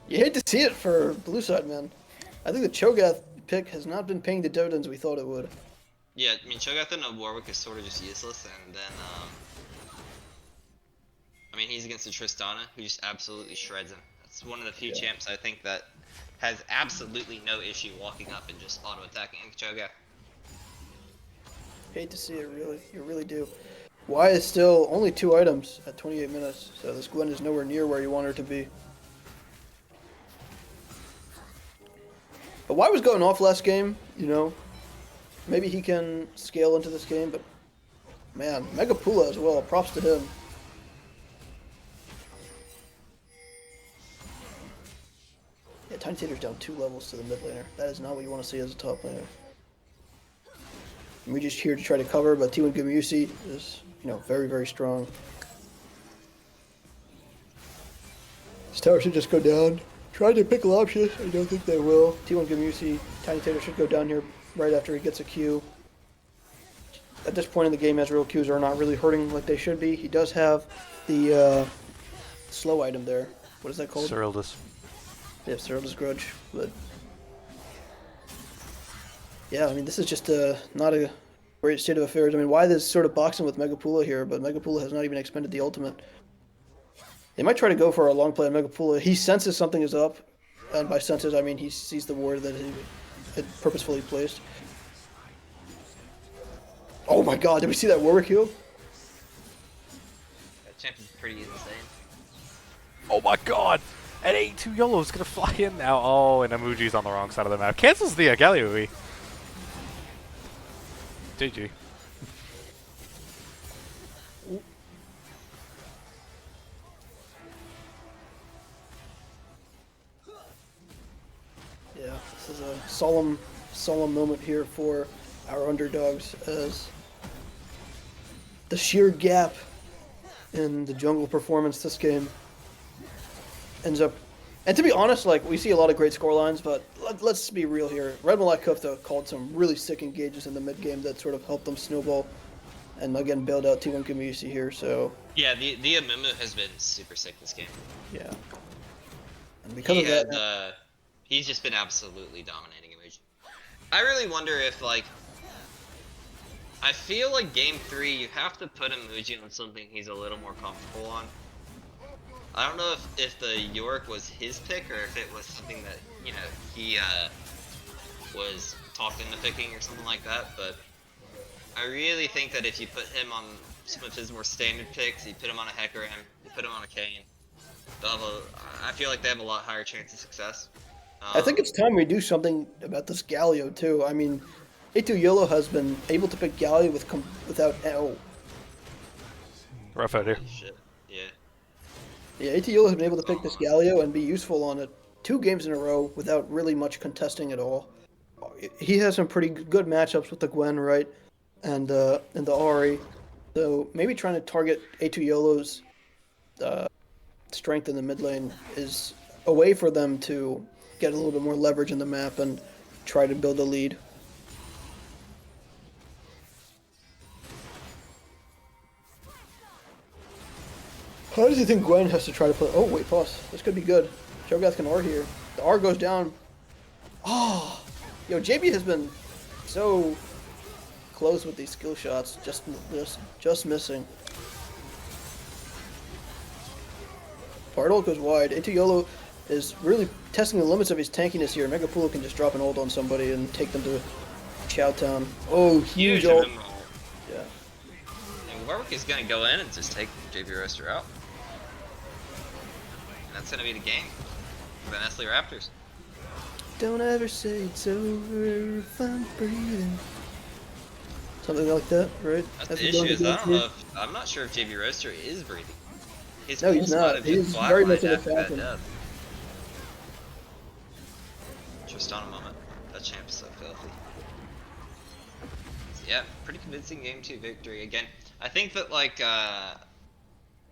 You hate to see it for blue side, man. I think the Cho'Gath pick has not been paying the dividends we thought it would. Yeah, I mean, Cho'Gath and Warwick is sort of just useless, and then, I mean, he's against the Tristana, who just absolutely shreds him. That's one of the few champs I think that has absolutely no issue walking up and just auto-attacking Cho'Gath. Hate to see it, really. You really do. Y is still only 2 items at 28 minutes, so this Gwen is nowhere near where you want her to be. But Y was going off last game, you know. Maybe he can scale into this game, but man, Megapula as well. Props to him. Yeah, Tiny Tater's down 2 levels to the mid laner. That is not what you want to see as a top laner. And we're just here to try to cover, but T1 Gumusi is, you know, very, very strong. This tower should just go down. Try to pick options. I don't think they will. T1 Gumusi, Tiny Tater should go down here right after he gets a Q. At this point in the game, Ezreal Qs are not really hurting like they should be. He does have the slow item there. What is that called? Cyrildus. Yeah, Cyrildus Grudge. But yeah, I mean, this is just not a great state of affairs. I mean, why this sort of boxing with Megapula here, but Megapula has not even expended the ultimate. They might try to go for a long play on Megapula. He senses something is up, and by senses, I mean he sees the ward that he had purposefully placed. Oh my god, did we see that Warwick heal? That champ is pretty insane. Oh my god! An 82 YOLO is gonna fly in now. Oh, and Amuji's on the wrong side of the map. Cancels the Galio. GG. Yeah, this is a solemn moment here for our underdogs as the sheer gap in the jungle performance this game ends up. And to be honest, like, we see a lot of great scorelines, but let's be real here. Red Malak Kufta called some really sick engages in the mid game that sort of helped them snowball and again bailed out T1 Community here. So Yeah, the Amumu has been super sick this game. yeah, and because of that, He's just been absolutely dominating Emoji. I really wonder if, like, I feel like game 3 you have to put Emoji on something he's a little more comfortable on. I don't know if the York was his pick or if it was something that, you know, he was talked into picking or something like that, but I really think that if you put him on some of his more standard picks, you put him on a Hecarim, you put him on a Kayn, I feel like they have a lot higher chance of success. I think it's time we do something about this Galio too. I mean, A2 Yolo has been able to pick Galio without Rough out here. Holy shit. Yeah. Yeah, A2 Yolo has been able to pick this Galio and be useful on it 2 games in a row without really much contesting at all. He has some pretty good matchups with the Gwen, right, and the Ahri. So maybe trying to target A2 Yolo's strength in the mid lane is a way for them to get a little bit more leverage in the map and try to build a lead. How does he think Gwen has to try to play? Oh, wait, pause. This could be good. Cho'Gath can R here. The R goes down. Oh! Yo, JB has been so close with these skill shots. Just missing. Bartol goes wide. A2 Yolo is really testing the limits of his tankiness here. Megapula can just drop an ult on somebody and take them to Chowtown. Oh, huge ult. Yeah. And Warwick is gonna go in and just take JB Roaster out. And that's gonna be the game for the Nestle Raptors. Don't ever say it's over if I'm breathing. Something like that, right? That's the issue is I'm not sure if JB Roaster is breathing. His No, he's pulse might not. have been He's very much flatlined in the after that Falcon. death. Tristana moment. That champ is so filthy. Yeah, pretty convincing game 2 victory. Again, I think that, like,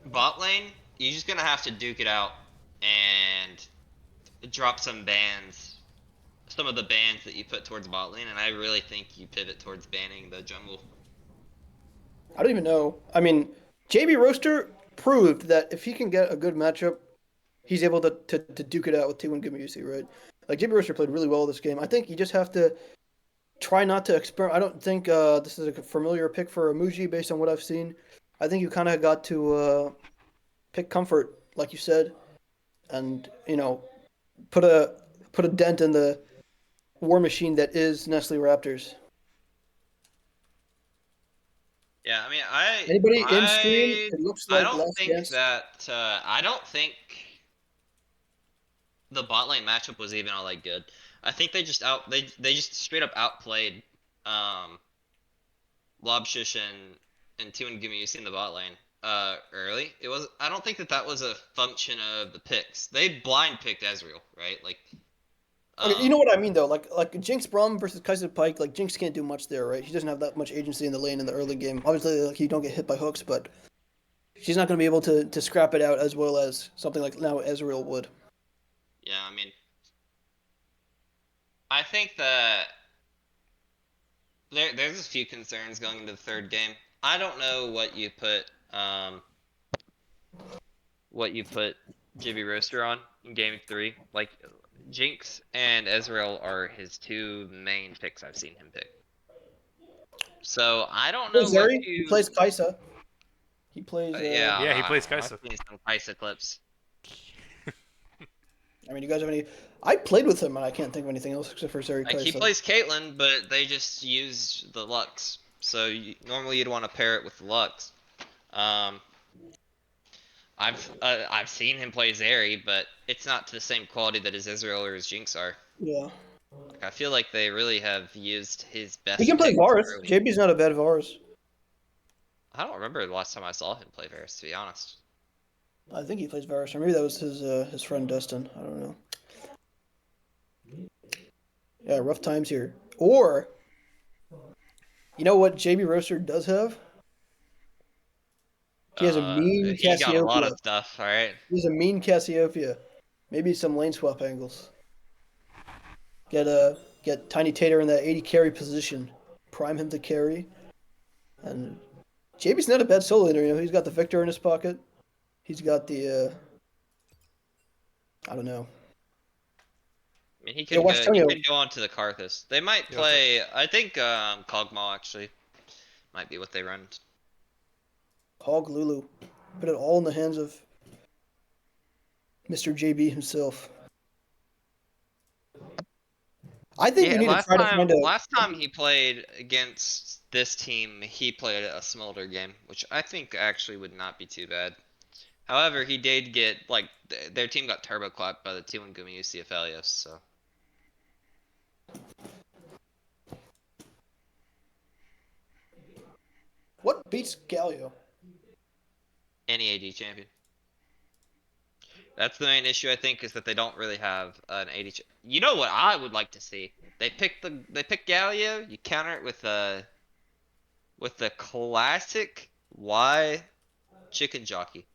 bot lane, you're just gonna have to duke it out and drop some bans, some of the bans that you put towards bot lane, and I really think you pivot towards banning the jungle. I don't even know. I mean, JB Roaster proved that if he can get a good matchup he's able to duke it out with T1 Gumusi, right? Like JB Roster played really well this game. I think you just have to try not to experiment. I don't think this is a familiar pick for Muji based on what I've seen. I think you kind of got to pick comfort, like you said, and put a put a dent in the war machine that is Nestle Raptors. Yeah, I mean, Anybody in stream? It looks I like don't Last think Dance. that I don't think the bot lane matchup was even all that good. I think they just straight up outplayed um Lobshish and Two and Gimme in the bot lane early. It was I don't think that that was a function of the picks. They blind picked Ezreal, right? Like Okay, you know um what I mean though. Like Jinx Brum versus Kaiser Pike. Like Jinx can't do much there, right? She doesn't have that much agency in the lane in the early game. Obviously, like you don't get hit by hooks, but she's not going to be able to scrap it out as well as something like now Ezreal would. yeah, I mean, I think that there's a few concerns going into the third game. I don't know what you put Jibby Roaster on in game 3. Like Jinx and Ezreal are his two main picks I've seen him pick. So I don't He know plays what Zeri. He you plays Kaisa. He plays. yeah, Yeah, he plays I've Kai'Sa. seen some Kaisa clips. I mean, you guys have any? I played with him, and I can't think of anything else except for Zeri Like he Kaisa. plays Caitlyn, but they just use the Lux. So normally you'd want to pair it with the Lux. Um, I've seen him play Zeri, but it's not to the same quality that his Israel or his Jinx are. Yeah, Like, I feel like they really have used his he best can play picks Varus. early. JB's not a bad Varus. I don't remember the last time I saw him play Varus, to be honest. I think he plays Varus, or maybe that was his friend Destin. I don't know. Yeah, rough times here. Or you know what JB Roaster does have? He has a mean He got a lot of Cassiopeia. stuff. All right. He has a mean Cassiopeia. Maybe some lane swap angles. Get Tiny Tater in that 80 carry position. Prime him to carry. And JB's not a bad solo leader. He's got the Victor in his pocket. He's got the I don't know. I mean, he Yeah, could watch go. He Tonyo. could go on to the Karthus. They might Yeah, what's up? play. I think Kog'Maw actually might be what they run. Hog Lulu. Put it all in the hands of Mr. JB himself. I think we Yeah, need to try to find a. last time he played against this team, he played a Smolder game, which I think actually would not be too bad. However, he did get like their team got turbo clapped by the T1 Gumi UCFLios, so What beats Galio? any AD champion. That's the main issue I think is that they don't really have an AD. You know what I would like to see? They pick Galio. You counter it with the classic Y chicken jockey.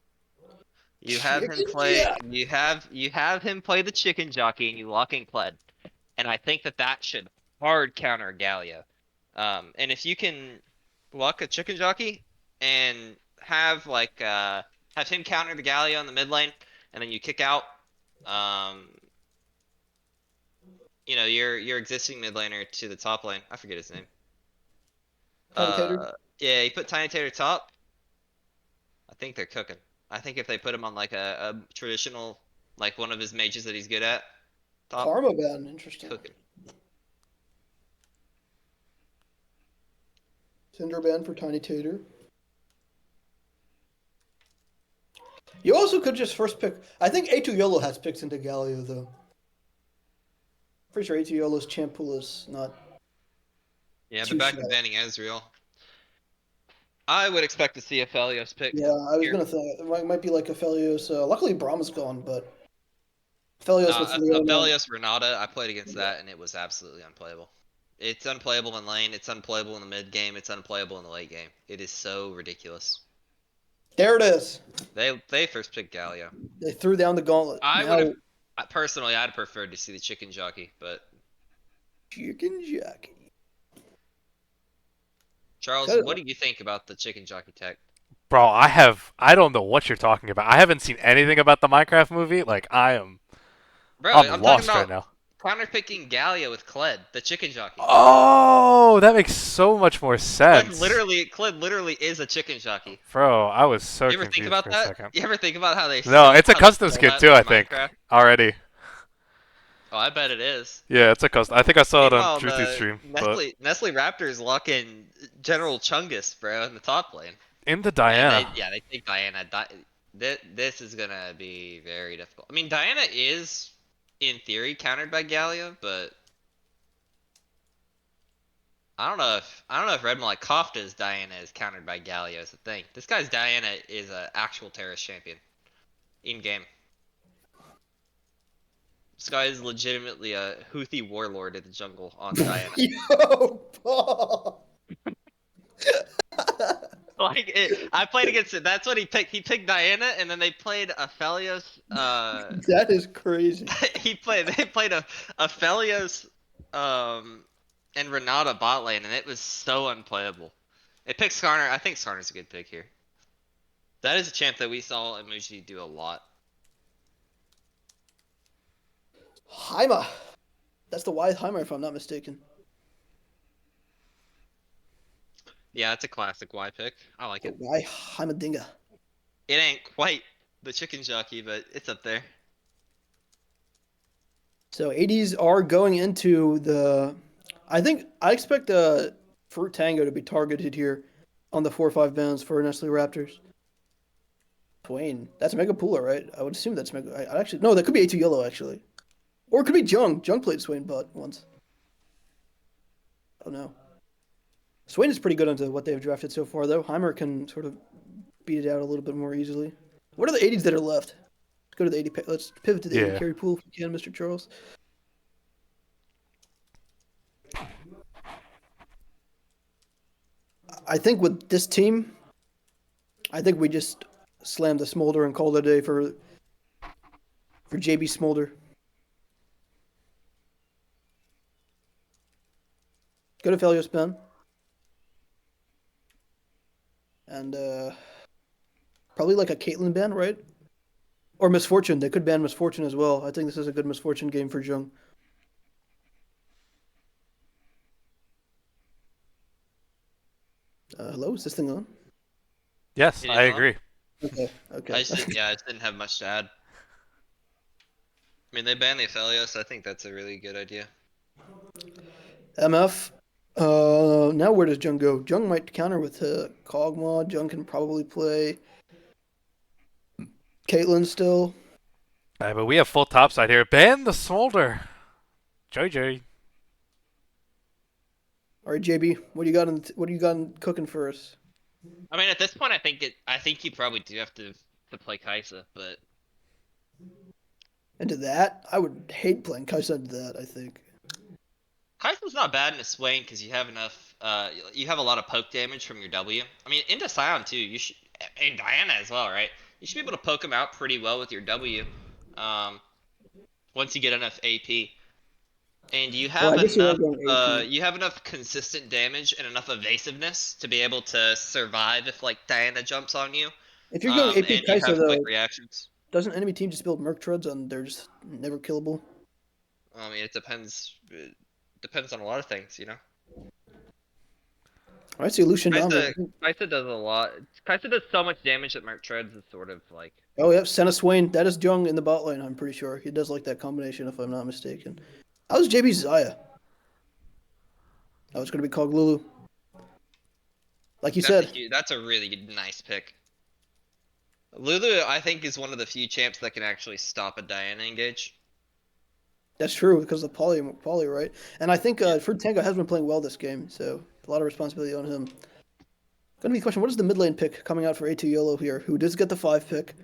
You have him Chicken play. Jack. You have him play the chicken jockey, and you lock in Kled. And I think that that should hard counter Galio. And if you can lock a chicken jockey and have him counter the Galio in the mid lane, and then you kick out, um, your existing mid laner to the top lane. I forget his name. Tiny Tater. Yeah, you put Tiny Tater top. I think they're cooking. I think if they put him on like a traditional, like one of his mages that he's good at, top, Karma ban. Interesting. cooking. Cinder ban for Tiny Tater. You also could just first pick. I think A2 YOLO has picks into Galio though. Pretty sure A2 YOLO's champ pool is not Yeah, they're too back to shallow. banning Ezreal. I would expect to see a Felios pick Yeah, I was here. gonna think it might be like Aphelios. Luckily, Brahma's gone, but Aphelios with Leona. Aphelios Renata, I played against that and it was absolutely unplayable. It's unplayable in lane, it's unplayable in the mid game, it's unplayable in the late game. It is so ridiculous. There it is. They first picked Galio. They threw down the gauntlet. I would Now, have personally I'd preferred to see the chicken jockey, but chicken jockey. Charles, Cut it what up. do you think about the chicken jockey tech? Bro, I don't know what you're talking about. I haven't seen anything about the Minecraft movie. Like Bro, I'm I'm talking lost right about now. counterpicking Gallia with Kled, the chicken jockey. Oh, that makes so much more sense. Kled literally is a chicken jockey. Bro, I was so You ever think confused about for a that? second. You ever think about No, it's a how they custom stole skin that too, from I think. Minecraft? Already. Oh, I bet it is. Yeah, it's a custom. I think I saw it on Meanwhile, Truthy's the stream, but Nestle Raptors lock in General Chungus, bro, in the top lane. into And Diana. they take Diana. This is gonna be very difficult. I mean, Diana is, in theory, countered by Gallia, but I don't know if Red Kafta's Diana is countered by Gallia is the thing. This guy's Diana is an actual terrorist champion in game. This guy is legitimately a Houthi warlord in the jungle on Diana. Yo, Paul. I played against it. That's what he picked. He picked Diana, and then they played Aphelios. That is crazy. They played a Aphelios, and Renata bot lane, and it was so unplayable. It picked Skarner. I think Skarner's a good pick here. That is a champ that we saw Imuji do a lot. Heimer. That's the wise Heimer, if I'm not mistaken. Yeah, it's a classic Y pick. I like The it. why Heimerdinga. It ain't quite the chicken jockey, but it's up there. So 80s are going into the. I expect Fruit Tango to be targeted here on the 4-5 bands for Nestle Raptors. Twain. That's Mega Pooler, right? I would assume that's Mega. I actually no, that could be A2 Yellow actually, or it could be Jung. Jung played Swain but once. Oh no. Swain is pretty good onto what they've drafted so far, though. Heimer can sort of beat it out a little bit more easily. What are the 80s that are left? Let's go to the 80. Let's pivot to the 80 Yeah. carry pool if we can, Mr. Charles. I think with this team, I think we just slammed the Smolder and called it a day for JB Smolder. Go to Felios Ben. And probably like a Caitlyn ban, right? Or Misfortune. They could ban Misfortune as well. I think this is a good Misfortune game for Jung. Hello, is this thing on? Yes, It I is on. agree. Okay, okay. I just didn't have much to add. I mean, they banned the Aphelios. I think that's a really good idea. MF. Now where does Jung go? Jung might counter with Kog'Maw. Jung can probably play Caitlyn still. But we have full topside here. Ban the Smolder. JJ. All right, JB, what do you got in cooking for us? I mean, at this point, I think you probably do have to play Kaisa, but Into that, I would hate playing Kai'Sa into that. I think. Kaisa's not bad in a Swain because you have enough. You have a lot of poke damage from your W. I mean, into Scion too. You should, and Diana as well, right? You should be able to poke him out pretty well with your W. Um, once you get enough AP, and Well, I guess you are going AP. you have enough consistent damage and enough evasiveness to be able to survive if like Diana jumps on you. If you're going AP And you Kai'Sa have quick though, reactions. doesn't enemy team just build Merc Treads and they're just never killable? I mean, it depends. It depends on a lot of things, you know. All right, so Lucian Kaisa, dominant. Kaisa does a lot. Kaisa does so much damage that Merc Treads is sort of like. Oh, yep, Senna Swain. That is Jung in the bot lane, I'm pretty sure. He does like that combination, if I'm not mistaken. How's JB's Zaya? Oh, it's going to be called Lulu. Like you said. That's a really nice pick. Lulu, I think, is one of the few champs that can actually stop a Diana engage. That's true, because of Poly, right? And I think Fruit Tango has been playing well this game, so a lot of responsibility on him. Gonna be the question, what is the mid lane pick coming out for A2 Yolo here? Who does get the 5 pick?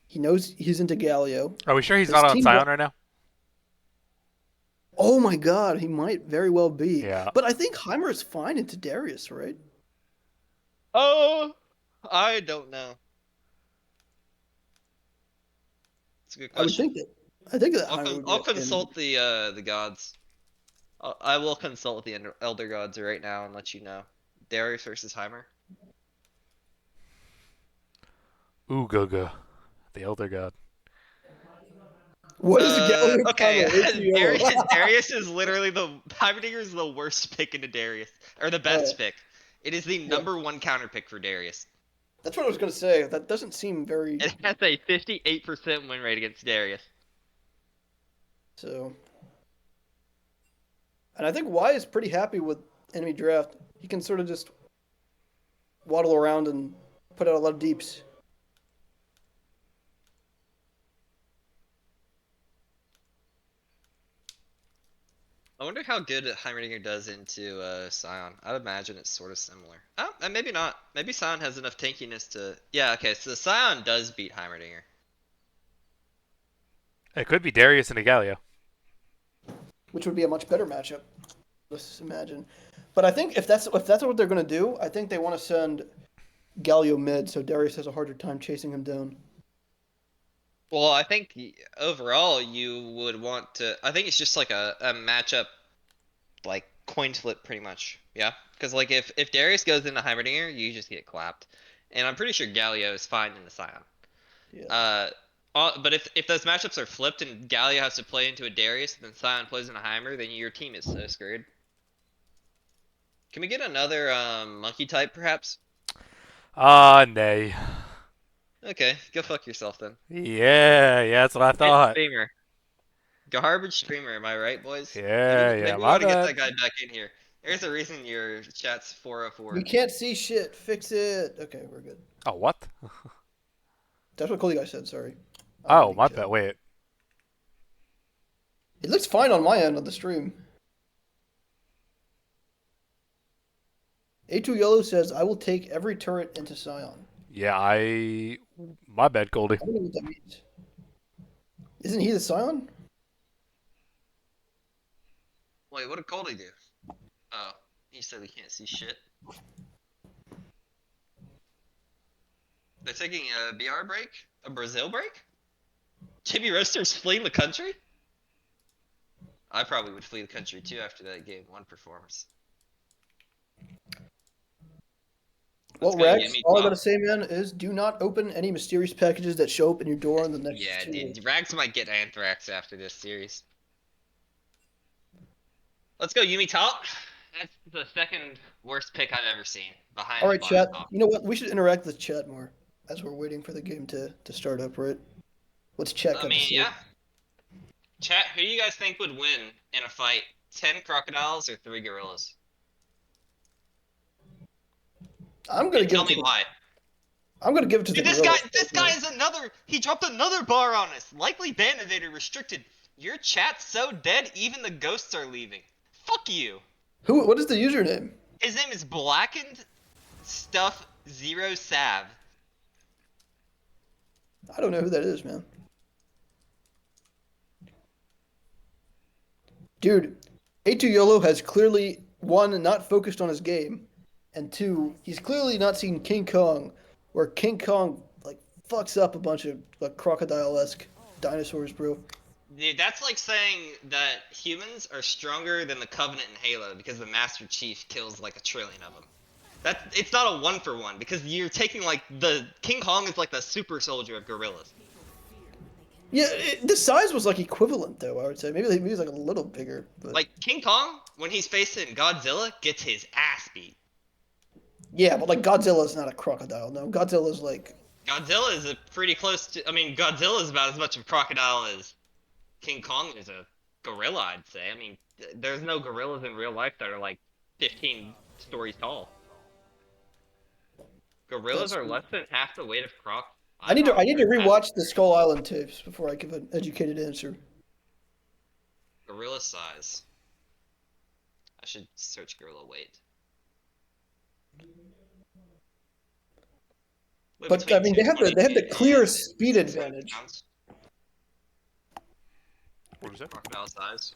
He knows he's into Galio. Are we sure he's His not on team Scion right now? Oh my god, he might very well be. Yeah. But I think Heimer is fine into Darius, right? Oh, I don't know. It's a good I would question. think that. I think that Heimer would I'll get in. consult the gods. I will consult the elder gods right now and let you know. Darius versus Heimer. Ugaga, the Elder God. What is Galio Okay. combo? Way too yellow. Darius is literally the Heimerdinger is the worst pick into Darius, or the best pick. It is the Yeah. #1 counter pick for Darius. That's what I was gonna say. That doesn't seem very It has a 58% win rate against Darius. so. And I think Y is pretty happy with enemy draft. He can sort of just waddle around and put out a lot of deeps. I wonder how good Heimerdinger does into Scion. I'd imagine it's sort of similar. Oh, and maybe not. Maybe Scion has enough tankiness to. Yeah, okay, so Scion does beat Heimerdinger. It could be Darius and Galio. Which would be a much better matchup. Let's imagine. But I think if that's what they're gonna do, I think they want to send Galio mid, so Darius has a harder time chasing him down. Well, I think overall you would want to. I think it's just like a matchup, like coin flip, pretty much. Yeah, because like if Darius goes into Heimerdinger, you just get clapped, and I'm pretty sure Galio is fine in the Scion. Yeah. But if those matchups are flipped and Galio has to play into a Darius, and then Scion plays in a Heimer, then your team is so screwed. Can we get another monkey type, perhaps? Nay. Okay, go fuck yourself then. Yeah, that's what I Shit thought. streamer. Garbage streamer, am I right, boys? Yeah, Maybe we my want to get bad. that guy back in here. There's a reason your chat's 404. We can't see shit. Fix it. Okay, we're good. Oh, what? That's what Cody guy said. Sorry. I'm Oh, reading my chat. bad. Wait. It looks fine on my end of the stream. A2 Yellow says, I will take every turret into Scion. Yeah, My bad, Goldie. I don't know what that means. Isn't he the Scion? Wait, what did Goldie do? Oh, he said he can't see shit. They're taking a BR break? A Brazil break? Chibi Roaster's fleeing the country? I probably would flee the country too after that game 1 performance. Let's Well, go Rex, Yumi all I top. gotta say, man, is do not open any mysterious packages that show up in your door in the next Yeah, 2 weeks. dude, Rags might get anthrax after this series. Let's go Yumi top. That's the second worst pick I've ever seen. Behind All right, Box chat. top. You know what? We should interact with chat more as we're waiting for the game to start up, right? What's chat I got to mean, say? yeah. Chat, who do you guys think would win in a fight? 10 crocodiles or 3 gorillas? I'm gonna And give tell it to me why. I'm gonna give it to the Dude, gorilla. this guy is another. He dropped another bar on us. Likely ban evader restricted. Your chat's so dead, even the ghosts are leaving. Fuck you. Who? What is the username? His name is Blackened Stuff Zero Sav. I don't know who that is, man. Dude, A2 YOLO has clearly, one, not focused on his game, and two, he's clearly not seen King Kong, where King Kong, like, fucks up a bunch of, like, crocodile-esque dinosaurs, bro. Dude, that's like saying that humans are stronger than the Covenant in Halo because the Master Chief kills like 1,000,000,000,000 of them. It's not a 1-for-1 because you're taking like the King Kong is like the super soldier of gorillas. Yeah, the size was, like, equivalent, though, I would say. Maybe he was, like, a little bigger, but... Like King Kong, when he's facing Godzilla, gets his ass beat. Yeah, but, like, Godzilla's not a crocodile, no. Godzilla's, like... Godzilla is a pretty close to. I mean, Godzilla is about as much of a crocodile as King Kong is a gorilla, I'd say. I mean, there's no gorillas in real life that are like 15 stories tall. Gorillas That's are true. less than half the weight of croc. I need to rewatch the Skull Island tapes before I give an educated answer. Gorilla size. I should search gorilla weight. But I mean, they have the clear speed advantage. What was it? Crocodile size.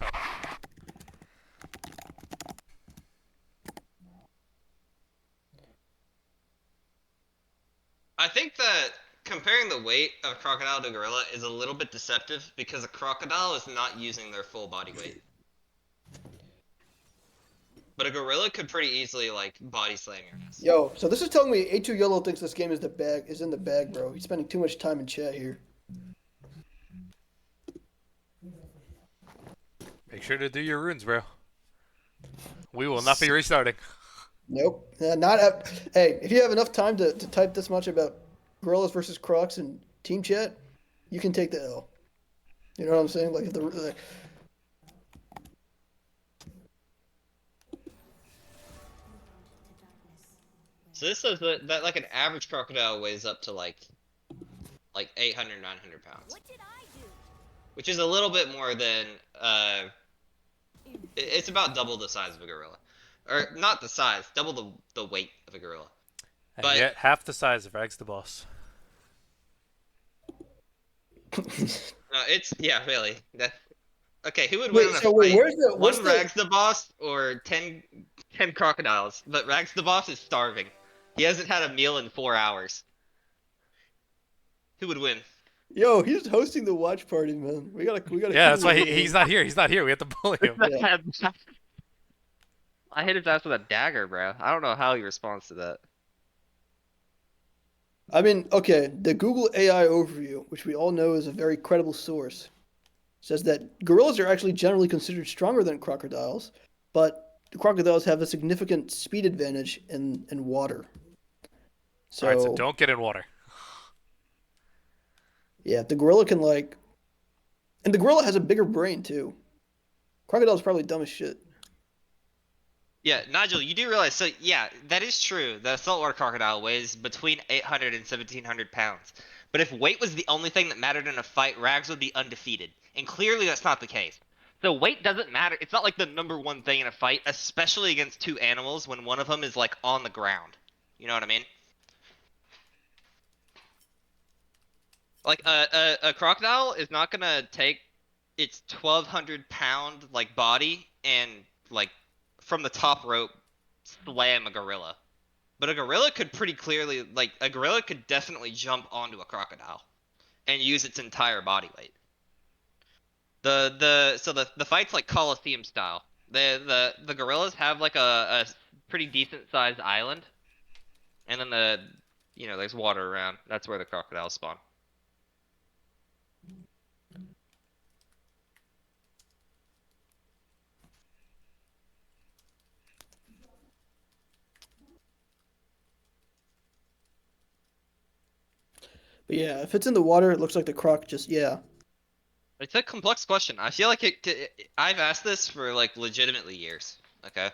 I think that comparing the weight of a crocodile to gorilla is a little bit deceptive because a crocodile is not using their full body weight. but a gorilla could pretty easily like body slam your ass. Yo, so this is telling me A2 Yellow thinks this game is in the bag, bro. He's spending too much time in chat here. Make sure to do your runes, bro. We will not be restarting. Nope. Hey, if you have enough time to type this much about gorillas versus crocs in team chat, you can take the L. You know what I'm saying? Like if the So this says that like an average crocodile weighs up to like 800, 900 pounds, What did I do? which is a little bit more than it's about double the size of a gorilla, or not the size, double the weight of a gorilla. And But yet, half the size of Rags the Boss. no, it's yeah, really. That okay? Who would win wait, in a so wait, fight? what's One the Rags the Boss or 10 crocodiles? But Rags the Boss is starving. He hasn't had a meal in 4 hours. Who would win? Yo, he's hosting the watch party, man. We gotta Yeah, keep that's why him he's not here. He's not here. We have to bully him. Yeah. I hit his ass with a dagger, bro. I don't know how he responds to that. I mean, okay, the Google AI overview, which we all know is a very credible source, says that gorillas are actually generally considered stronger than crocodiles, but the crocodiles have a significant speed advantage in water. All right, so So, don't get in water. yeah, the gorilla can like, and the gorilla has a bigger brain too. Crocodile's probably dumb as shit. Yeah, Nigel, you do realize, so yeah, that is true. The saltwater crocodile weighs between 800 and 1700 pounds. But if weight was the only thing that mattered in a fight, Rags would be undefeated. And clearly that's not the case. So weight doesn't matter. It's not like the number one thing in a fight, especially against two animals when one of them is like on the ground. You know what I mean? Like a crocodile is not gonna take its 1200 pound like body and like from the top rope slam a gorilla. But a gorilla could pretty clearly like a gorilla could definitely jump onto a crocodile and use its entire body weight. The fight's like Coliseum style. The gorillas have like a pretty decent sized island, and then there's water around. That's where the crocodiles spawn. But yeah, if it's in the water, it looks like the croc just yeah. It's a complex question. I feel like I've asked this for like legitimately years. Okay,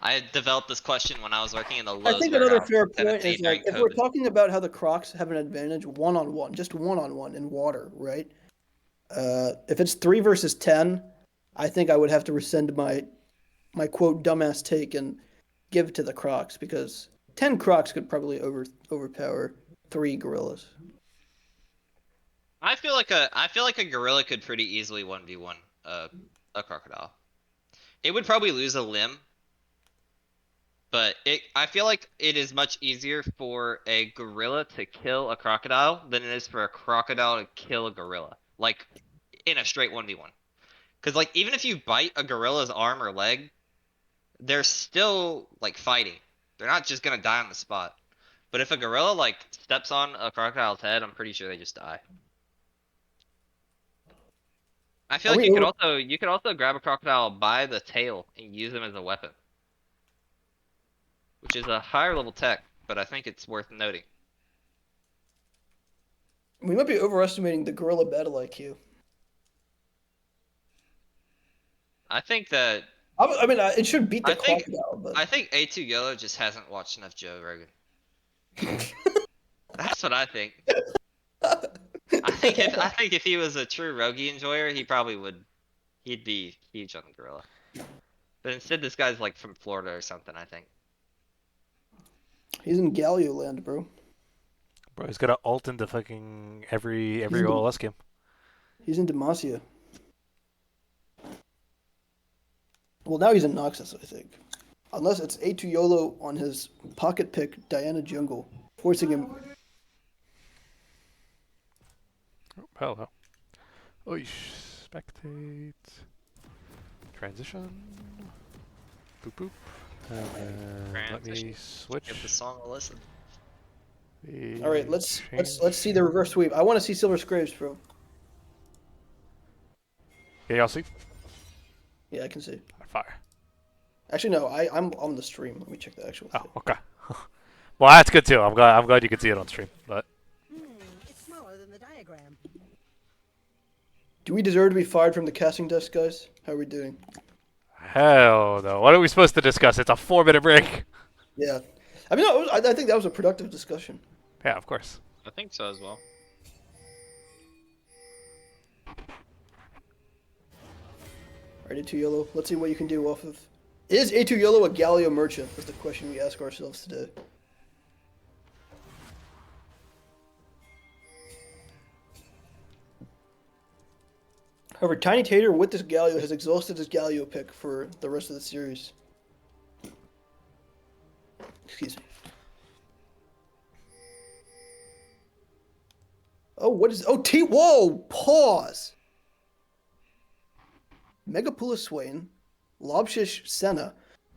I developed this question when I was working in the I Lowe's think another warehouse fair in point Tennessee is like during if we're COVID. talking about how the crocs have an advantage one on one, just one on one in water, right? If it's 3 versus 10, I think I would have to rescind my quote dumbass take and give it to the crocs because 10 crocs could probably overpower 3 gorillas. I feel like a gorilla could pretty easily 1v1 a crocodile. It would probably lose a limb, but I feel like it is much easier for a gorilla to kill a crocodile than it is for a crocodile to kill a gorilla. Like in a straight 1v1. Cuz like even if you bite a gorilla's arm or leg, they're still like fighting. They're not just going to die on the spot. But if a gorilla like steps on a crocodile's head, I'm pretty sure they just die. I feel Are like we over? you could also grab a crocodile by the tail and use them as a weapon, which is a higher level tech, but I think it's worth noting. We might be overestimating the gorilla battle IQ. I think that I mean, it should beat the I think crocodile, but I think A2 Yellow just hasn't watched enough Joe Rogan. That's what I think. I think if he was a true Rogi enjoyer, he'd be huge on the gorilla. But instead this guy's like from Florida or something, I think. he's in Galio land, bro. Bro, he's got to ult into fucking every He's in, OLS game. he's in Demacia. Well, now he's in Noxus, I think. Unless it's A2 YOLO on his pocket pick Diana Jungle, forcing him. Oh, hello. Oh, spectate. Transition. Boop boop. And then let me Transition. switch. Give the song a listen. All right, let's Change. see the reverse sweep. I want to see Silver Scrapes, bro. Yeah, y'all see? Yeah, I can see. Fire. Actually, no, I'm on the stream. Let me check the actual Oh, thing. okay. Well, that's good too. I'm glad you could see it on stream. But It's smaller than the diagram. Do we deserve to be fired from the casting desk, guys? How are we doing? hell no. What are we supposed to discuss? It's a 4-minute break. Yeah. I mean, no, I think that was a productive discussion. Yeah, of course. I think so as well. All right, A2 Yellow. Let's see what you can do off of. Is A2 Yellow a Galio merchant? That's the question we ask ourselves today. However, Tiny Tater with this Galio has exhausted his Galio pick for the rest of the series. Excuse me. Oh, what is... Oh, Whoa! Pause! Megapula Swain, Lobshish Senna.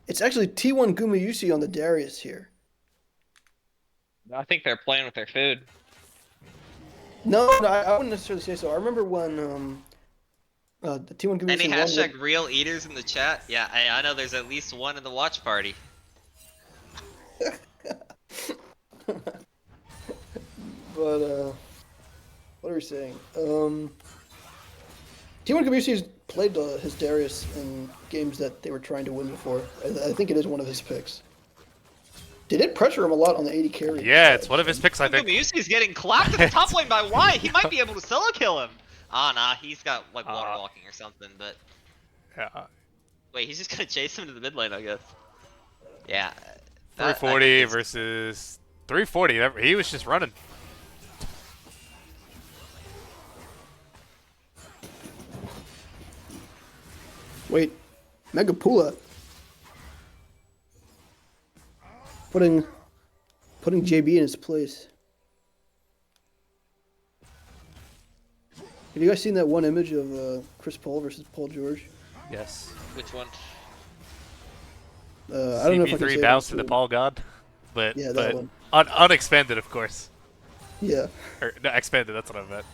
It's actually T1 Gumayusi on the Darius here. I think they're playing with their food. No, I wouldn't necessarily say so. I remember when the T1 Gumayusi Any won hashtag real eaters in the chat? Yeah, I know there's at least one in the watch party. But what are we saying? T1 Gumayusi has played his Darius in games that they were trying to win before. I think it is one of his picks. They did pressure him a lot on the 80 carry. Yeah, it's one of his picks, I think. Musiey's getting clapped at the top lane by Wyatt. He might be able to solo kill him. Ah, nah, he's got like water walking or something. But Yeah. wait, he's just gonna chase him to the mid lane, I guess. Yeah. 340 versus 340. He was just running. Wait, Megapula putting JB in his place. Have you guys seen that one image of Chris Paul versus Paul George? Yes. Which one? I don't know if I can say CP3 it bounce on to the stream. Paul God, but Yeah, that one. Unexpanded, of course. Yeah. Or no, expanded. That's what I meant.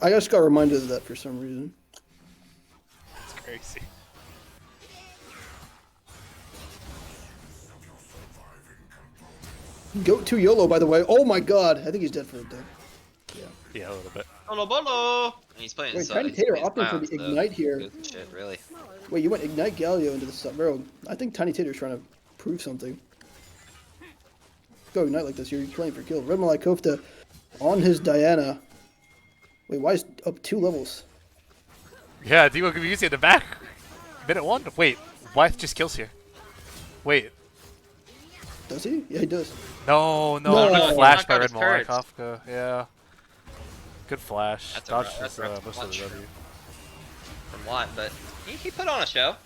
I just got reminded of that for some reason. It's crazy. Go to YOLO, by the way. Oh my god, I think he's dead for a day. Yeah, a little bit. Bolo bolo! And he's playing. Wait, Tiny Tater opting for the Ignite here. Good shit, really. Wait, you went Ignite Galio into the sub. Bro, I think Tiny Tater's trying to prove something. Go Ignite like this, you're playing for kill. Red Malai Kofta on his Diana. Wait, why is up 2 levels? Yeah, Demo Gumayusi in the back. Minute 1. Wait, Wyeth just kills here. Wait. Does he? Yeah, he does. No, No, good he flash knocked by out Red his turrets. Kafka. Yeah. Good flash. That's Dodged that's his, rough most to of the watch. W. From Watt, but he put on a show.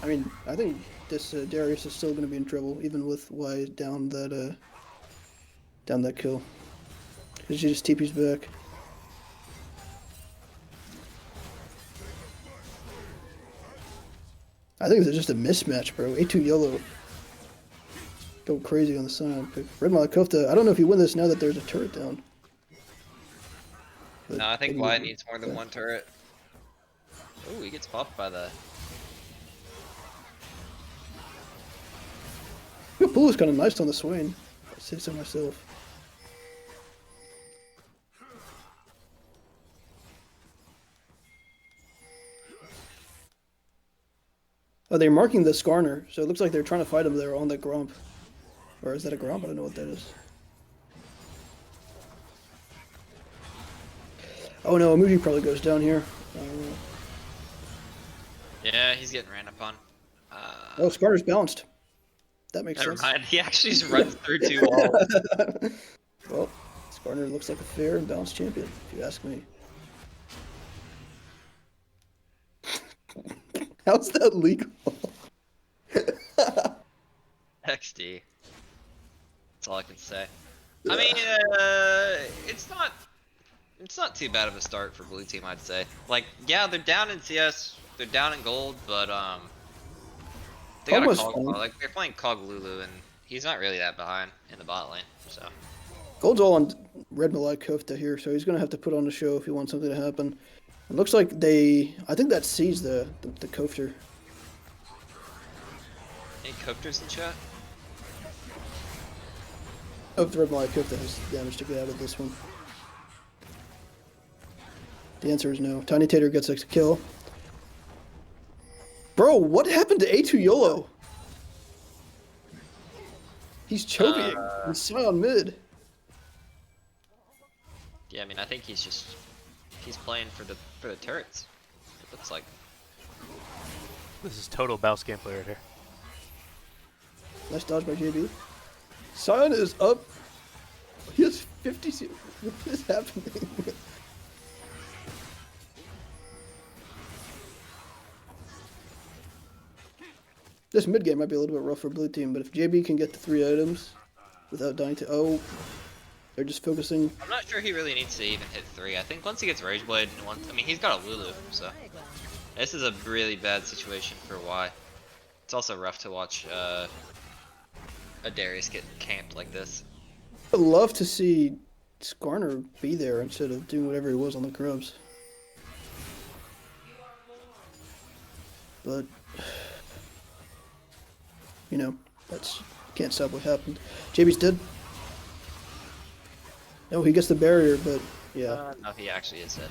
I mean, I think this Darius is still going to be in trouble, even with Y down that kill. Because she just TP's back. I think it's just a mismatch, bro. A2 Yellow go crazy on the side. But Red Malakofta, I don't know if you win this now that there's a turret down. But No, I think maybe Wyatt you- needs more than one turret. Ooh, he gets popped by the. Pula's kind of nice on the Swain. I say so myself. Oh, they're marking the Skarner, so it looks like they're trying to fight him there on the Grump. Or is that a Grump? I don't know what that is. Oh no, Amuji probably goes down here. Yeah, he's getting ran up on. Oh, Skarner's bounced. That makes Never sense. mind. He actually just runs through 2 walls. Well, Skarner looks like a fair and balanced champion, if you ask me. How's that legal? XD. That's all I can say. I mean, it's not It's not too bad of a start for blue team, I'd say. Like, yeah, they're down in CS, they're down in gold, but they got a Almost Cog. fine. Like they're playing Cog Lulu, and he's not really that behind in the bot lane. So Gold's all on Red Malai Kofta here, so he's gonna have to put on a show if he wants something to happen. It looks like they. I think that sees the Kofter. any Copters in chat? Oh, if the Red Malai Kofta has damage to get out of this one. The answer is no. Tiny Tater gets a kill. Bro, what happened to A2 YOLO? He's choking. He's Sion mid. Yeah, I mean, I think he's playing for the turrets. It looks like. This is total Bouse gameplay right here. Nice dodge by JB. Sion is up. He has 50. What is happening? This mid game might be a little bit rough for blue team, but if JB can get the 3 items without dying to they're just focusing. I'm not sure he really needs to even hit 3. I think once he gets Rage Blade, and I mean, he's got a Lulu, so this is a really bad situation for Y. It's also rough to watch a Darius get camped like this. I'd love to see Skarner be there instead of doing whatever he was on the Grubs. But you know, that's can't stop what happened. JB's dead. No, he gets the barrier, but yeah. No, he actually is dead.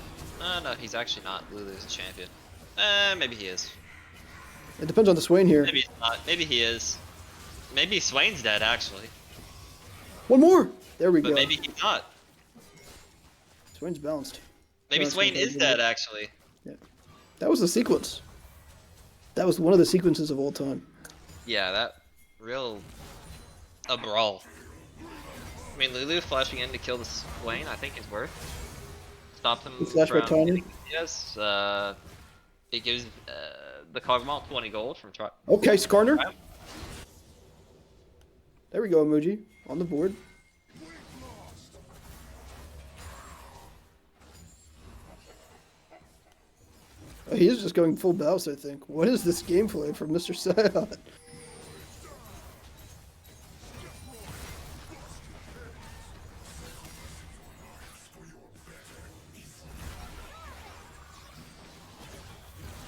No, he's actually not. Lulu's the champion. Maybe he is. It depends on the Swain here. Maybe he's not. Maybe he is. Maybe Swain's dead, actually. One more! There we But go. maybe he's not. Swain's balanced. Maybe No, Swain is dead, actually. That was the sequence. That was one of the sequences of all time. Yeah, that a brawl. I mean, Lulu flashing in to kill the Swain, I think is worth. Stop him The flash by from Tiny? getting yes. It gives the Cogmal 20 gold from try. Okay, Skarner. There we go, Emoji. On the board. Oh, he is just going full bounce, I think. What is this gameplay from Mr. Sion?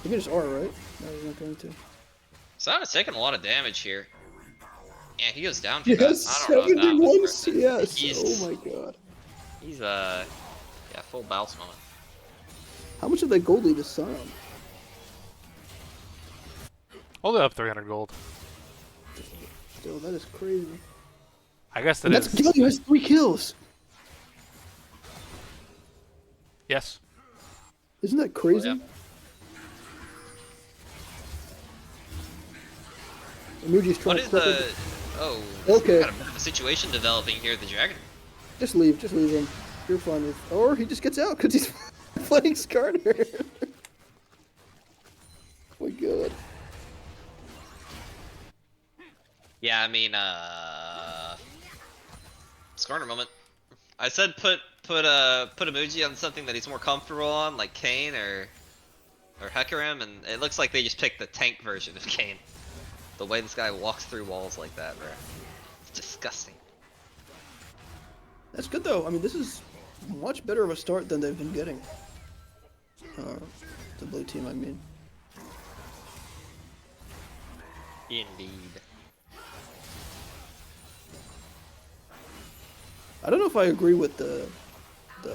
You can just R, right? No, you're not going to. Sion is taking a lot of damage here. Yeah, he goes down for Yes, that. I don't know if that 71 was worth it. CS. He's, Oh my god. He's yeah, full bounce moment. How much of that gold lead is Sion? Only up 300 gold. Still, that is crazy. I guess And that that's is. Gilly who has 3 kills. Yes. Isn't that crazy? Yeah. Emoji's trying What to is clip the? it. Oh, Okay. kind of a situation developing here at the Dragon. Just leave him. You're fine with. Or he just gets out because he's playing Skarner. Oh my god. Yeah, I mean, Skarner moment. I said put emoji on something that he's more comfortable on, like Kane or Hecarim, and it looks like they just picked the tank version of Kane. The way this guy walks through walls like that, bro. It's disgusting. That's good though. I mean, this is much better of a start than they've been getting. The blue team, I mean. Indeed. I don't know if I agree with the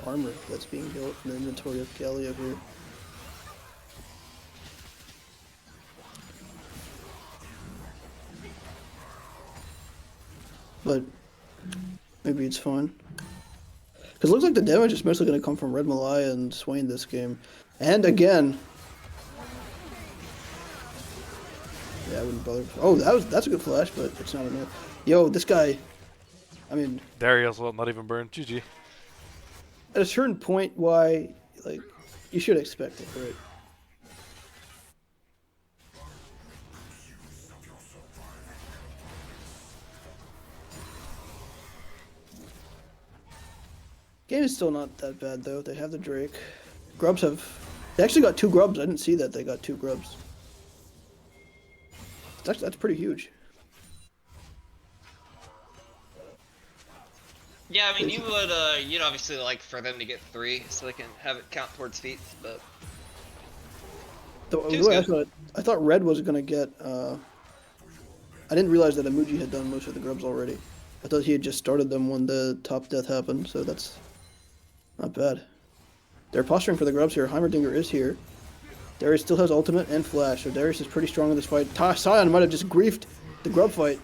armor that's being built in the inventory of Galio here. But maybe it's fine. Because it looks like the damage is mostly going to come from Red Malaya and Swain this game. And again. Yeah, I wouldn't bother. Oh, that's a good flash, but it's not enough. Yo, this guy. I mean, Darius will not even burn. GG. at a certain point, why, like, you should expect it, right? Game is still not that bad though. They have the Drake. Grubs have. They actually got 2 grubs. I didn't see that they got 2 grubs. That's pretty huge. Yeah, I mean, you'd obviously like for them to get 3 so they can have it count towards feats, but two's good. I thought Red was gonna get. I didn't realize that Amuji had done most of the grubs already. I thought he had just started them when the top death happened, so that's not bad. They're posturing for the grubs here. Heimerdinger is here. Darius still has ultimate and flash, so Darius is pretty strong in this fight. Sion might have just griefed the grub fight.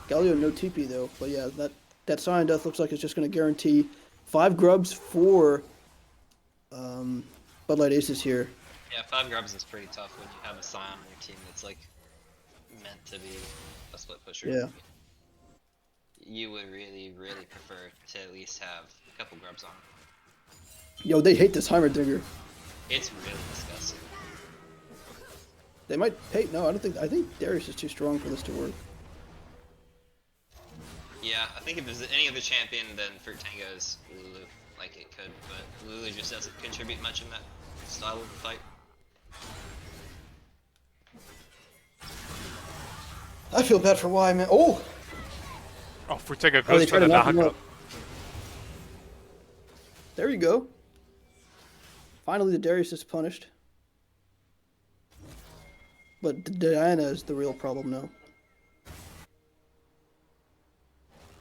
Galio no TP though, but yeah, that Sion death looks like it's just going to guarantee 5 grubs for Bud Light Aces here. Yeah, 5 grubs is pretty tough when you have a Scion on your team that's like meant to be a split pusher. Yeah. You would really, really prefer to at least have a couple grubs on. Yo, they hate this Heimerdinger. It's really disgusting. They might pay. No, I don't think. I think Darius is too strong for this to work. Yeah, I think if there's any other champion, then Fruit Tango's Lulu. Like it could, but Lulu just doesn't contribute much in that style of the fight. I feel bad for Y, man. Oh! Oh, Frutega Oh, they goes tried for to the knock him knockup. out. There you go. Finally, the Darius is punished. But Diana is the real problem now.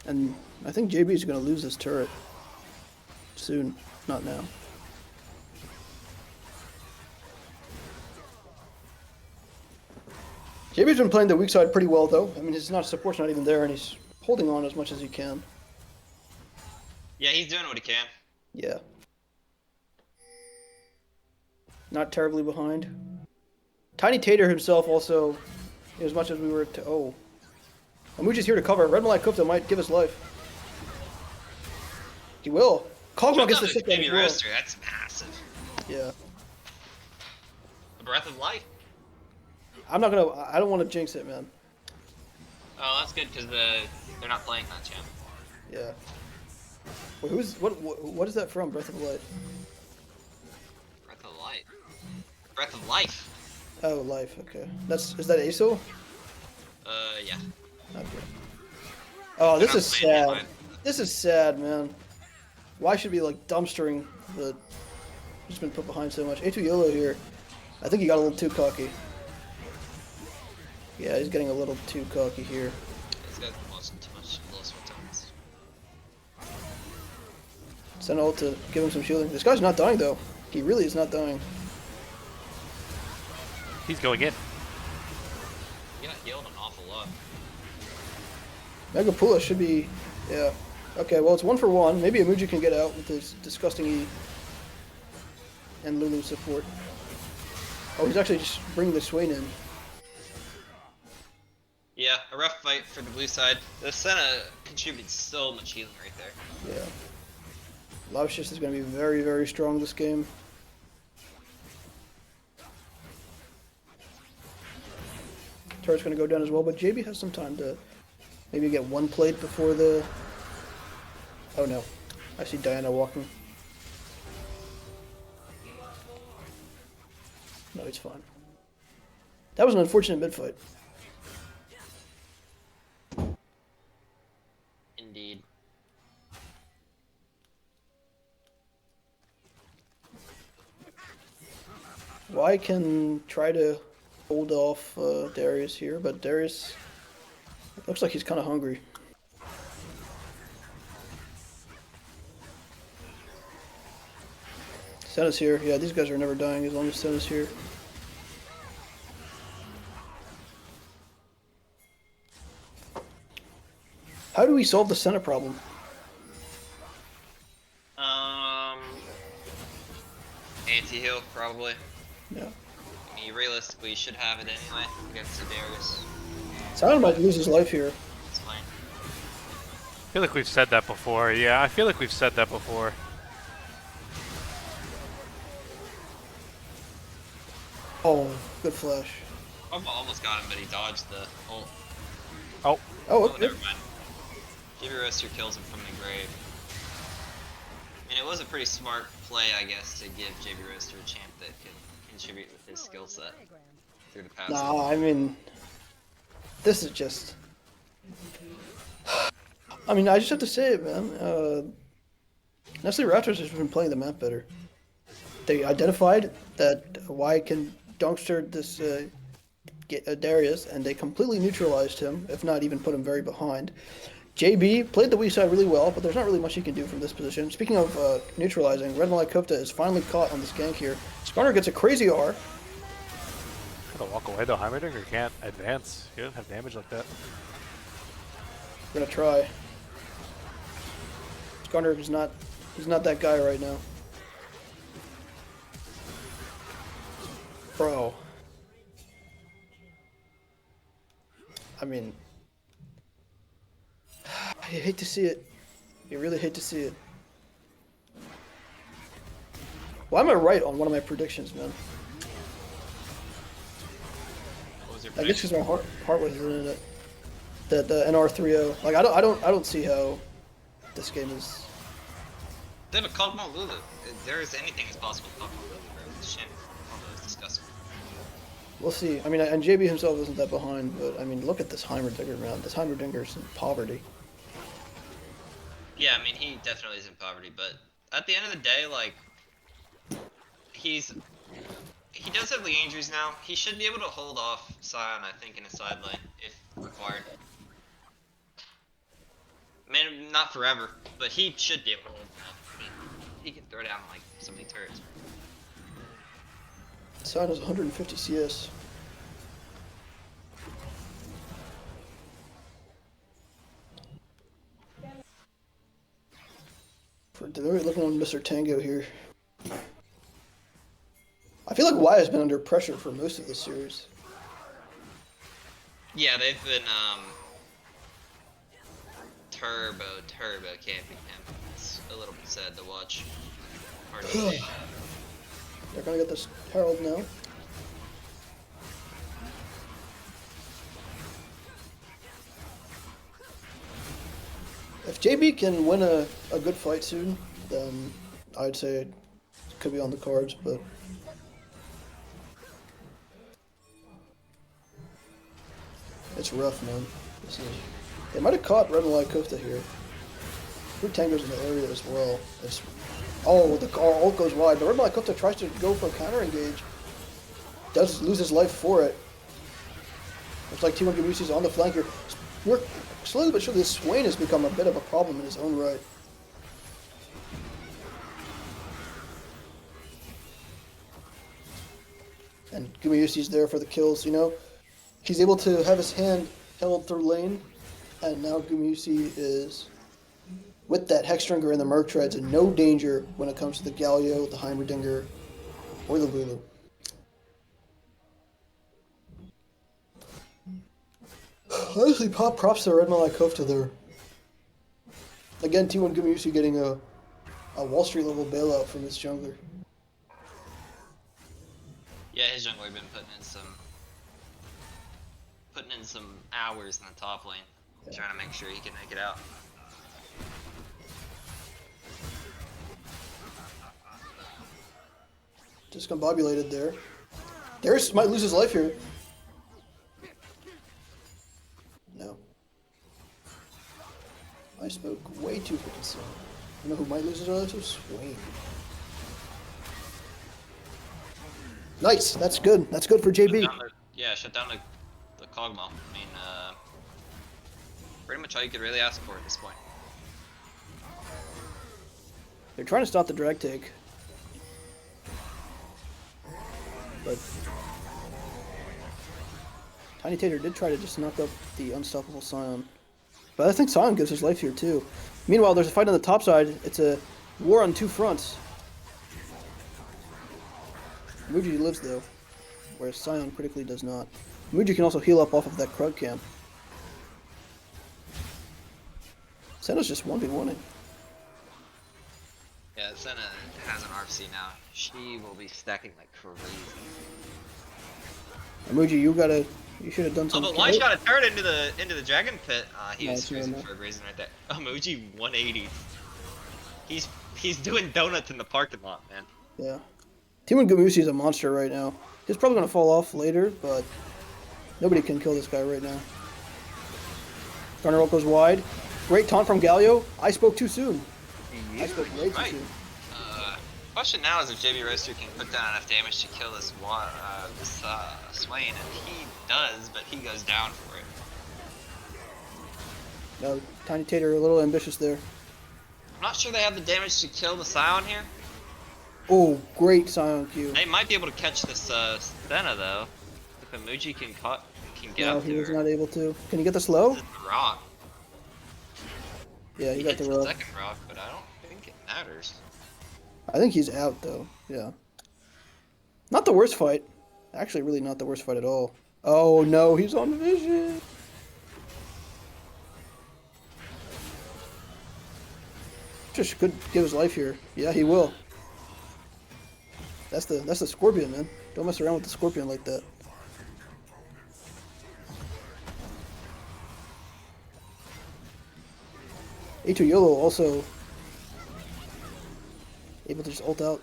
And I think JB is going to lose this turret. Soon. Not now. JB's been playing the weak side pretty well, though. I mean, his support's not even there, and he's holding on as much as he can. Yeah, he's doing what he can. Yeah. Not terribly behind. Tiny Tater himself also, as much as we were to... Oh. Amuji's here to cover. Red Malai Kufta might give us life. He will. Kog'Maw gets the shit down Baby as well. Roaster, that's massive. Yeah. A breath of life. I'm not gonna... I don't want to jinx it, man. Oh, that's good because they're not playing that champ. Yeah. Wait, what is that from? Breath of Light. Breath of light. Breath of life. Oh, life. Okay. Is that ASO? Yeah. Okay. Oh, this They're is not playing sad. online. This is sad, man. Why should be like dumpstering the? Just been put behind so much. A2 YOLO here. I think he got a little too cocky. Yeah, he's getting a little too cocky here. This guy's watching too much Lost Returns. Send ult to give him some shielding. This guy's not dying though. He really is not dying. He's going in. He got healed an awful lot. Megapula should be, yeah. Okay, well it's 1 for 1. Maybe Amuji can get out with his disgusting E and Lulu support. Oh, he's actually just bringing the Swain in. Yeah, a rough fight for the blue side. The Senna contributed so much healing right there. Yeah. Lavishis is going to be very, very strong this game. Turret's going to go down as well, but JB has some time to maybe get 1 plate before the... Oh no. I see Diana walking. No, it's fine. That was an unfortunate mid fight. Indeed. Y can try to hold off Darius here, but Darius looks like he's kind of hungry. Senna's here. Yeah, these guys are never dying as long as Senna's here. How do we solve the Senna problem? Anti-heal, probably. Yeah. I mean, realistically, you should have it anyway against Darius. Sion might lose his life here. It's fine. I feel like we've said that before. Yeah, I feel like we've said that before. Oh, good flash. Kog'Maw almost got him, but he dodged the ult. Oh, Oh, Oh, okay. never mind. JB Roaster kills him from the grave. I mean, it was a pretty smart play, I guess, to give JB Roaster a champ that can contribute with his skill set through the passive. Nah, I mean, this is just. I mean, I just have to say it, man. Nestle Raptors has been playing the map better. They identified that Y can dunkster this Darius, and they completely neutralized him, if not even put him very behind. JB played the weak side really well, but there's not really much he can do from this position. Speaking of neutralizing, Red Malai Kofta is finally caught on this gank here. Skarner gets a crazy R. gotta walk away though. Heimerdinger can't advance. He doesn't have damage like that. We're gonna try. Skarner is not, he's not that guy right now. Bro. I mean, I hate to see it. You really hate to see it. Why am I right on one of my predictions, man? What was your I guess prediction? because my heart was in it. That the NR30. Like I don't see how this game is. They have a Kog'Maw Lulu. There is anything is possible with Kog'Maw Lulu, bro. It's a shame. Although it's disgusting. We'll see. I mean, and JB himself isn't that behind, but I mean, look at this Heimerdinger, man. This Heimerdinger's in poverty. Yeah, I mean, he definitely is in poverty, but at the end of the day, like, he does have the injuries now. He should be able to hold off Sion, I think, in a side lane, if required. I mean, not forever, but he should be able to hold him off. I mean, he can throw down, like, so many turrets. Sion has 150 CS. We're looking on Mr. Tango here. I feel like Y has been under pressure for most of this series. Yeah, they've been, turbo camping him. It's a little bit sad to watch. Hard to see. They're gonna get this Herald now. If JB can win a good fight soon, then I'd say it could be on the cards, but it's rough, man. They might have caught Red Malai Kofta here. Fruit Tango's in the area as well. It's the ult goes wide, but Red Malai Kofta tries to go for a counter engage. Does lose his life for it. Looks like T1 Gamusi's on the flank here. Slowly but surely, Swain has become a bit of a problem in his own right. And Gumayusi's there for the kills, you know? He's able to have his hand held through lane, and now Gumayusi is, with that Hexdrinker and the Merc Treads, in no danger when it comes to the Galio, the Heimerdinger, or the Lulu. Honestly, props to Red Malai Kofta there. Again, T1 Gumayusi getting a Wall Street level bailout from his jungler. Yeah, his jungler been putting in some hours in the top lane, trying to make sure he can make it out. Discombobulated there. Darius might lose his life here. No. I spoke way too freaking soon. You know who might lose his life to? Swain. Nice. That's good. That's good for JB. Shut down the Kog'Maw. I mean, pretty much all you could really ask for at this point. They're trying to stop the drag take. But Tiny Tater did try to just knock up the unstoppable Sion. But I think Sion gives his life here too. Meanwhile, there's a fight on the top side. It's a war on two fronts. Muji lives though, whereas Sion critically does not. Muji can also heal up off of that Krug camp. Senna's just 1v1ing. Yeah, Senna has an RFC now. She will be stacking like crazy. Emoji, you should have done Oh, something. but Lion shot a turret into the dragon pit. He No, was it's not cruising enough. for a reason right there. Emoji 180. He's doing donuts in the parking lot, man. Yeah. Timon Gamusi is a monster right now. He's probably gonna fall off later, but nobody can kill this guy right now. Garner goes wide. Great taunt from Galio. I spoke too soon. I spoke way too Right. soon. Question now is if JB Roaster can put down enough damage to kill this Swain, and he does, but he goes down for it. No, Tiny Tater a little ambitious there. I'm not sure they have the damage to kill the Scion here. Oh, great Scion Q. They might be able to catch this Stena though. If Emoji can get No, up he to was her. not able to. Can he get the slow? This is the rock. Yeah, he He got hits the the rock. second rock, but I don't think it matters. I think he's out though. Yeah. Not the worst fight. Actually, really not the worst fight at all. Oh no, he's on vision. Just could give his life here. Yeah, he will. That's the scorpion, man. Don't mess around with the scorpion like that. A2 YOLO also able to just ult out.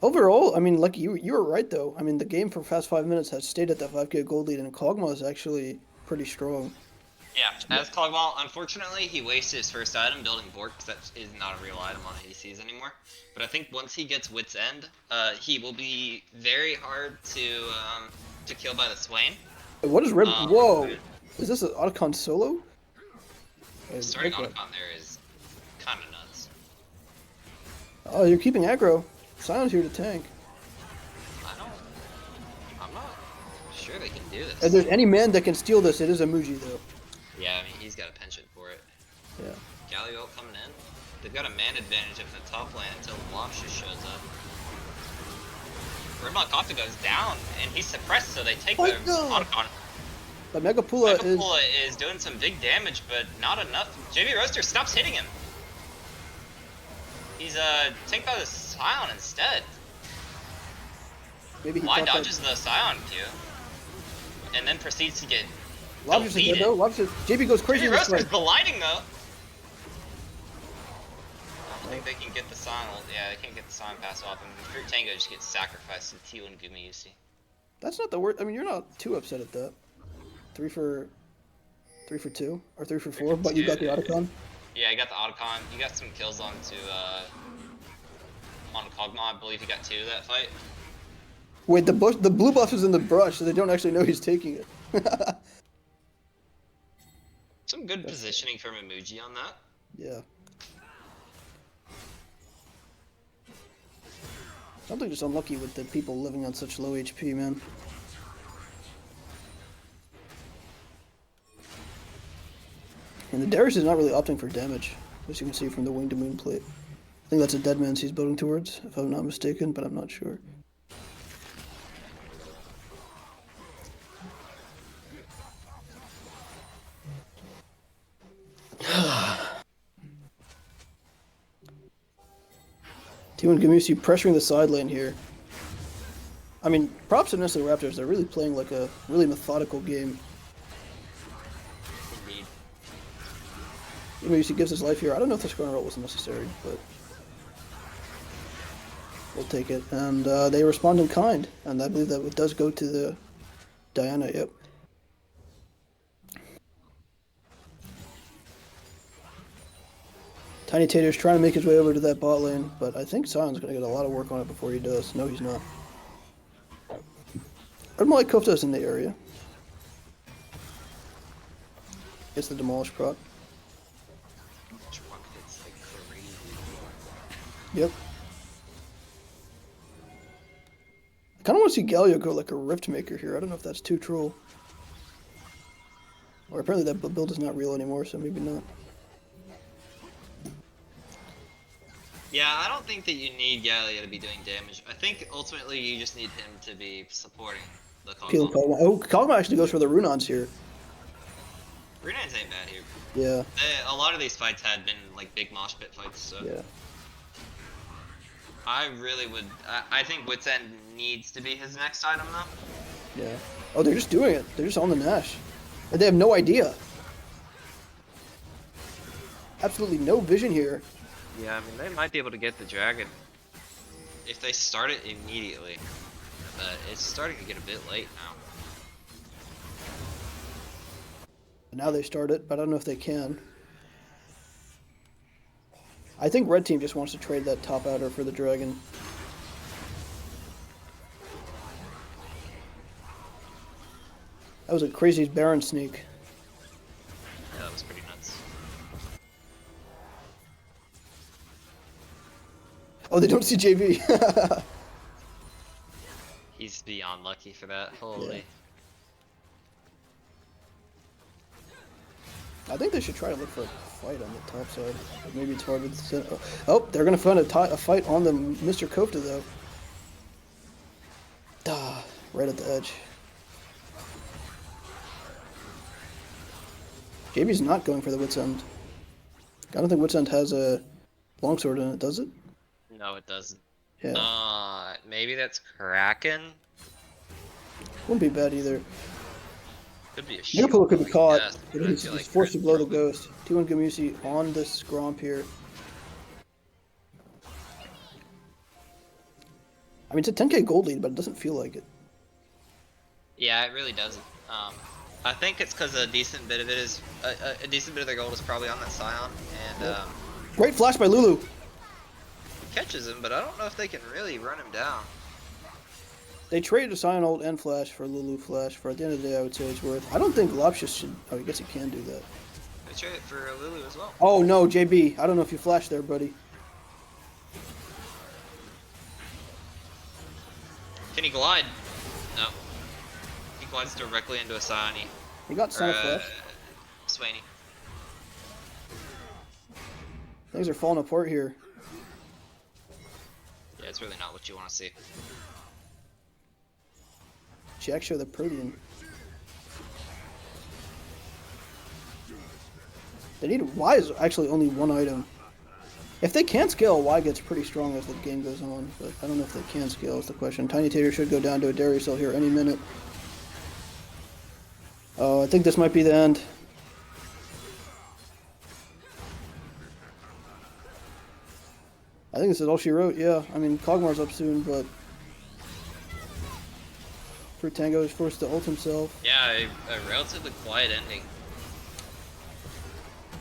Overall, I mean, like you were right though. I mean, the game for the past 5 minutes has stayed at that 5k gold lead, and Kog'Maw is actually pretty strong. Yeah, as Cogwall, unfortunately, he wasted his first item building Bork, because that is not a real item on ADCs anymore. But I think once he gets Wit's End, he will be very hard to kill by the Swain. What is Red? Um, Whoa! Is this an Otacon solo? Starting Okay. Otacon there is kind of nuts. Oh, you're keeping aggro. Sion's here to tank. I'm not sure they can do this. If there's any man that can steal this, it is Amuji though. Yeah, I mean, he's got a penchant for it. Yeah. Galio coming in. They've got a man advantage up in the top lane until Launch just shows up. Rimlock Kafka goes down, and he's suppressed, so they take Oh, the no. Otacon. But Megapula is. Megapula is doing some big damage, but not enough. JB Roaster stops hitting him. He's taken by the Scion instead. Maybe he Why thought that. dodges the Scion Q, and then proceeds to get Lobs is defeated. though. Lobs is. JB goes crazy JB in this Roaster's fight. gliding though. I don't think they can get the Scion. Yeah, they can't get the Scion pass off, and Fruit Tango just gets sacrificed to T1 Gumayusi. That's not the worst. I mean, you're not too upset at that. 3 for 2 or 3 for 4, but you got the Otacon. Yeah, you got the Otacon. You got some kills onto on Kog'Maw. I believe he got 2 that fight. Wait, the blue buff is in the brush, so they don't actually know he's taking it. Some good positioning from Emoji on that. Yeah. Something just unlucky with the people living on such low HP, man. And the Darius is not really opting for damage, as you can see from the Wing to Moon plate. I think that's a dead man's he's building towards, if I'm not mistaken, but I'm not sure. T1 Gamusi pressuring the side lane here. I mean, props to Nestle Raptors, they're really playing like a really methodical game. Indeed. Gamusi gives his life here. I don't know if the scoring roll was necessary, but we'll take it. And they respond in kind, and I believe that it does go to the Diana, yep. Tiny Tater's trying to make his way over to that bot lane, but I think Sion's going to get a lot of work on it before he does. No, he's not. Like Kofta's in the area. It's the Demolish proc. Truck hits like crazy. Yep. I kind of want to see Galio go like a Rift Maker here. I don't know if that's too troll. Or apparently that build is not real anymore, so maybe not. Yeah, I don't think that you need Gallia to be doing damage. I think ultimately you just need him to be supporting the Peel Kog'Maw. Kog'Maw. Oh, Kog'Maw actually goes for the Runons here. Renains ain't bad here. Yeah, A lot of these fights had been like big mosh pit fights, so yeah. I really would. I think Wits End needs to be his next item though. Yeah. Oh, they're just doing it. They're just on the Nash. And they have no idea. Absolutely no vision here. Yeah, I mean they might be able to get the dragon if they start it immediately, but it's starting to get a bit late now. Now they start it, but I don't know if they can. I think red team just wants to trade that top outer for the dragon. That was a crazy Baron sneak. Yeah, that was pretty nuts. Oh, they don't see JB. He's beyond lucky for that. Holy. Yeah. I think they should try to look for a fight on the top side. But maybe it's hard with the center. Oh, they're going to find a fight on the Mr. Kofta, though. Right at the edge. JB's not going for the Wits End. I don't think Wits End has a longsword in it, does it? No, it doesn't. Yeah. Maybe that's Kraken. Wouldn't be bad either. Could be a shield. Megapolo could be caught, Yes, but I he's feel like forced to Kraken's blow the probably- ghost. T1 Gamusi on this Gromp here. I mean, it's a 10k gold lead, but it doesn't feel like it. Yeah, it really doesn't. I think it's because a decent bit of it is a decent bit of their gold is probably on that Scion, and Yep. Great flash by Lulu. he catches him, but I don't know if they can really run him down. They traded a Scion ult and flash for Lulu flash. For at the end of the day, I would say it's worth. I don't think Lopshus should. Oh, I guess he can do that. They trade it for Lulu as well. Oh no, JB. I don't know if you flashed there, buddy. Can he glide? No. He glides directly into a Scion-y. He got Or Sonic flash. Swainy. Things are falling apart here. Yeah, it's really not what you want to see. Jack show the Protean. They need Y is actually only one item. If they can scale, Y gets pretty strong as the game goes on, but I don't know if they can scale is the question. Tiny Tater should go down to a Darius cell here any minute. Oh, I think this might be the end. I think this is all she wrote, yeah. I mean, Kog'Mar's up soon, but Frutango is forced to ult himself. Yeah, a relatively quiet ending.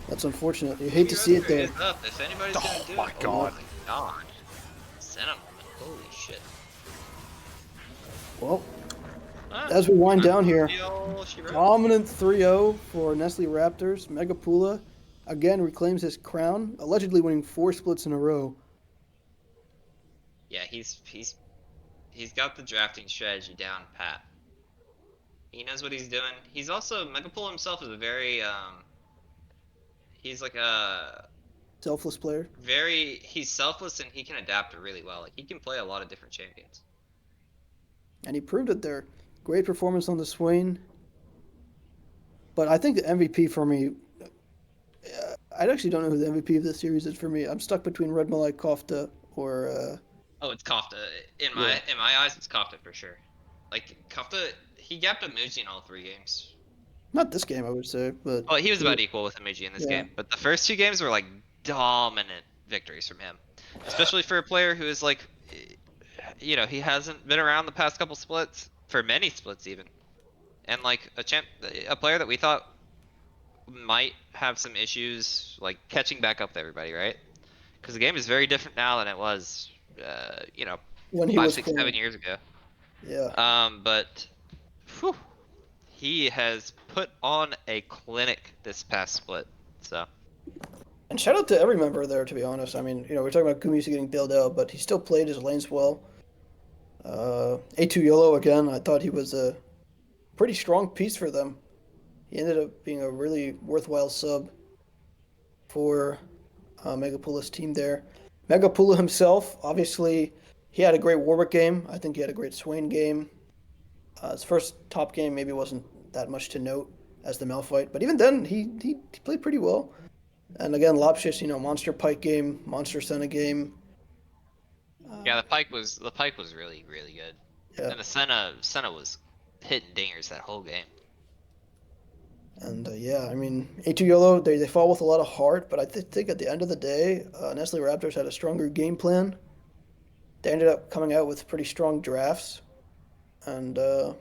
That's unfortunate. You hate to see it there. Is up. If anybody's gonna do my it, God. oh my god. Sentiment. Holy shit. Well, Ah, as we wind down here, she wrote. dominant 3-0 for Nestle Raptors. Megapula again reclaims his crown, allegedly winning 4 splits in a row. Yeah, he's got the drafting strategy down pat. He knows what he's doing. He's also Megapole himself is a very he's like a Selfless player. he's selfless and he can adapt really well. Like he can play a lot of different champions. And he proved it there. Great performance on the Swain. But I think the MVP for me, I actually don't know who the MVP of this series is for me. I'm stuck between Red Malai Kofta or Oh, it's Kofta. In my eyes, it's Kofta for sure. Like Kofta, he gapped Amuji in all 3 games. not this game, I would say, but Oh, he was about equal with Amuji in this Yeah. game, but the first 2 games were like dominant victories from him, especially for a player who is like, you know, he hasn't been around the past couple splits for many splits even, and like a player that we thought might have some issues like catching back up to everybody, right? Because the game is very different now than it was, you know, when he 5, was 6, playing, 7 years ago. yeah. But whew, he has put on a clinic this past split. So And shout out to every member there, to be honest. I mean, you know, we're talking about Gumisi getting bailed out, but he still played his lanes well. A2 YOLO again, I thought he was a pretty strong piece for them. He ended up being a really worthwhile sub for Megapula's team there. Megapula himself, obviously, he had a great Warwick game. I think he had a great Swain game. His first top game maybe wasn't that much to note. as the Malphite. But even then, he played pretty well. And again, Lopshis, monster Pike game, monster Senna game. Yeah, the Pike was really really good, Yeah, and the Senna was hitting dingers that whole game. and yeah, I mean, A2 YOLO, they fall with a lot of heart, but I think at the end of the day, Nestle Raptors had a stronger game plan. They ended up coming out with pretty strong drafts, and it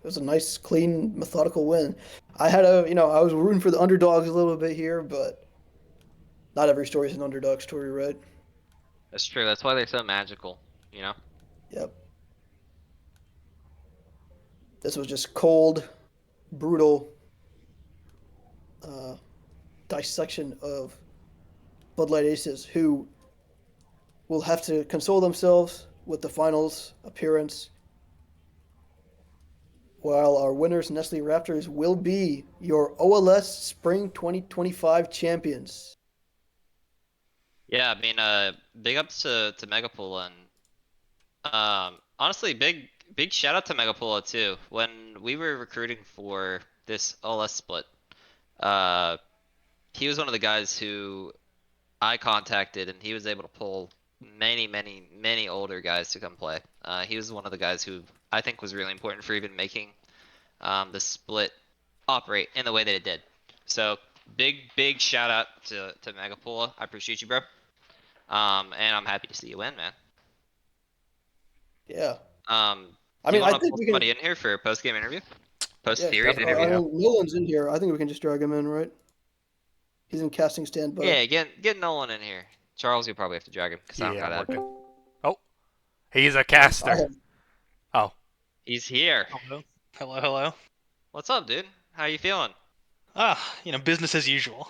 was a nice, clean, methodical win. I was rooting for the underdogs a little bit here, but not every story is an underdog story, right? That's true. That's why they're so magical. You know. Yep. This was just cold, brutal uh, dissection of Bud Light Aces, who will have to console themselves with the finals appearance, while our winners, Nestle Raptors, will be your OLS Spring 2025 champions. Yeah, I mean, big ups to Megapool and honestly, big shout out to Megapool too. When we were recruiting for this OLS split, uh, he was one of the guys who I contacted, and he was able to pull many older guys to come play. He was one of the guys who I think was really important for even making the split operate in the way that it did. So big shout out to Megapool. I appreciate you, bro. And I'm happy to see you win, man. Yeah. I Do you mean, I want to think pull we can. somebody in here for a post game interview? Post Yeah, series Definitely. interview? I Yeah. mean, Nolan's in here. I think we can just drag him in, right? He's in casting standby. Yeah, get Nolan in here. Charles, you'll probably have to drag him because I don't Yeah, got I'm that. working. Oh, he's a Yeah, I caster. have. Oh, He's here. Hello. Hello, hello. What's up, dude? How you feeling? Business as usual.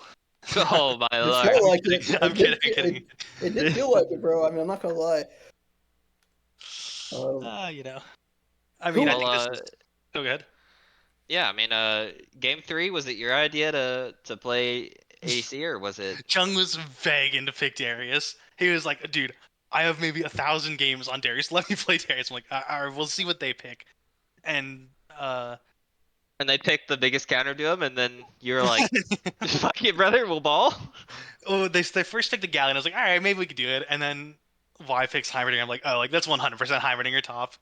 Oh my It lord. felt I'm like kidding. it. I'm It did. kidding. I'm kidding. It did feel like it, bro. I mean, I'm not gonna lie. Um, Uh, you know. I mean, I who? Well, think this is. Oh, good. yeah. I mean, game three, was it your idea to play ADC or was it? Chung was begging to pick Darius. He was like, "Dude, I have maybe 1,000 games on Darius. Let me play Darius." I'm like, "All right, we'll see what they pick." And And they picked the biggest counter to him, and then you were like, "Fuck it, brother, we'll ball." oh, they first picked the Galleon. I was like, "All right, maybe we could do it." And then Y picks Heimerdinger. I'm like, "Oh, like that's 100% Heimerdinger top."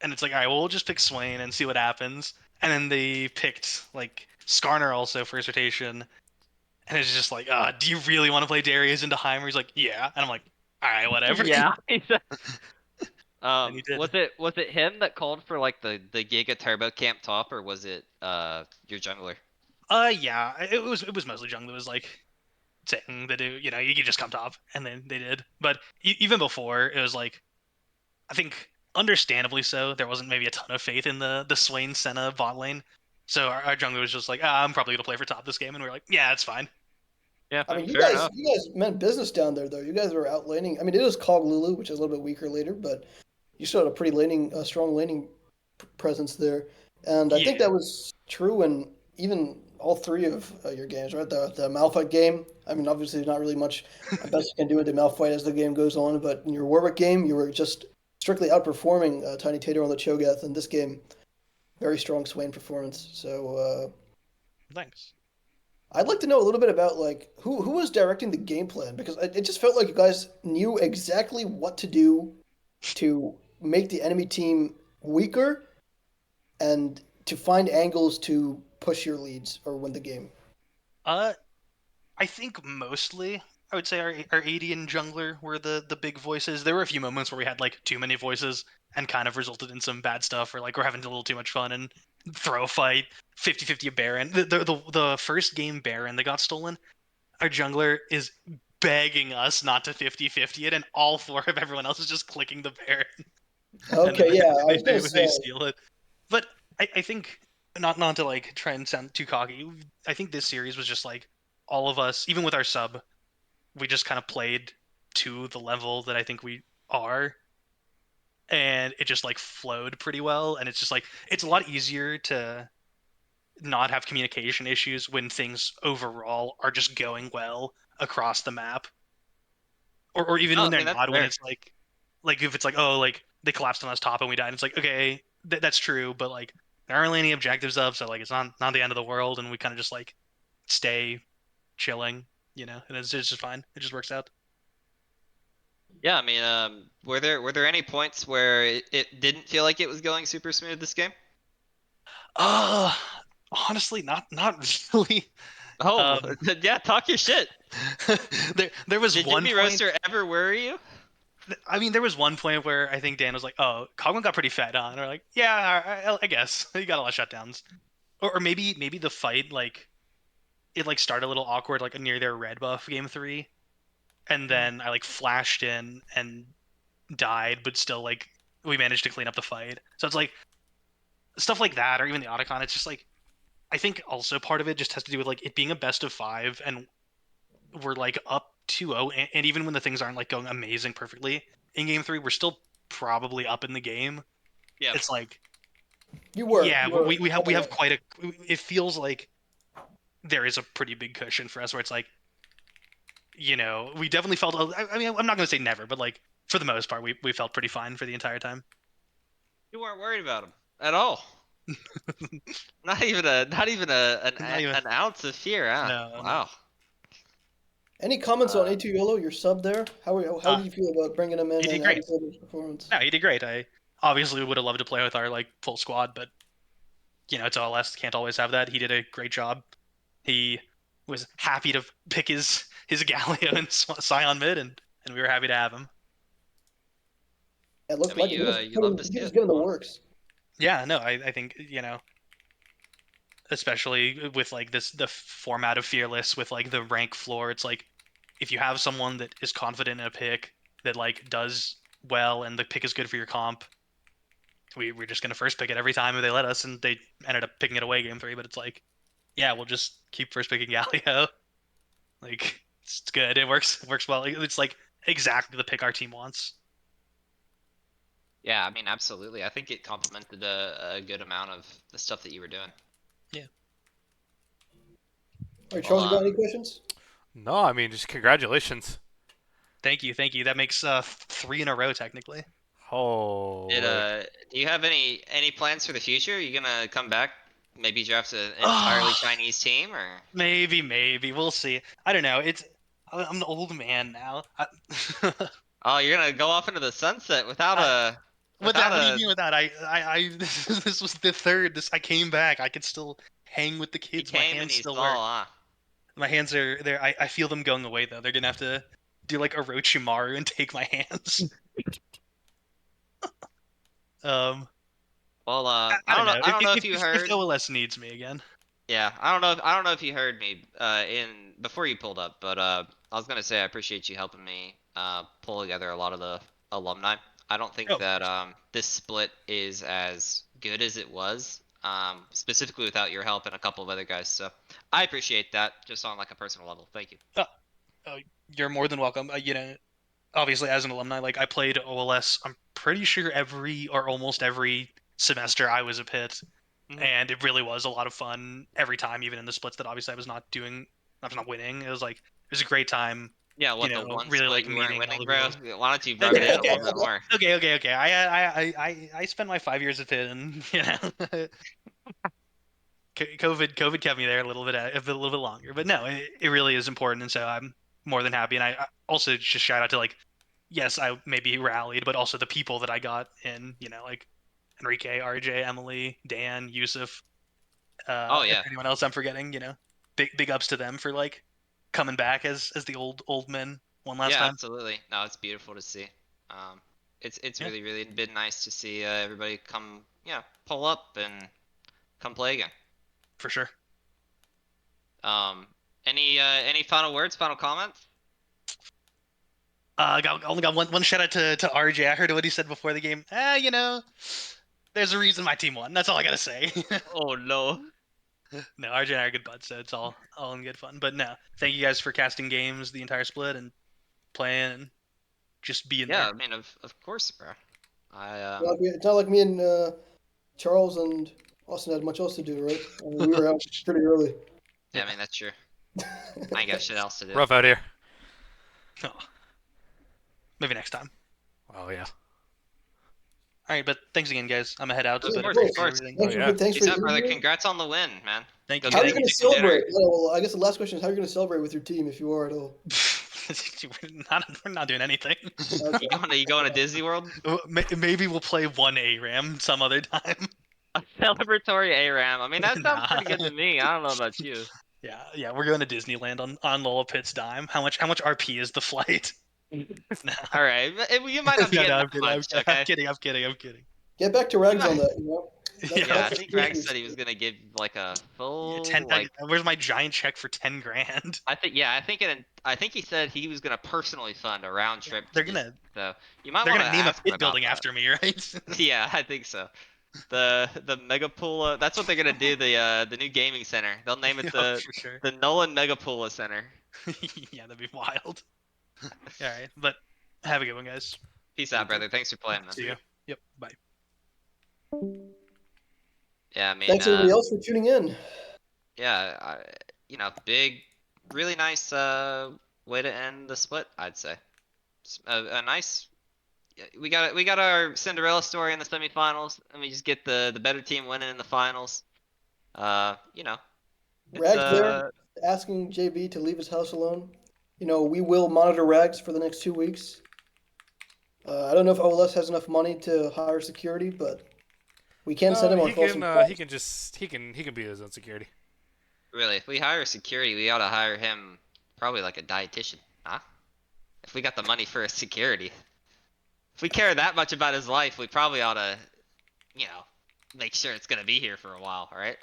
And it's like, all right, well, we'll just pick Swain and see what happens. And then they picked like Skarner also first rotation, and it's just like, do you really want to play Darius into Heimer? He's like, yeah, and I'm like, all right, whatever. Yeah. And he did. Was it him that called for like the Giga Turbo Camp top, or was it your jungler? Yeah, it was mostly Jung that was like saying that you could just come top, and then they did. But even before, it was like, I think understandably so, there wasn't maybe a ton of faith in the Swain Senna bot lane. So our jungler was just like, I'm probably gonna play for top this game, and we are like, yeah, that's fine. Yeah, I mean, you fair guys, enough. you guys meant business down there, though. You guys were out laning. I mean, it was Cog Lulu, which is a little bit weaker later, but you still had a pretty strong laning presence there. And I think Yeah. that was true in even all three of your games, right? The Malphite game. I mean, obviously, there's not really much best you can do with the Malphite as the game goes on, but in your Warwick game, you were just strictly outperforming Tiny Tater on the Cho'Gath. In this game, very strong Swain performance. So Thanks. I'd like to know a little bit about like who was directing the game plan because it just felt like you guys knew exactly what to do to make the enemy team weaker and to find angles to push your leads or win the game. Uh, I think mostly I would say our AD and jungler were the big voices. There were a few moments where we had like too many voices and kind of resulted in some bad stuff, or like we're having a little too much fun and throw a fight 50-50 a Baron. The first game Baron that got stolen, our jungler is begging us not to 50-50 it, and all four of everyone else is just clicking the Baron, and then Okay, yeah, I was gonna they say. steal it. But I think not to like try and sound too cocky. I think this series was just like all of us, even with our sub, we just kind of played to the level that I think we are, and it just like flowed pretty well. And it's just like it's a lot easier to not have communication issues when things overall are just going well across the map, or even No, when I they're mean that's not. When fair. it's like if it's like, oh, like they collapsed on us top and we died, it's like, okay, that's true, but like there aren't really any objectives up, so like it's not the end of the world, and we kind of just like stay chilling, and it's just fine. It just works out. Yeah, I mean, were there any points where it didn't feel like it was going super smooth this game? Uh Honestly, not really. Oh, Um, yeah, talk your shit. there was Did one Jimmy point. Roaster ever worry you? I mean, there was one point where I think Dan was like, "Oh, Cogman got pretty fed on," or like, "Yeah, I guess he got a lot of shutdowns," or maybe the fight like it like started a little awkward like near their red buff game 3, and then I like flashed in and died, but still like we managed to clean up the fight. So it's like stuff like that, or even the Otacon. It's just like I think also part of it just has to do with like it being a best of 5, and we're like up 2-0, and even when the things aren't like going amazing perfectly in game 3, we're still probably up in the game. Yeah. It's like You were. yeah, You were. we have quite a. It feels like there is a pretty big cushion for us where it's like we definitely felt. I mean, I'm not gonna say never, but like for the most part, we felt pretty fine for the entire time. You weren't worried about him at all. Not even Not even an ounce of fear, huh? no. Wow. Any comments on Uh, A2 Yellow, your sub there? How Uh, do you feel about bringing him in he did and how do great. you feel about his performance? No, he did great. I obviously would have loved to play with our like full squad, but it's OLS, can't always have that. He did a great job. He was happy to pick his Galio and Scion mid, and we were happy to have him. It I looked mean, like you you love to he see was it. given the Well, works. Yeah, no, I think especially with like the format of Fearless with like the rank floor, it's like if you have someone that is confident in a pick that like does well and the pick is good for your comp, we're just gonna first pick it every time they let us, and they ended up picking it away game 3. But it's like, yeah, we'll just keep first picking Galio. Like it's good. It works well. It's like exactly the pick our team wants. yeah, I mean, absolutely. I think it complemented a good amount of the stuff that you were doing. Yeah. All right, Well, Charles, you got any questions? No, I mean just congratulations. Thank you. That makes 3 in a row technically. did Holy. do you have any plans for the future? Are you gonna come back, maybe draft an entirely Oh, Chinese team, or maybe we'll see. I don't know. I'm an old man now. oh, you're gonna go off into the sunset without I, a with that, without what do you a mean with that? I this was the third. I came back. I could still hang with the he kids. My came and hands he still work. saw, huh? My hands are there. I feel them going away though. They're gonna have to do like Orochimaru and take my hands. Um, Well, I don't know. I don't know if you If heard. OLS needs me again. Yeah, I don't know if you heard me in before you pulled up, but I was gonna say I appreciate you helping me pull together a lot of the alumni. I don't think Oh, of that course. this split is as good as it was, specifically without your help and a couple of other guys. So I appreciate that just on like a personal level. Thank you. Oh, you're more than welcome. Obviously as an alumni, like I played OLS. I'm pretty sure every or almost every semester I was a pit, Hmm. and it really was a lot of fun every time, even in the splits that obviously I was not doing, I was not winning. It was a great time. Yeah, what the one Really split like you weren't meeting all winning, the bro? people. Why don't you rub it Okay, in a okay, little bit more? okay. I spent my 5 years at pit, and COVID kept me there a little bit longer. But no, it really is important, and so I'm more than happy. And I also just shout out to like, yes, I maybe rallied, but also the people that I got in, like Enrique, RJ, Emily, Dan, Yusuf, Oh if yeah. anyone else I'm forgetting, big ups to them for like coming back as the old men one last Yeah, time. absolutely. No, it's beautiful to see. Um, it's Yeah, really been nice to see everybody come, pull up and come play again. for sure. Um, any final words, final comments? Only got one shout out to RJ. I heard what he said before the game. There's a reason my team won. That's all I gotta say. Oh no. No, RJ and I are good buds, so it's all in good fun. But no, thank you guys for casting games the entire split and playing and just being Yeah, there I mean, of course, bro. I It's not like me and Charles and Austin had much else to do, right? I mean, we were out pretty early. yeah, I Yeah. mean that's true. I ain't got shit else to do. Rough out here. Oh, maybe next time. Oh yeah. All right, but thanks again, guys. I'm gonna head out. Of But Of course, course. of appreciate course. everything. Oh, yeah. Thanks for Peace the out, brother. interview. Congrats on the win, man. Thank Go you. How are get you a going to chicken dinner. celebrate? Oh, I guess the last question is how are you going to celebrate with your team if you are at all? We're not doing anything. Okay. You going to Disney World? Maybe we'll play one ARAM some other time. A celebratory ARAM. I mean, that sounds Nah. pretty good to me. I don't know about you. Yeah, we're going to Disneyland on Lola Pitt's dime. How much RP is the flight? Nah. All right, you might not be No, getting I'm that kidding. much. I'm Okay. kidding. I'm kidding. Get back to You Rags might. on that, you know? Yeah, Yeah, I That's think Greg business. said he was gonna give like a ten. full like. Where's my giant check for 10 grand? I think he said he was gonna personally fund a round trip to They're Disney. gonna So you might they're want to gonna name a ask him pit about building that. after me, right? Yeah, I think so. The Megapoola. That's what they're gonna do. The new gaming center. They'll name it Oh, for sure. the Nolan Megapoola Center. Yeah, that'd be wild. All right, but have a good one, guys. Peace You out, too. brother. Thanks for playing, man. See you. Yep. Bye. Yeah, I mean, Thanks everybody else for tuning in. yeah, big, really nice way to end the split, I'd say. A nice. Yeah, we got our Cinderella story in the semifinals, and we just get the better team winning in the finals. You know, it's Rags there asking JB to leave his house alone. You know, we will monitor Rags for the next 2 weeks. I don't know if OLS has enough money to hire security, but we can send No, him on false he advice. can just he can be his own security. really, if we hire security, we ought to hire him probably like a dietitian, huh? If we got the money for a security, if we care that much about his life, we probably ought to, you know, make sure it's gonna be here for a while, right?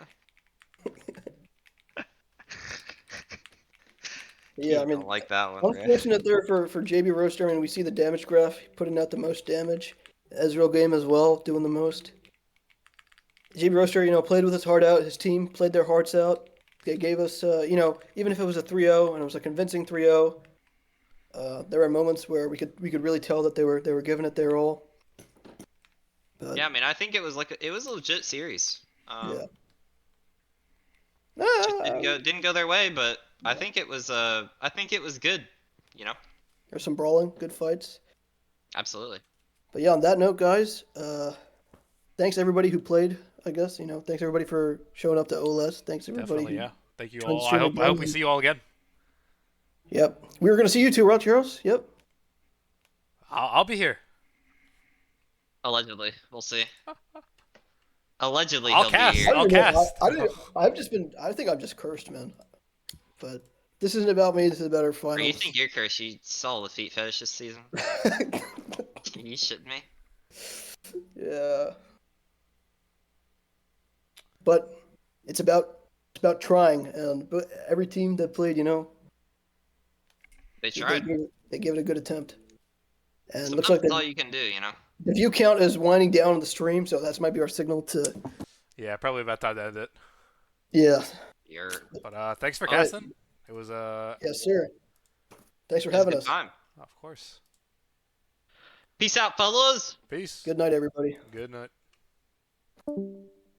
Yeah, I Keith mean, don't like that one, right? unfortunate there for JB Roaster. I mean, we see the damage graph putting out the most damage. Ezreal game as well, doing the most. JB Roaster, you know, played with his heart out. His team played their hearts out. They gave us, you know, even if it was a 3-0 and it was a convincing 3-0, there were moments where we could really tell that they were giving it their all. But Yeah, I mean, I think it was a legit series. yeah, Just ah, didn't go their way, but I think it was good. You know, there's some brawling, good fights. absolutely. But yeah, on that note, guys, thanks everybody who played. I guess you know, thanks everybody for showing up to OLS. Thanks everybody Definitely, who yeah. Thank you joined the all. stream I again. hope we see you all again. Yep, we were gonna see you too, Rock Heroes. Yep. I'll be here. Allegedly, we'll see. Allegedly, I'll he'll be cast. here. I don't I'll even know. cast. I've just been. I think I'm just cursed, man. But this isn't about me. This is about our Or you finals. think you're cursed? You saw the feet fetish this season. You shitting me? Yeah. But it's about trying, and but every team that played, you know, They they tried. gave it a good attempt. And looks Sometimes like that's all the you can do, you know. view count is winding down on the stream, so that might be our signal to Yeah, probably about time to end it. yeah. You're. But thanks for All right. casting. It was Yes, sir. Thanks for It was a having good us. time. of course. Peace out, fellas. Peace. Good night, everybody. Good night.